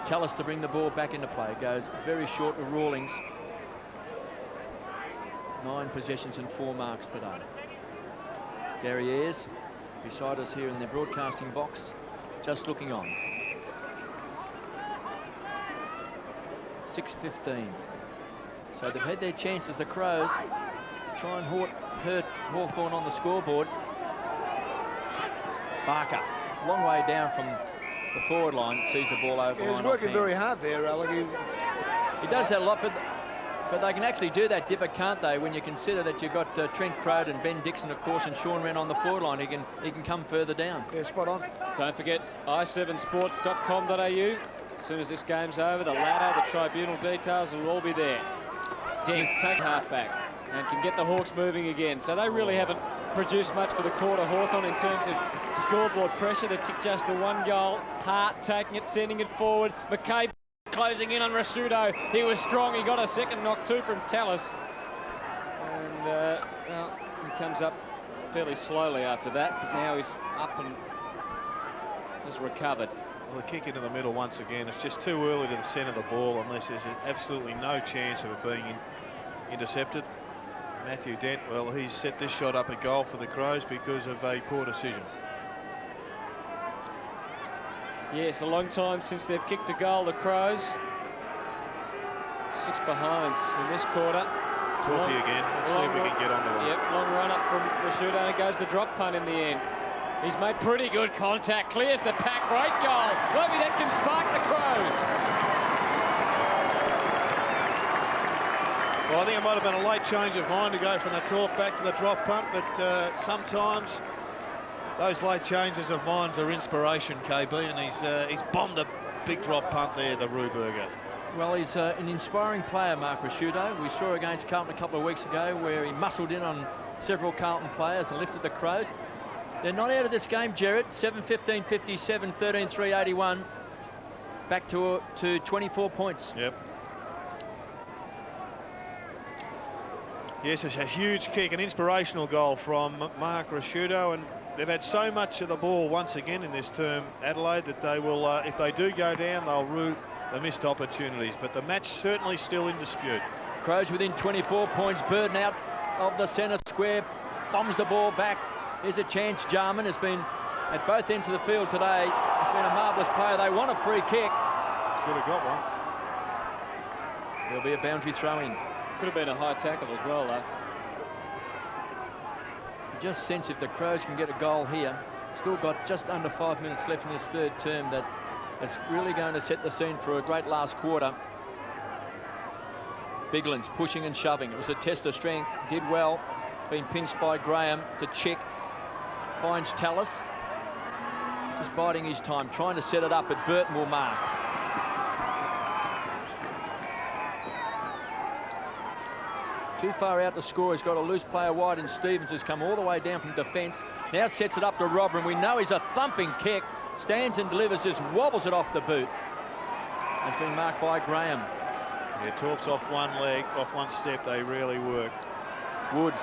Tallis to bring the ball back into play. Goes very short to Rawlings. 9 possessions and 4 marks today. Gary Ayres beside us here in the broadcasting box, just looking on. 6:15. So they've had their chances, the Crows, to try and hurt Hawthorn on the scoreboard. Barker long way down from the forward line, sees the ball over. Yeah, he's working very hard there, Alec. He does that a lot, but they can actually do that, Dipper, can't they? When you consider that you've got Trent Crode and Ben Dixon, of course, and Sean Wren on the forward line, he can come further down. Yeah, spot on. Don't forget i7sport.com.au. As soon as this game's over, the ladder, the tribunal details will all be there. Dent takes half-back and can get the Hawks moving again. So they really haven't produced much for the quarter, Hawthorn, in terms of scoreboard pressure. They've kicked just the one goal. Hart taking it, sending it forward. McCabe closing in on Rashudo. He was strong. He got a second knock too from Tallis. And well, he comes up fairly slowly after that, but now he's up and has recovered. Well, the kick into the middle once again. It's just too early to the centre of the ball unless there's absolutely no chance of it being intercepted. Matthew Dent, well, he's set this shot up a goal for the Crows because of a poor decision. Yes, a long time since they've kicked a goal, the Crows. 6 behinds in this quarter. Torpy again. Let's see if we can get onto one. Yep, long run up from Rashudo, and it goes the drop punt in the end. He's made pretty good contact, clears the pack, great goal. Maybe that can spark the Crows. Well, I think it might have been a late change of mind to go from the torp back to the drop punt, but sometimes those late changes of minds are inspiration, KB, and he's bombed a big drop punt there, the Ruberger. Well, he's an inspiring player, Mark Rashudo. We saw against Carlton a couple of weeks ago where he muscled in on several Carlton players and lifted the Crows. They're not out of this game, Gerard. 7-15-57, 13-3-81. Back to 24 points. Yep. Yes, it's a huge kick, an inspirational goal from Mark Rashudo, and they've had so much of the ball once again in this term, Adelaide, that they will, if they do go down, they'll rue the missed opportunities. But the match certainly still in dispute. Crows within 24 points. Burden out of the centre square, bombs the ball back. Here's a chance. Jarman has been at both ends of the field today. He's been a marvellous player. They want a free kick. Should have got one. There'll be a boundary throw-in. Could have been a high tackle as well, though. You just sense if the Crows can get a goal here, still got just under 5 minutes left in this third term, that it's really going to set the scene for a great last quarter. Biglan's pushing and shoving. It was a test of strength. Did well. Been pinched by Graham to check. Finds Tallis. Just biding his time, trying to set it up, but Burton will mark. Too far out to score. He's got a loose player wide, and Stevens has come all the way down from defence. Now sets it up to Robert, and we know he's a thumping kick. Stands and delivers, just wobbles it off the boot. It's been marked by Graham. Yeah, Torp's off one leg, off one step. They really work. Woods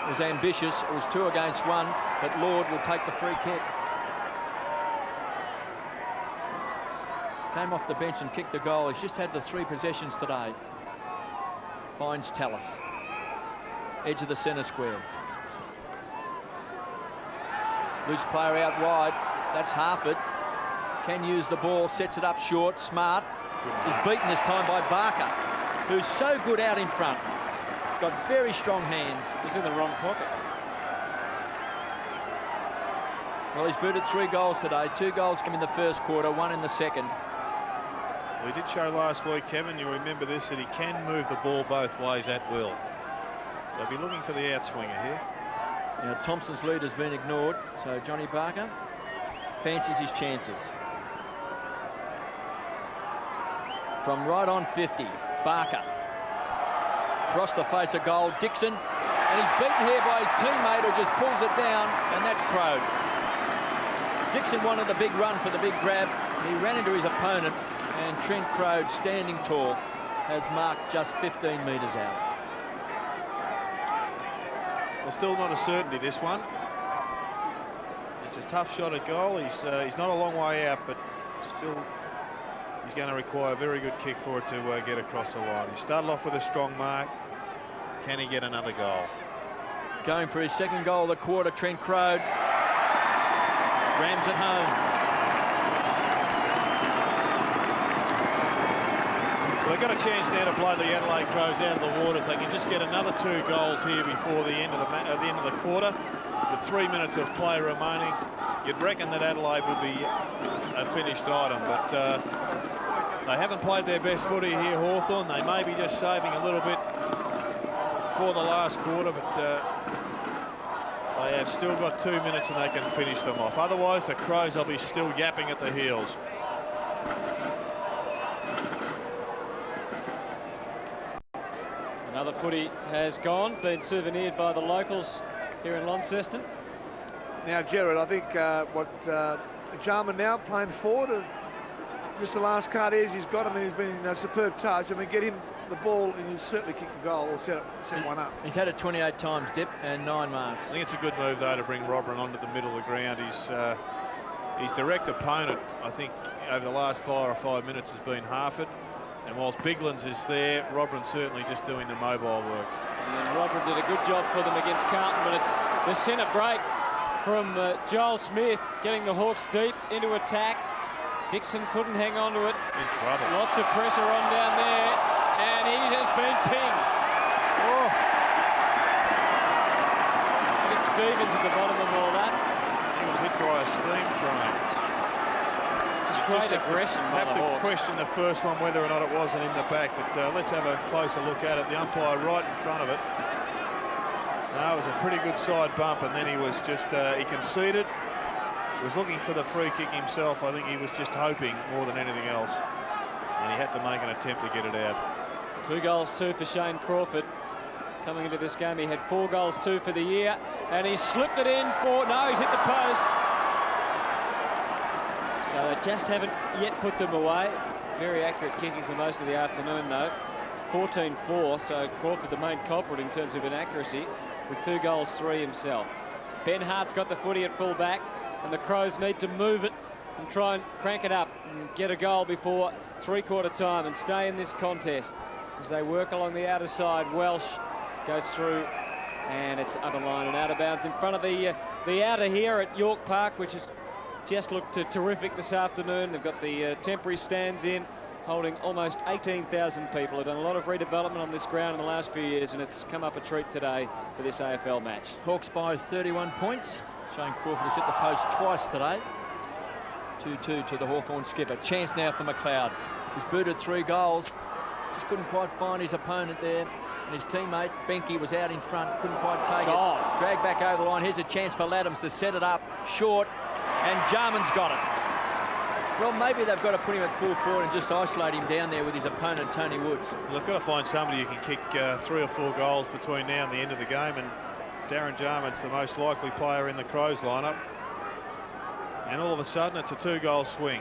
was ambitious. It was 2 against 1, but Lord will take the free kick. Came off the bench and kicked a goal. He's just had the 3 possessions today. Finds Tallis. Edge of the centre square. Loose player out wide. That's Harford. Can use the ball. Sets it up short. Smart is beaten this time by Barker, who's so good out in front. He's got very strong hands. He's in the wrong pocket. Well, he's booted 3 goals today. 2 goals come in the first quarter, 1 in the second. We did show last week, Kevin, you remember this, that he can move the ball both ways at will. They'll be looking for the outswinger here. Now, Thompson's lead has been ignored, so Johnny Barker fancies his chances. From right on 50, Barker. Across the face of goal, Dixon. And he's beaten here by his teammate who just pulls it down, and that's Crode. Dixon wanted the big run for the big grab. He ran into his opponent, and Trent Crode, standing tall, has marked just 15 metres out. Well, still not a certainty, this one. It's a tough shot at goal. He's not a long way out, but still he's going to require a very good kick for it to get across the line. He started off with a strong mark. Can he get another goal? Going for his second goal of the quarter, Trent Crode. Rams it home. Well, they've got a chance now to blow the Adelaide Crows out of the water. If they can just get another 2 goals here before the end of the quarter, with 3 minutes of play remaining, you'd reckon that Adelaide would be a finished item, but they haven't played their best footy here, Hawthorn. They may be just saving a little bit for the last quarter, but they have still got 2 minutes and they can finish them off. Otherwise, the Crows will be still yapping at the heels. Another footy has gone, been souvenired by the locals here in Launceston. Now, Jared, I think Jarman now playing forward. Just the last card is he's got him, and he's been a superb touch. I mean, get him the ball, and he's certainly kicked the goal or set one up. He's had it 28 times, Dip, and 9 marks. I think it's a good move, though, to bring Robran onto the middle of the ground. His direct opponent, I think, over the last 4 or 5 minutes has been Harford. And whilst Biglands is there, Robran certainly just doing the mobile work. And Robran did a good job for them against Carlton, but it's the centre break from Joel Smith, getting the Hawks deep into attack. Dixon couldn't hang on to it. In trouble. Lots of pressure on down there, and he has been pinged. Oh. It's Stevens at the bottom of all that. He was hit by a steam train. Just great aggression by the Hawks. Hawks. Question the first one whether or not it wasn't in the back, but let's have a closer look at it. The umpire right in front of it. No, it was a pretty good side bump, and then he was just, he conceded. He was looking for the free kick himself. I think he was just hoping more than anything else. And he had to make an attempt to get it out. 2 goals, 2 for Shane Crawford. Coming into this game, he had 4 goals, 2 for the year. And he slipped it in for, no, he's hit the post. So they just haven't yet put them away. Very accurate kicking for most of the afternoon, though. 14-4, so Crawford the main culprit in terms of inaccuracy, with 2 goals, 3 himself. Ben Hart's got the footy at full back, and the Crows need to move it and try and crank it up and get a goal before 3/4 time and stay in this contest. As they work along the outer side, Welsh goes through, and it's up a line and out of bounds in front of the outer here at York Park, which has just looked terrific this afternoon. They've got the temporary stands in, holding almost 18,000 people. They've done a lot of redevelopment on this ground in the last few years, and it's come up a treat today for this AFL match. Hawks by 31 points. Shane Crawford has hit the post twice today. 2-2 to the Hawthorn skipper. Chance now for McLeod. He's booted 3 goals. Just couldn't quite find his opponent there. And his teammate, Benke, was out in front. Couldn't quite take it. Dragged back over the line. Here's a chance for Laddams to set it up short. And Jarman's got it. Well, maybe they've got to put him at full forward and just isolate him down there with his opponent, Tony Woods. Well, they've got to find somebody who can kick 3 or 4 goals between now and the end of the game. And Darren Jarman's the most likely player in the Crows lineup. And all of a sudden, it's a 2-goal swing,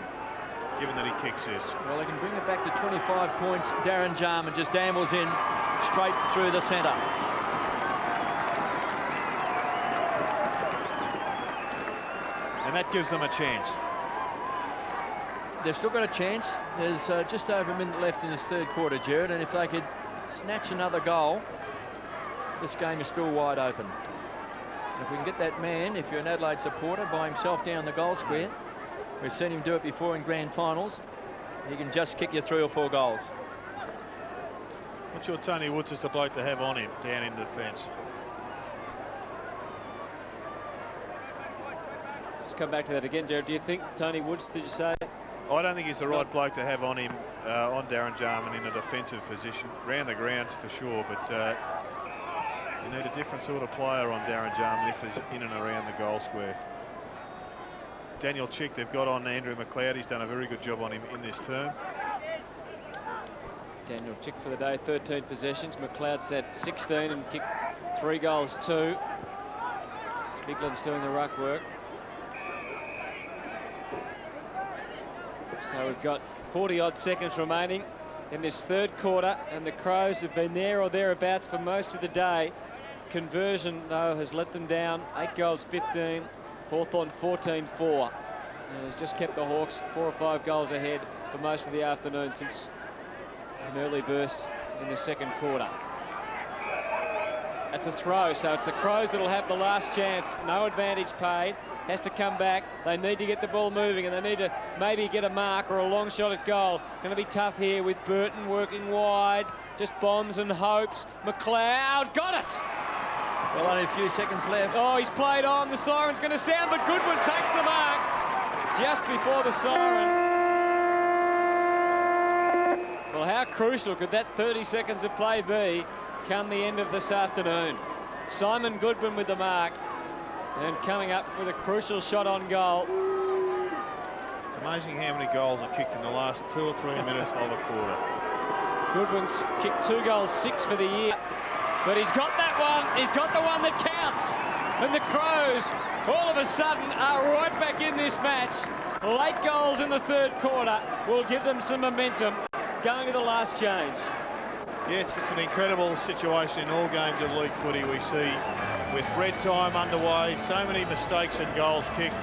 given that he kicks this. Well, they can bring it back to 25 points. Darren Jarman just ambles in straight through the centre. And that gives them a chance. They've still got a chance. There's just over a minute left in this 3rd quarter, Jared, and if they could snatch another goal, this game is still wide open. If we can get that man, if you're an Adelaide supporter, by himself down the goal square, we've seen him do it before in grand finals, he can just kick you 3 or 4 goals. I'm not sure Tony Woods is the bloke to have on him down in defence. Let's come back to that again, Jared. Do you think Tony Woods, did you say? I don't think he's the right bloke to have on him, on Darren Jarman in a defensive position. Round the grounds for sure, but you need a different sort of player on Darren Jarman if he's in and around the goal square. Daniel Chick, they've got on Andrew McLeod. He's done a very good job on him in this term. Daniel Chick for the day, 13 possessions. McLeod's at 16 and kicked 3 goals, 2. Bigland's doing the ruck work. So we've got 40-odd seconds remaining in this 3rd quarter, and the Crows have been there or thereabouts for most of the day. Conversion, though, has let them down. 8 goals, 15. Hawthorn 14-4. And has just kept the Hawks 4 or 5 goals ahead for most of the afternoon since an early burst in the 2nd quarter. That's a throw, so it's the Crows that'll have the last chance. No advantage paid. Has to come back. They need to get the ball moving, and they need to maybe get a mark or a long shot at goal. Going to be tough here with Burton working wide. Just bombs and hopes. McLeod got it! Well, only a few seconds left. Oh, he's played on. The siren's going to sound, but Goodwin takes the mark just before the siren. Well, how crucial could that 30 seconds of play be come the end of this afternoon? Simon Goodwin with the mark and coming up with a crucial shot on goal. It's amazing how many goals are kicked in the last 2 or 3 minutes of a quarter. Goodwin's kicked 2 goals, 6 for the year. But he's got that one. He's got the one that counts. And the Crows, all of a sudden, are right back in this match. Late goals in the third quarter will give them some momentum going to the last change. Yes, it's an incredible situation in all games of league footy we see. With red time underway, so many mistakes and goals kicked.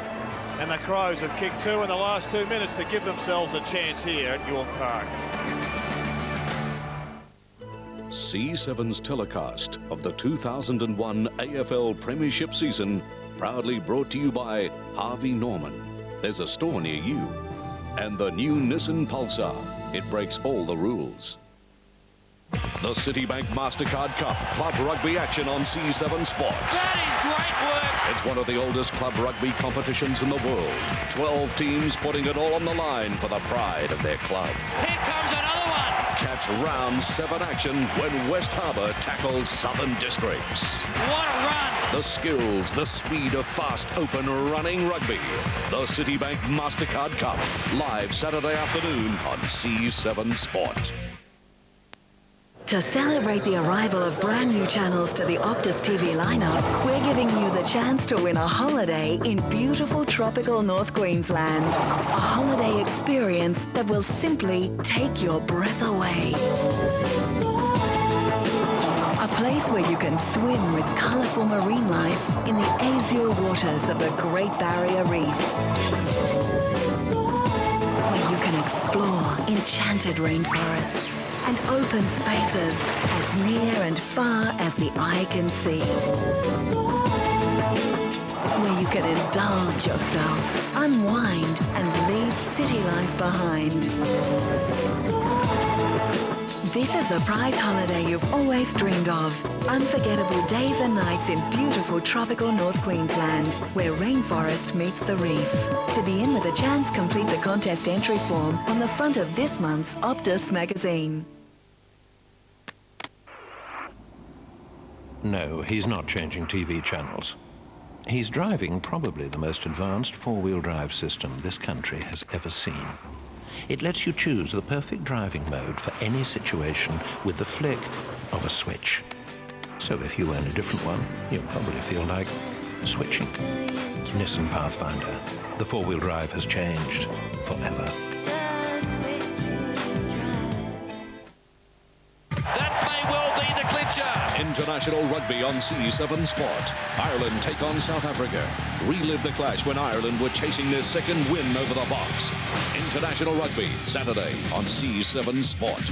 And the Crows have kicked 2 in the last 2 minutes to give themselves a chance here at York Park. C7's telecast of the 2001 AFL Premiership season proudly brought to you by Harvey Norman. There's a store near you. And the new Nissan Pulsar. It breaks all the rules. The Citibank MasterCard Cup club rugby action on C7 Sport. That is great work. It's one of the oldest club rugby competitions in the world. 12 teams putting it all on the line for the pride of their club. Here comes another one. Catch round 7 action when West Harbour tackles Southern Districts. What a run. The skills, the speed of fast, open, running rugby. The Citibank MasterCard Cup, live Saturday afternoon on C7 Sport. To celebrate the arrival of brand new channels to the Optus TV lineup, we're giving you the chance to win a holiday in beautiful tropical North Queensland. A holiday experience that will simply take your breath away. A place where you can swim with colourful marine life in the azure waters of the Great Barrier Reef. Where you can explore enchanted rainforests and open spaces as near and far as the eye can see. Where you can indulge yourself, unwind and leave city life behind. This is the prize holiday you've always dreamed of. Unforgettable days and nights in beautiful tropical North Queensland, where rainforest meets the reef. To be in with a chance, complete the contest entry form on the front of this month's Optus magazine. No, he's not changing TV channels. He's driving probably the most advanced four-wheel drive system this country has ever seen. It lets you choose the perfect driving mode for any situation with the flick of a switch. So if you own a different one, you'll probably feel like switching. Nissan Pathfinder. The four-wheel drive has changed forever. International rugby on C7 Sport. Ireland take on South Africa. Relive the clash when Ireland were chasing their second win over the Box. International rugby, Saturday on C7 Sport.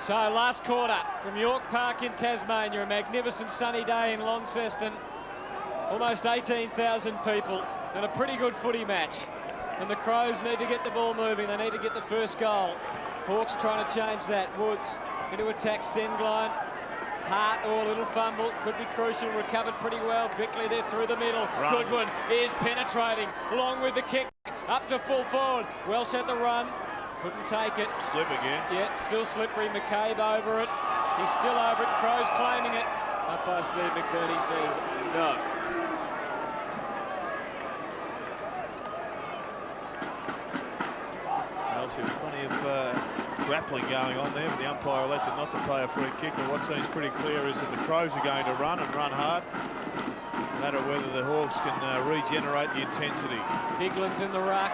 So last quarter from York Park in Tasmania, a magnificent sunny day in Launceston. Almost 18,000 people and a pretty good footy match. And the Crows need to get the ball moving. They need to get the first goal. Hawks trying to change that. Woods into attack Stengline. Hart, a little fumble, could be crucial, recovered pretty well. Bickley there through the middle. Run. Goodwin is penetrating, long with the kick, up to full forward. Welsh had the run, couldn't take it. Slip again. Yeah, still slippery. McCabe over it. He's still over it. Crows claiming it. Umpire Steve McBurney says no. Well, there's plenty of grappling going on there, but the umpire elected not to play a free kick. But what seems pretty clear is that the Crows are going to run and run hard, no matter whether the Hawks can regenerate the intensity. Bigland's in the ruck.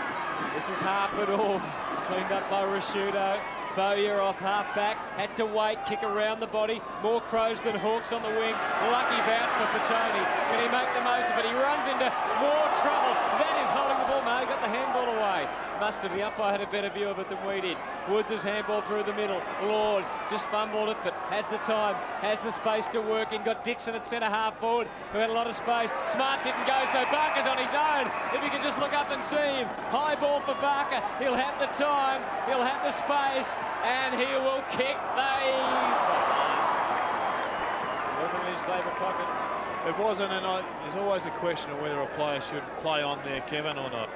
This is Harper all cleaned up by Rashudo. Bowyer off half-back, had to wait, kick around the body. More Crows than Hawks on the wing. Lucky bounce for Petone. Can he make the most of it? He runs into more trouble. That is holding the ball. No, he got the handball away. Must have. The umpire had a better view of it than we did. Woods' handball through the middle. Lord just fumbled it, but has the time, has the space to work in. Got Dixon at centre half forward, who had a lot of space. Smart didn't go, so Barker's on his own. If you can just look up and see him. High ball for Barker. He'll have the time, he'll have the space, and he will kick the... Wasn't in his favourite pocket. It wasn't, and there's always a question of whether a player should play on there, Kevin, or not.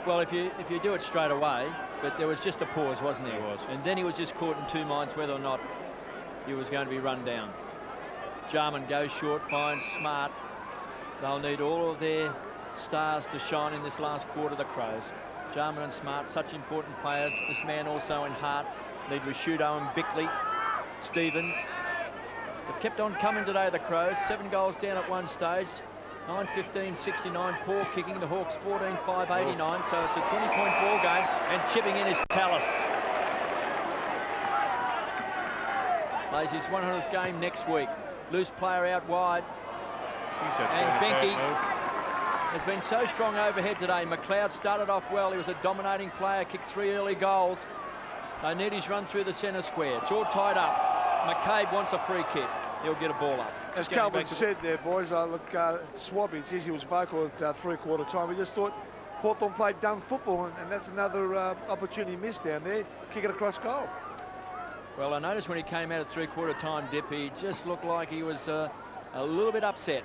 Well, if you do it straight away, but there was just a pause, wasn't there? There was. And then he was just caught in two minds whether or not he was going to be run down. Jarman goes short, finds Smart. They'll need all of their stars to shine in this last quarter, the Crows. Jarman and Smart, such important players. This man also in Hart. Need Rashudo and Bickley. Stevens. They've kept on coming today, the Crows. 7 goals down at one stage. 9-15-69, poor kicking. The Hawks 14-5-89, so it's a 20-point ball game, and chipping in is Tallis. Plays his 100th game next week. Loose player out wide. And Benke has been so strong overhead today. McLeod started off well. He was a dominating player, kicked 3 early goals. They need his run through the centre square. It's all tied up. McCabe wants a free kick. He'll get a ball up. As Calvin said there, boys, look, Swabby, he was vocal at three-quarter time. We just thought Hawthorn played dumb football, and that's another opportunity missed down there. Kick it across goal. Well, I noticed when he came out at three-quarter time, Dip, he just looked like he was a little bit upset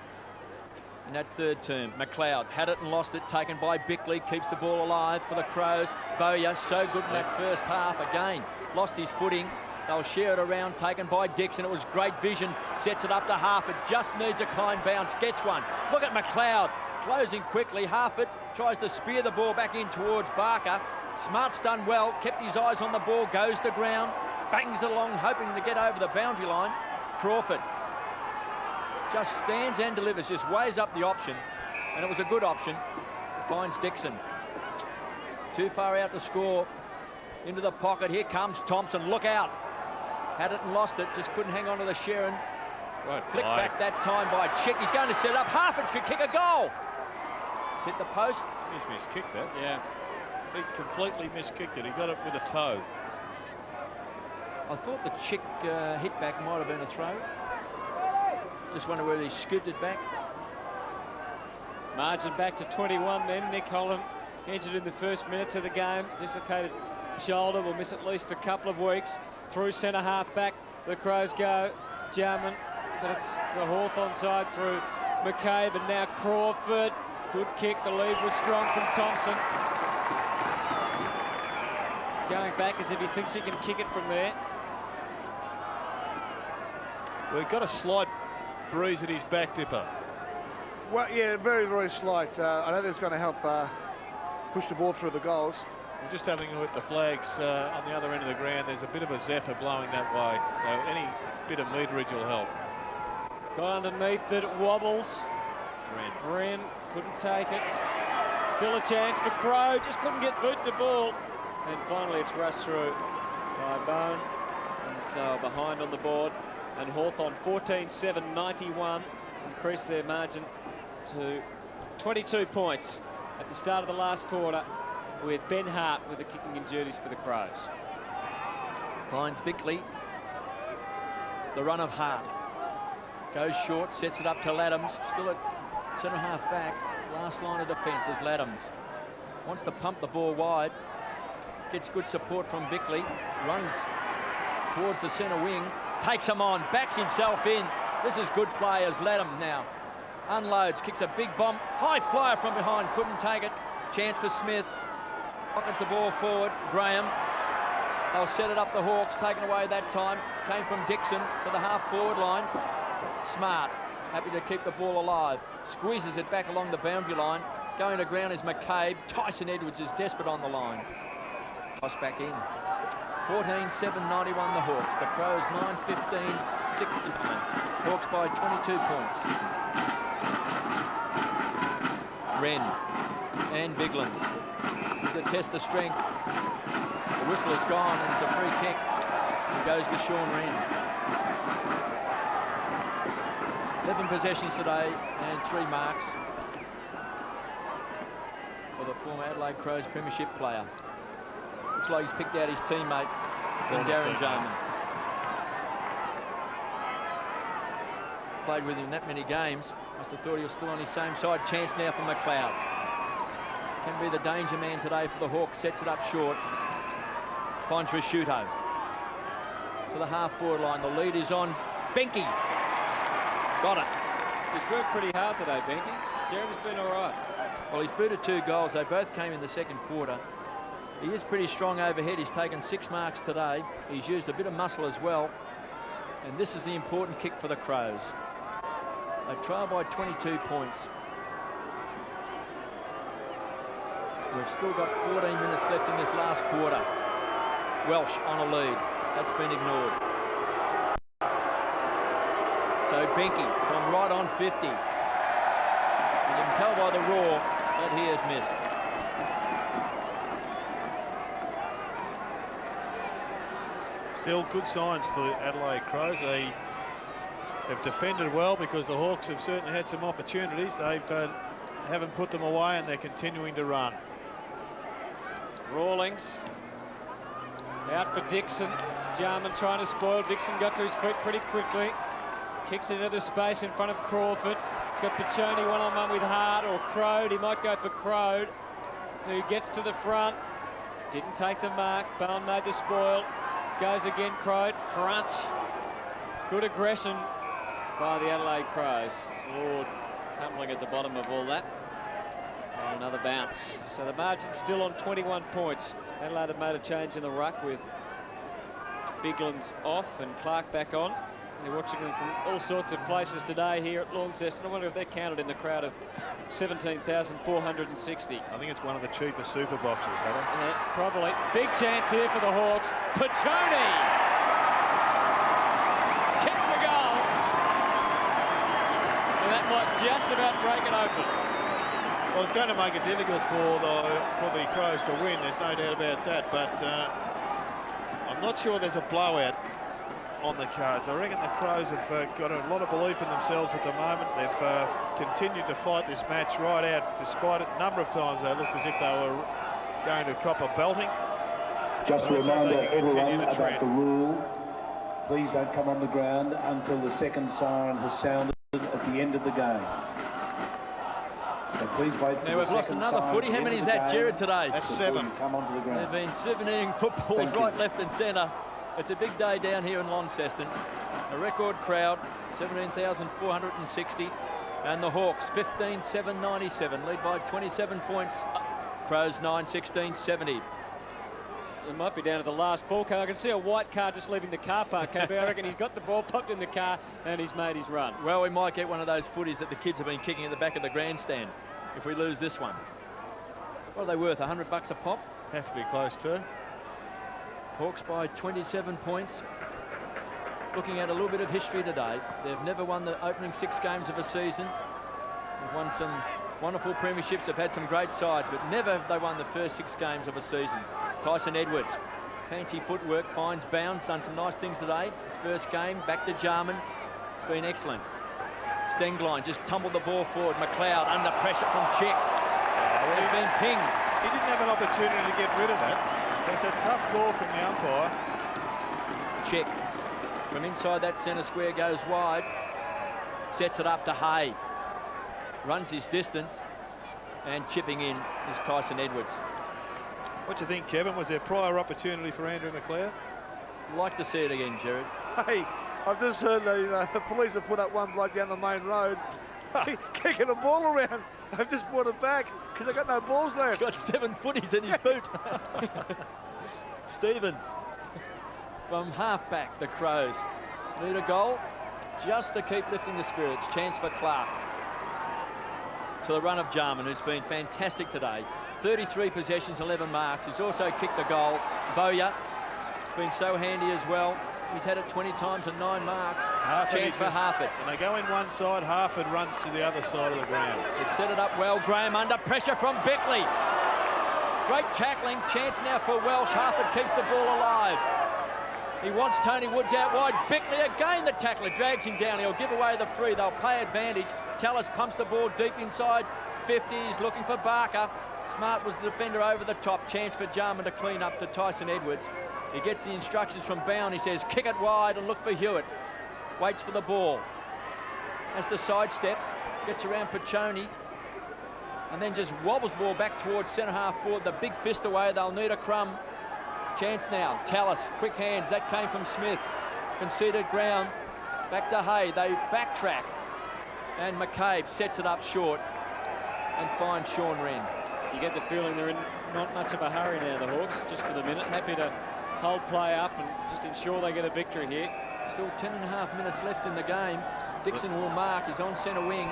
in that third term. McLeod had it and lost it, taken by Bickley, keeps the ball alive for the Crows. Bowyer, so good in that first half. Again, lost his footing. They'll share it around, taken by Dixon. It was great vision, sets it up to Harford, just needs a kind bounce, gets one. Look at McLeod, closing quickly. Harford tries to spear the ball back in towards Barker. Smart's done well, kept his eyes on the ball, goes to ground, bangs it along, hoping to get over the boundary line. Crawford just stands and delivers, just weighs up the option, and it was a good option. Finds Dixon. Too far out to score. Into the pocket, here comes Thompson, look out. Had it and lost it, just couldn't hang on to the Sharon. Flicked back that time by Chick. He's going to set it up. Harford could kick a goal. It's hit the post. He's miskicked that. Yeah. He completely miskicked it. He got it with a toe. I thought the Chick hit back might have been a throw. Just wonder whether he scooped it back. Margin back to 21 then. Nick Holland injured in the first minutes of the game. Dislocated shoulder, will miss at least a couple of weeks. Through centre half back, the Crows go. Jarman, but it's the Hawthorn side through McCabe, and now Crawford. Good kick, the lead was strong from Thompson. Going back as if he thinks he can kick it from there. Well, he got a slight breeze at his back, Dipper. Well, yeah, very, very slight. I know that's going to help push the ball through the goals. We're just having a look at the flags on the other end of the ground. There's a bit of a zephyr blowing that way, so any bit of meterage will help. Got underneath it, it wobbles. Wren couldn't take it. Still a chance for Crow, just couldn't get boot to ball. And finally it's rushed through by Bone. And so behind on the board. And Hawthorn 14-7-91 increased their margin to 22 points at the start of the last quarter, with Ben Hart with the kicking and duties for the Crows. Finds Bickley. The run of Hart. Goes short, sets it up to Laddams. Still at centre half back. Last line of defence is Laddams. Wants to pump the ball wide. Gets good support from Bickley. Runs towards the centre wing. Takes him on, backs himself in. This is good play as Laddam now unloads, kicks a big bomb. High flyer from behind, couldn't take it. Chance for Smith. Pockets the ball forward. Graham. They'll set it up, the Hawks, taken away that time. Came from Dixon to the half-forward line. Smart, happy to keep the ball alive. Squeezes it back along the boundary line. Going to ground is McCabe. Tyson Edwards is desperate on the line. Toss back in. 14-7-91 the Hawks. The Crows 9-15-69. Hawks by 22 points. Wren and Biglands. It's a test of strength. The whistle is gone and it's a free kick. It goes to Sean Wren. 11 possessions today and 3 marks for the former Adelaide Crows premiership player. Looks like he's picked out his teammate in Darren Jarman. Played with him that many games. Must have thought he was still on his same side. Chance now for McLeod. Can be the danger man today for the Hawks. Sets it up short. Finds Rashuto. To the half-forward line. The lead is on Benke. Got it. He's worked pretty hard today, Benke. Jeremy's been all right. Well, he's booted 2 goals. They both came in the second quarter. He is pretty strong overhead. He's taken 6 marks today. He's used a bit of muscle as well. And this is the important kick for the Crows. They trail by 22 points. We've still got 14 minutes left in this last quarter. Welsh on a lead. That's been ignored. So Benke from right on 50. And you can tell by the roar that he has missed. Still good signs for the Adelaide Crows. They have defended well because the Hawks have certainly had some opportunities. They haven't put them away, and they're continuing to run. Rawlings out for Dixon. Jarman trying to spoil. Dixon got to his feet pretty quickly. Kicks it into the space in front of Crawford. He's got Piccioni one-on-one with Hart or Crode. He might go for Crode, who gets to the front. Didn't take the mark. Bowen made the spoil. Goes again, Crode. Crunch. Good aggression by the Adelaide Crows. Lord tumbling at the bottom of all that. And another bounce. So the margin's still on 21 points. Adelaide have made a change in the ruck with Bigland's off and Clark back on. They're watching them from all sorts of places today here at Launceston. I wonder if they're counted in the crowd of 17,460. I think it's one of the cheapest super boxes, Heather. Yeah, probably. Big chance here for the Hawks. Piccioni kicks the goal. And that might just about break it open. Well, it's going to make it difficult for the Crows to win. There's no doubt about that. But I'm not sure there's a blowout on the cards. I reckon the Crows have got a lot of belief in themselves at the moment. They've continued to fight this match right out, despite it. A number of times they looked as if they were going to cop a belting. Just a reminder, everyone, about the rule. Please don't come on the ground until the second siren has sounded at the end of the game. So please wait for now we've lost another footy. How many is that, Jared, today? That's 7. Come onto the ground. They've been 7 inning footballs right, left and centre. It's a big day down here in Launceston. A record crowd, 17,460. And the Hawks, 15,797, lead by 27 points. Crows, 9,1670. It might be down to the last ball car. I can see a white car just leaving the car park. I reckon he's got the ball, popped in the car, and he's made his run. Well, we might get one of those footies that the kids have been kicking at the back of the grandstand if we lose this one. What are they worth, $100 a pop? Has to be close to. Hawks by 27 points. Looking at a little bit of history today. They've never won the opening 6 games of a season. They've won some wonderful premierships. They've had some great sides, but never have they won the first 6 games of a season. Tyson Edwards, fancy footwork, finds bounds, done some nice things today. His first game, back to Jarman. It's been excellent. Stenglein just tumbled the ball forward. McLeod under pressure from Chick. Has been pinged. He didn't have an opportunity to get rid of that. That's a tough call from the umpire. Chick from inside that centre square goes wide. Sets it up to Hay. Runs his distance. And chipping in is Tyson Edwards. What do you think, Kevin? Was there prior opportunity for Andrew McLeod? I'd like to see it again, Jared. Hey, I've just heard the police have put up one bloke down the main road kicking a ball around. They've just brought it back because they've got no balls left. He's got 7 footies in his boot. Stevens from half-back, the Crows need a goal just to keep lifting the spirits. Chance for Clark. To the run of Jarman, who's been fantastic today. 33 possessions, 11 marks. He's also kicked a goal. Bowyer has been so handy as well. He's had it 20 times and 9 marks. Chance for Harford. When they go in one side, Harford runs to the other side of the ground. It's set it up well. Graham under pressure from Beckley. Great tackling. Chance now for Welsh. Harford keeps the ball alive. He wants Tony Woods out wide. Beckley again, the tackler drags him down. He'll give away the free. They'll pay advantage. Tallis pumps the ball deep inside 50. He's looking for Barker. Smart was the defender over the top. Chance for Jarman to clean up to Tyson Edwards. He gets the instructions from Bowen. He says, kick it wide and look for Hewitt. Waits for the ball. Has the sidestep. Gets around Piccioni. And then just wobbles the ball back towards centre half forward. The big fist away. They'll need a crumb. Chance now. Tallis, quick hands. That came from Smith. Conceded ground. Back to Hay. They backtrack. And McCabe sets it up short and finds Sean Wren. You get the feeling they're in not much of a hurry now, the Hawks, just for the minute. Happy to hold play up and just ensure they get a victory here. Still 10.5 minutes left in the game. Dixon will mark. He's on centre wing.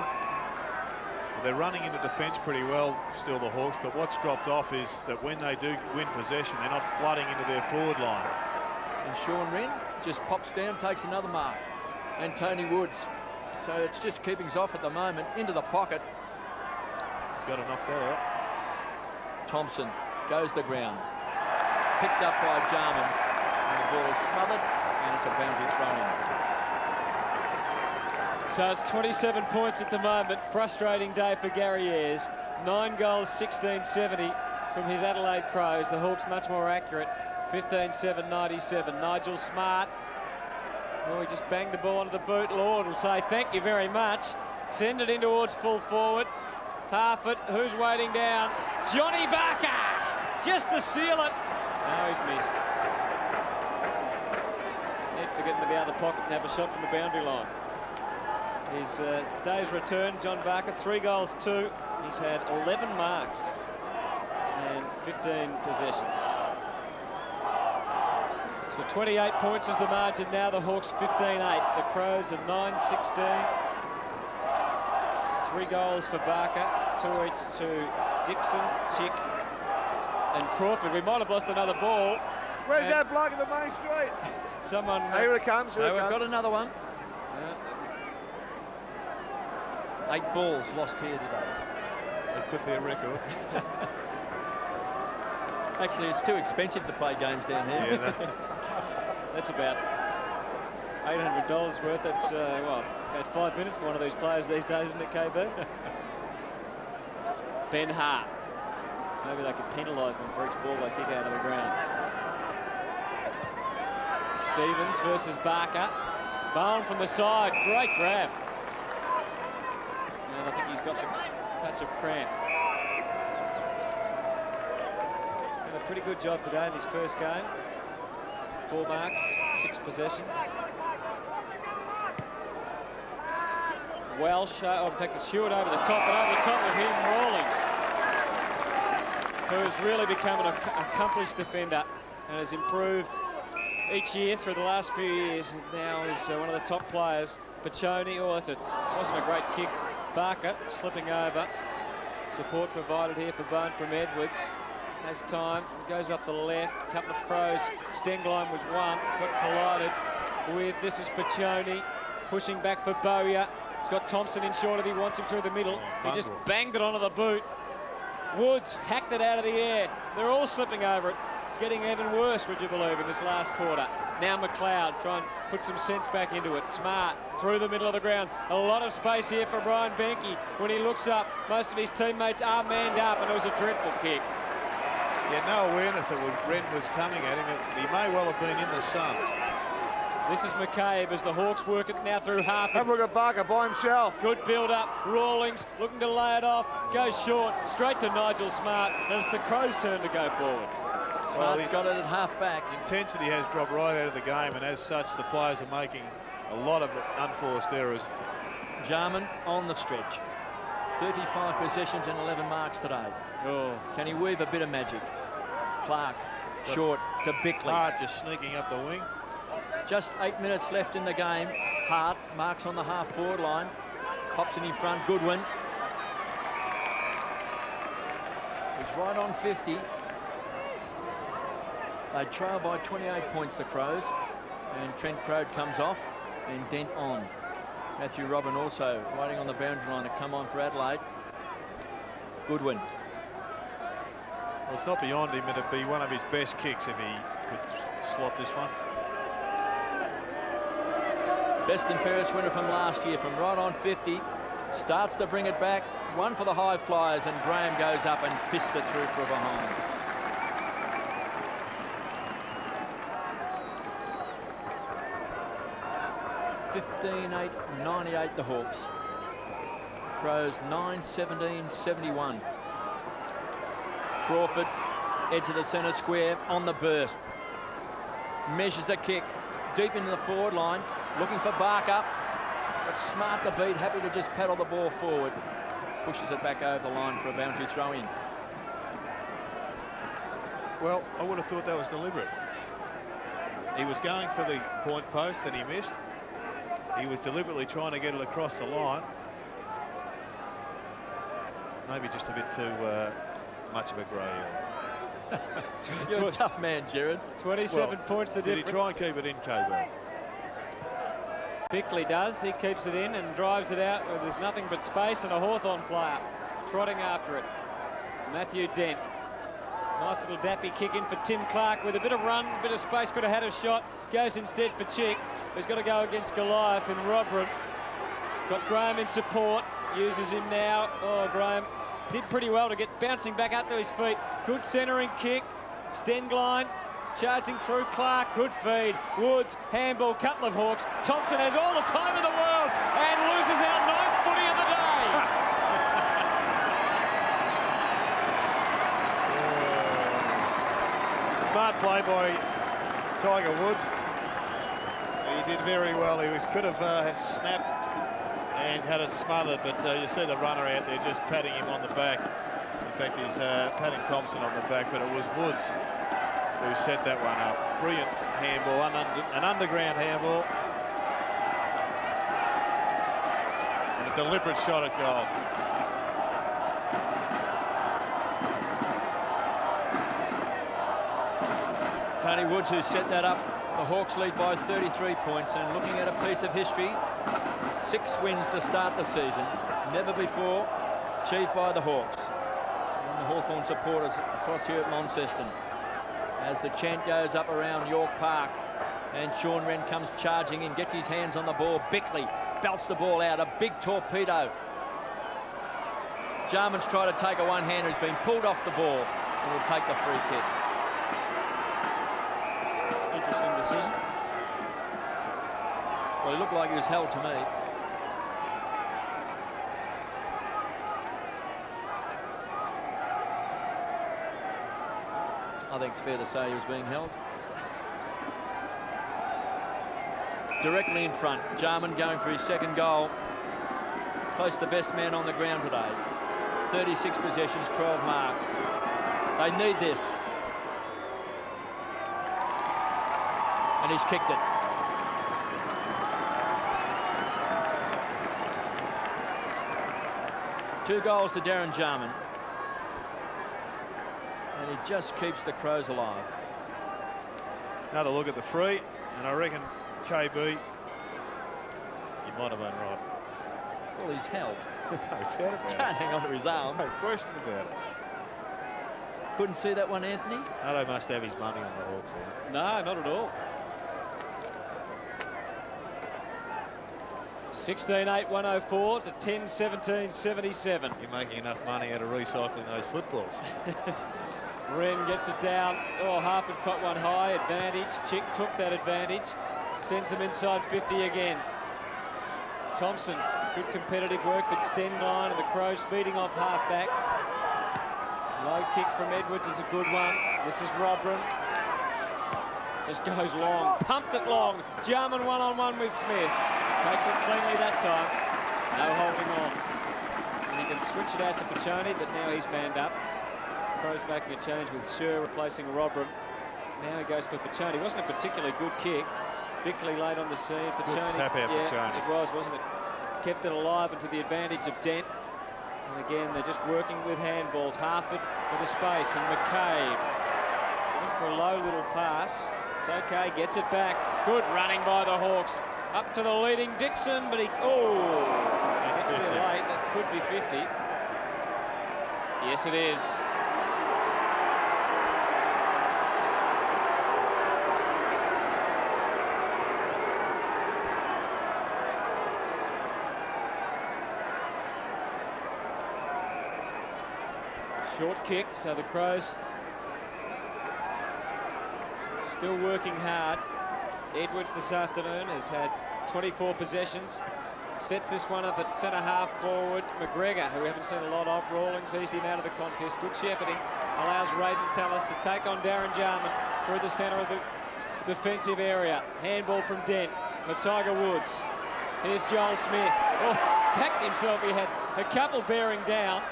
They're running into defence pretty well still, the Hawks, but what's dropped off is that when they do win possession, they're not flooding into their forward line. And Sean Wren just pops down, takes another mark. And Tony Woods. So it's just keepings off at the moment. Into the pocket. He's got to knock that out. Thompson goes the ground. Picked up by Jarman. And the ball is smothered. And it's a boundary thrown in. So it's 27 points at the moment. Frustrating day for Gary Ayres. 9 goals, 16-70 from his Adelaide Crows. The Hawks much more accurate. 15-7-97. Nigel Smart. Oh, he just banged the ball onto the boot. Lord will say thank you very much. Send it in towards full forward. Half it. Who's waiting down? Johnny Barker! Just to seal it. No, he's missed. Needs to get into the other pocket and have a shot from the boundary line. His day's return, John Barker, 3 goals, 2. He's had 11 marks and 15 possessions. So 28 points is the margin now. The Hawks 15-8. The Crows are 9-16. 3 goals for Barker, 2 each to Dixon, Chick and Crawford. We might have lost another ball. Where's that bloke in the main street? Someone... Here it comes. We've got another one. 8 balls lost here today. It could be a record. Actually, it's too expensive to play games down here. Yeah, that's about $800 worth. That's, well, about 5 minutes for one of these players these days, isn't it, KB? Ben Hart. Maybe they could penalise them for each ball they kick out of the ground. Stevens versus Barker. Bowen from the side. Great grab. And I think he's got the touch of cramp. Did a pretty good job today in his first game. 4 marks, 6 possessions. Welsh, in fact, it's Hewitt over the top, and over the top of him, Rawlings, who has really become an accomplished defender and has improved each year through the last few years. And now is one of the top players. Paccioni, oh, it wasn't a great kick. Barker slipping over. Support provided here for Bone from Edwards. Has time, goes up the left. A couple of Crows. Stenglein was one, got collided with. This is Paccioni pushing back for Bowyer. He's got Thompson in short if he wants him through the middle. He just banged it onto the boot. Woods hacked it out of the air. They're all slipping over it. It's getting even worse, would you believe, in this last quarter. Now McLeod trying to put some sense back into it. Smart through the middle of the ground. A lot of space here for Brian Benke. When he looks up, most of his teammates are manned up, and it was a dreadful kick. Yeah, no awareness that Wren was coming at him. He may well have been in the sun. This is McCabe as the Hawks work it now through half. Have a look at Barker by himself. Good build-up. Rawlings looking to lay it off. Goes short, straight to Nigel Smart. And it's the Crows' turn to go forward. Smart's got it at half-back. Intensity has dropped right out of the game, and as such, the players are making a lot of unforced errors. Jarman on the stretch. 35 possessions and 11 marks today. Oh, can he weave a bit of magic? Clark, short to Bickley. Hart just sneaking up the wing. Just 8 minutes left in the game. Hart marks on the half-forward line. Pops it in front. Goodwin. He's right on 50. They trail by 28 points, the Crows. And Trent Crode comes off and Dent on. Matthew Robin also waiting on the boundary line to come on for Adelaide. Goodwin. Well, it's not beyond him. It'd be one of his best kicks if he could slot this one. Best and fairest winner from last year from right on 50. Starts to bring it back. One for the high flyers, and Graham goes up and fists it through for a behind. (15-8-98) the Hawks. Crows 9-17-71. Crawford, edge of the centre square on the burst. Measures the kick deep into the forward line. Looking for Barker. but smart to beat, happy to just paddle the ball forward. Pushes it back over the line for a boundary throw in. Well, I would have thought that was deliberate. He was going for the point post that he missed. He was deliberately trying to get it across the line. Maybe just a bit too much of a grey area. You're a tough man, Jared. 27 points the difference. Did he try and keep it in, KB? Bickley does. He keeps it in and drives it out where there's nothing but space and a Hawthorn player trotting after it. Matthew Dent. Nice little dappy kick in for Tim Clark with a bit of run, a bit of space, could have had a shot. Goes instead for Chick, who's got to go against Goliath and Robert. Got Graham in support, uses him now. Oh, Graham did pretty well to get bouncing back up to his feet. Good centering kick. Stengline charging through Clark, good feed. Woods, handball, couple of hawks. Thompson has all the time in the world and loses our 9th footy of the day. Smart play by Tiger Woods. He did very well. He could have snapped and had it smothered, but you see the runner out there just patting him on the back. In fact, he's patting Thompson on the back, but it was Woods who set that one up. Brilliant handball, an underground handball. And a deliberate shot at goal. Tony Woods, who set that up. The Hawks lead by 33 points, and looking at a piece of history, 6 wins to start the season, never before achieved by the Hawks. And the Hawthorn supporters across here at Launceston. As the chant goes up around York Park, and Sean Wren comes charging in, gets his hands on the ball. Bickley belts the ball out, a big torpedo. Jarman's tried to take a one-hander, he's been pulled off the ball, and will take the free kick. Interesting decision. Well, he looked like he was held to me. I think it's fair to say he was being held. Directly in front, Jarman going for his second goal. Close to the best man on the ground today. 36 possessions, 12 marks. They need this. And he's kicked it. Two goals to Darren Jarman. And he just keeps the Crows alive. Another look at the free, and I reckon KB, you might have been right. Well, he's held. No doubt about it. Can't hang on to his arm. No question about it. Couldn't see that one, Anthony? Nato must have his money on the Hawks here. No, not at all. 16-8, 104 to 10-17, 77. You're making enough money out of recycling those footballs. Wren gets it down. Oh, Harford caught one high. Advantage. Chick took that advantage. Sends them inside 50 again. Thompson, good competitive work, but Stengline and the Crows feeding off half-back. Low kick from Edwards is a good one. This is Robran. Just goes long. Pumped it long. Jarman one-on-one with Smith. Takes it cleanly that time. No holding on. And he can switch it out to Pachoni, but now he's banned up. Crows making a change with Sher replacing Robran. Now he goes for Pachoni. It wasn't a particularly good kick. Bickley late on the scene. Pachoni. Good tap out, yeah, Pachoni. it was, wasn't it? Kept it alive and to the advantage of Dent. And again, they're just working with handballs. Harford for the space, and McCabe looking for a low little pass. It's okay, gets it back. Good running by the Hawks. Up to the leading Dixon, but he, gets there late. That could be 50. Yes, it is. Short kick, so the Crows still working hard. Edwards this afternoon has had 24 possessions. Sets this one up at centre-half forward. McGregor, who we haven't seen a lot of, Rawlings eased him out of the contest. Good shepherding. Allows Raiden Tallis to take on Darren Jarman through the centre of the defensive area. Handball from Dent for Tiger Woods. Here's Joel Smith. Oh, backed himself. He had a couple bearing down.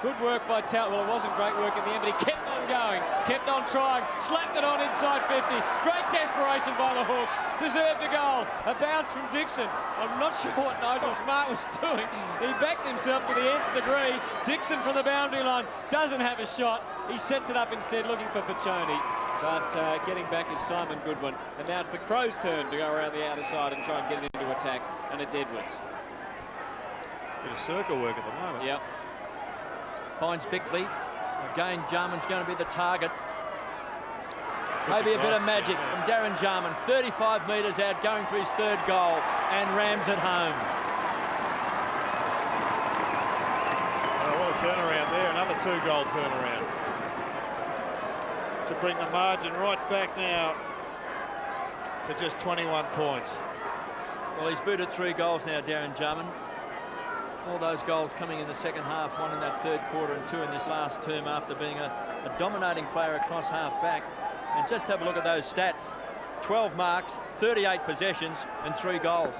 Good work by Tal. Well, it wasn't great work in the end, but he kept on going, kept on trying, slapped it on inside 50. Great desperation by the Hawks. Deserved a goal. A bounce from Dixon. I'm not sure what Nigel Smart was doing. He backed himself to the nth degree. Dixon from the boundary line doesn't have a shot. He sets it up instead, looking for Piccioni. But getting back is Simon Goodwin. And now it's the Crows' turn to go around the outer side and try and get it into attack. And it's Edwards. Bit of circle work at the moment. Yep. Finds Bickley. Again, Jarman's going to be the target. Maybe a bit of magic from Darren Jarman. 35 metres out, going for his third goal, and rams it home. Oh, what a turnaround there. Another 2-goal turnaround. To bring the margin right back now to just 21 points. Well, he's booted 3 goals now, Darren Jarman. All those goals coming in the second half, 1 in that third quarter and 2 in this last term after being a dominating player across half back. And just have a look at those stats. 12 marks, 38 possessions and 3 goals.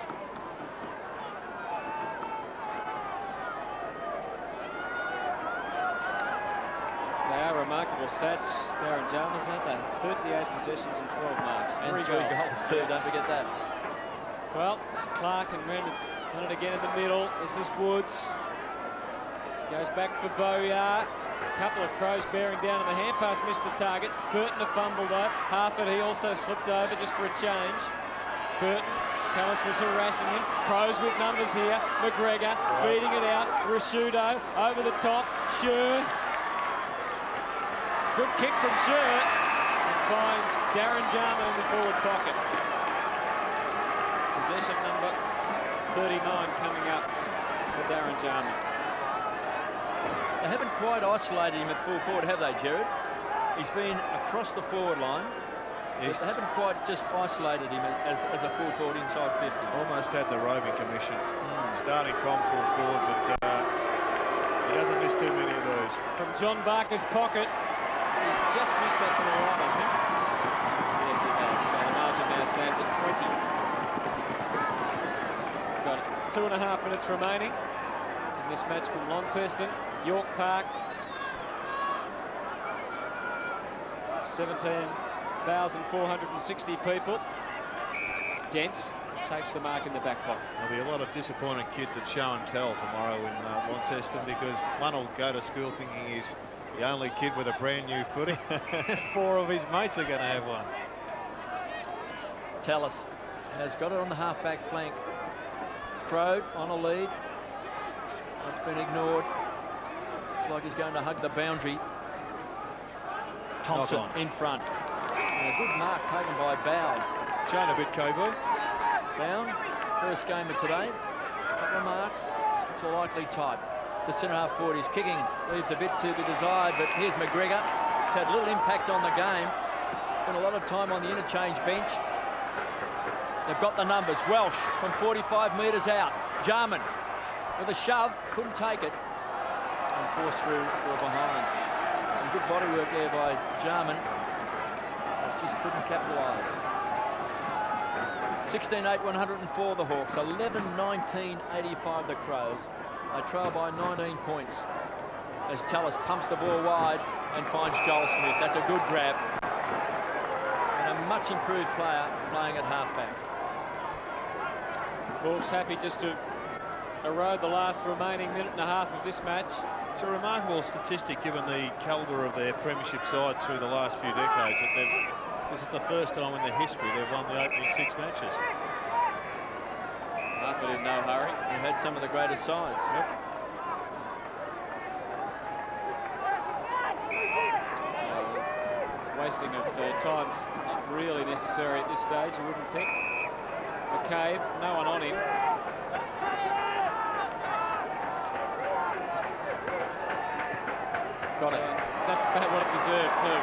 They are remarkable stats, Darren Jarman's, aren't they? 38 possessions and 12 marks. And 3 goals too, don't forget that. Well, Clark and Rendon done it again in the middle. This is Woods. Goes back for Boyar. A couple of Crows bearing down on the hand pass, missed the target. Burton a fumble though. Harford, he also slipped over just for a change. Burton, Tallis was harassing him. Crows with numbers here. McGregor feeding it out. Rashudo over the top. Scher. Good kick from Scher. And finds Darren Jarman in the forward pocket. Possession number 39 coming up for Darren Jarman. They haven't quite isolated him at full forward, have they, Jared? He's been across the forward line. Yes. They haven't quite just isolated him as a full forward inside 50. Almost had the roving commission, starting from full forward, but he hasn't missed too many of those. From John Barker's pocket, he's just missed that to the right, I think. Yes, he has. So the margin now stands at 20. Got 2.5 minutes remaining in this match from Launceston. York Park, 17,460 people. Dents takes the mark in the back pocket. There'll be a lot of disappointed kids at show and tell tomorrow in Launceston, because one will go to school thinking he's the only kid with a brand new footy. 4 of his mates are going to have one. Tallis has got it on the half-back flank. Crow on a lead. It's been ignored. Looks like he's going to hug the boundary. Thompson in front. And a good mark taken by Bound. Shown a bit, Coburn. Bound, first game of today. Couple of marks. It's a likely type. To centre half forward, he's kicking. Leaves a bit to be desired, but here's McGregor. It's had little impact on the game. Spent a lot of time on the interchange bench. They've got the numbers. Welsh from 45 metres out. Jarman with a shove, couldn't take it. And forced through or behind. Some good body work there by Jarman. Just couldn't capitalise. 16-8, 104 the Hawks. 11-19, 85 the Crows. They trail by 19 points as Tallis pumps the ball wide and finds Joel Smith. That's a good grab. And a much improved player playing at halfback. Hawks happy just to erode the last remaining minute and a half of this match. It's a remarkable statistic given the calibre of their premiership sides through the last few decades. That this is the first time in their history they've won the opening 6 matches. Hartford in no hurry. They've had some of the greatest sides. Yep. It's wasting of time's not really necessary at this stage, you wouldn't think. McCabe, no one on him. Got it. That's about what it deserved too.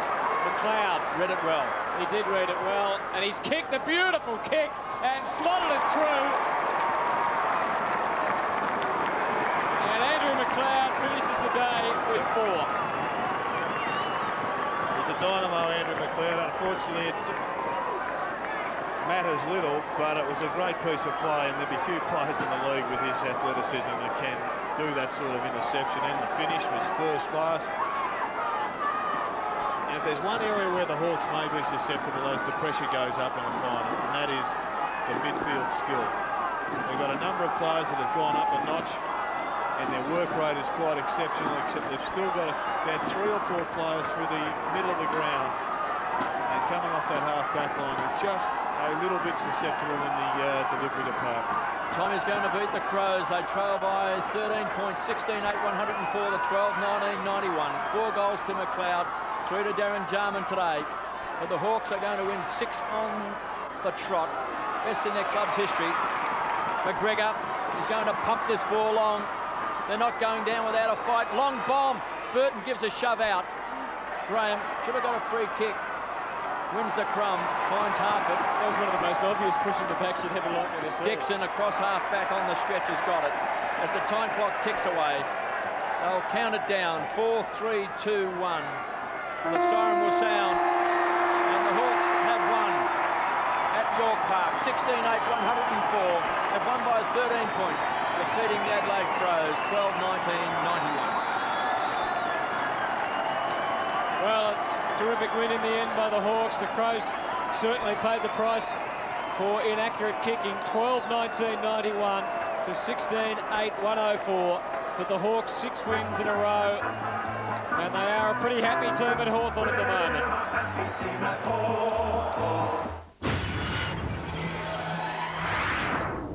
McLeod read it well. He did read it well, and he's kicked a beautiful kick and slotted it through. And Andrew McLeod finishes the day with 4. He's a dynamo, Andrew McLeod. Unfortunately, matters little, but it was a great piece of play, and there'll be few players in the league with his athleticism that can do that sort of interception, and the finish was first class. And if there's one area where the Hawks may be susceptible as the pressure goes up in a final, and that is the midfield skill. They've got a number of players that have gone up a notch, and their work rate is quite exceptional, except they've still got about 3 or 4 players through the middle of the ground, and coming off that half-back line are just a little bit susceptible in the delivery department. Tommy's going to beat the Crows. They trail by 13 points, 16-8, 104 to 12-19, 91. 4 goals to McLeod, 3 to Darren Jarman today. But the Hawks are going to win 6 on the trot, best in their club's history. McGregor is going to pump this ball long. They're not going down without a fight. Long bomb. Burton gives a shove out. Graham should have got a free kick. Wins the crumb, finds Harford. That was one of the most obvious push in the backs you'd ever likely to see. Dixon across half-back on the stretch has got it. As the time clock ticks away, they'll count it down. 4, 3, 2, 1. The siren will sound, and the Hawks have won at York Park. 16-8, 104. They've won by 13 points, defeating the Adelaide Crows 12-19, 91. Well, terrific win in the end by the Hawks. The Crows certainly paid the price for inaccurate kicking. 12-19-91 to 16-8, 104. For the Hawks, 6 wins in a row. And they are a pretty happy team at Hawthorn at the moment.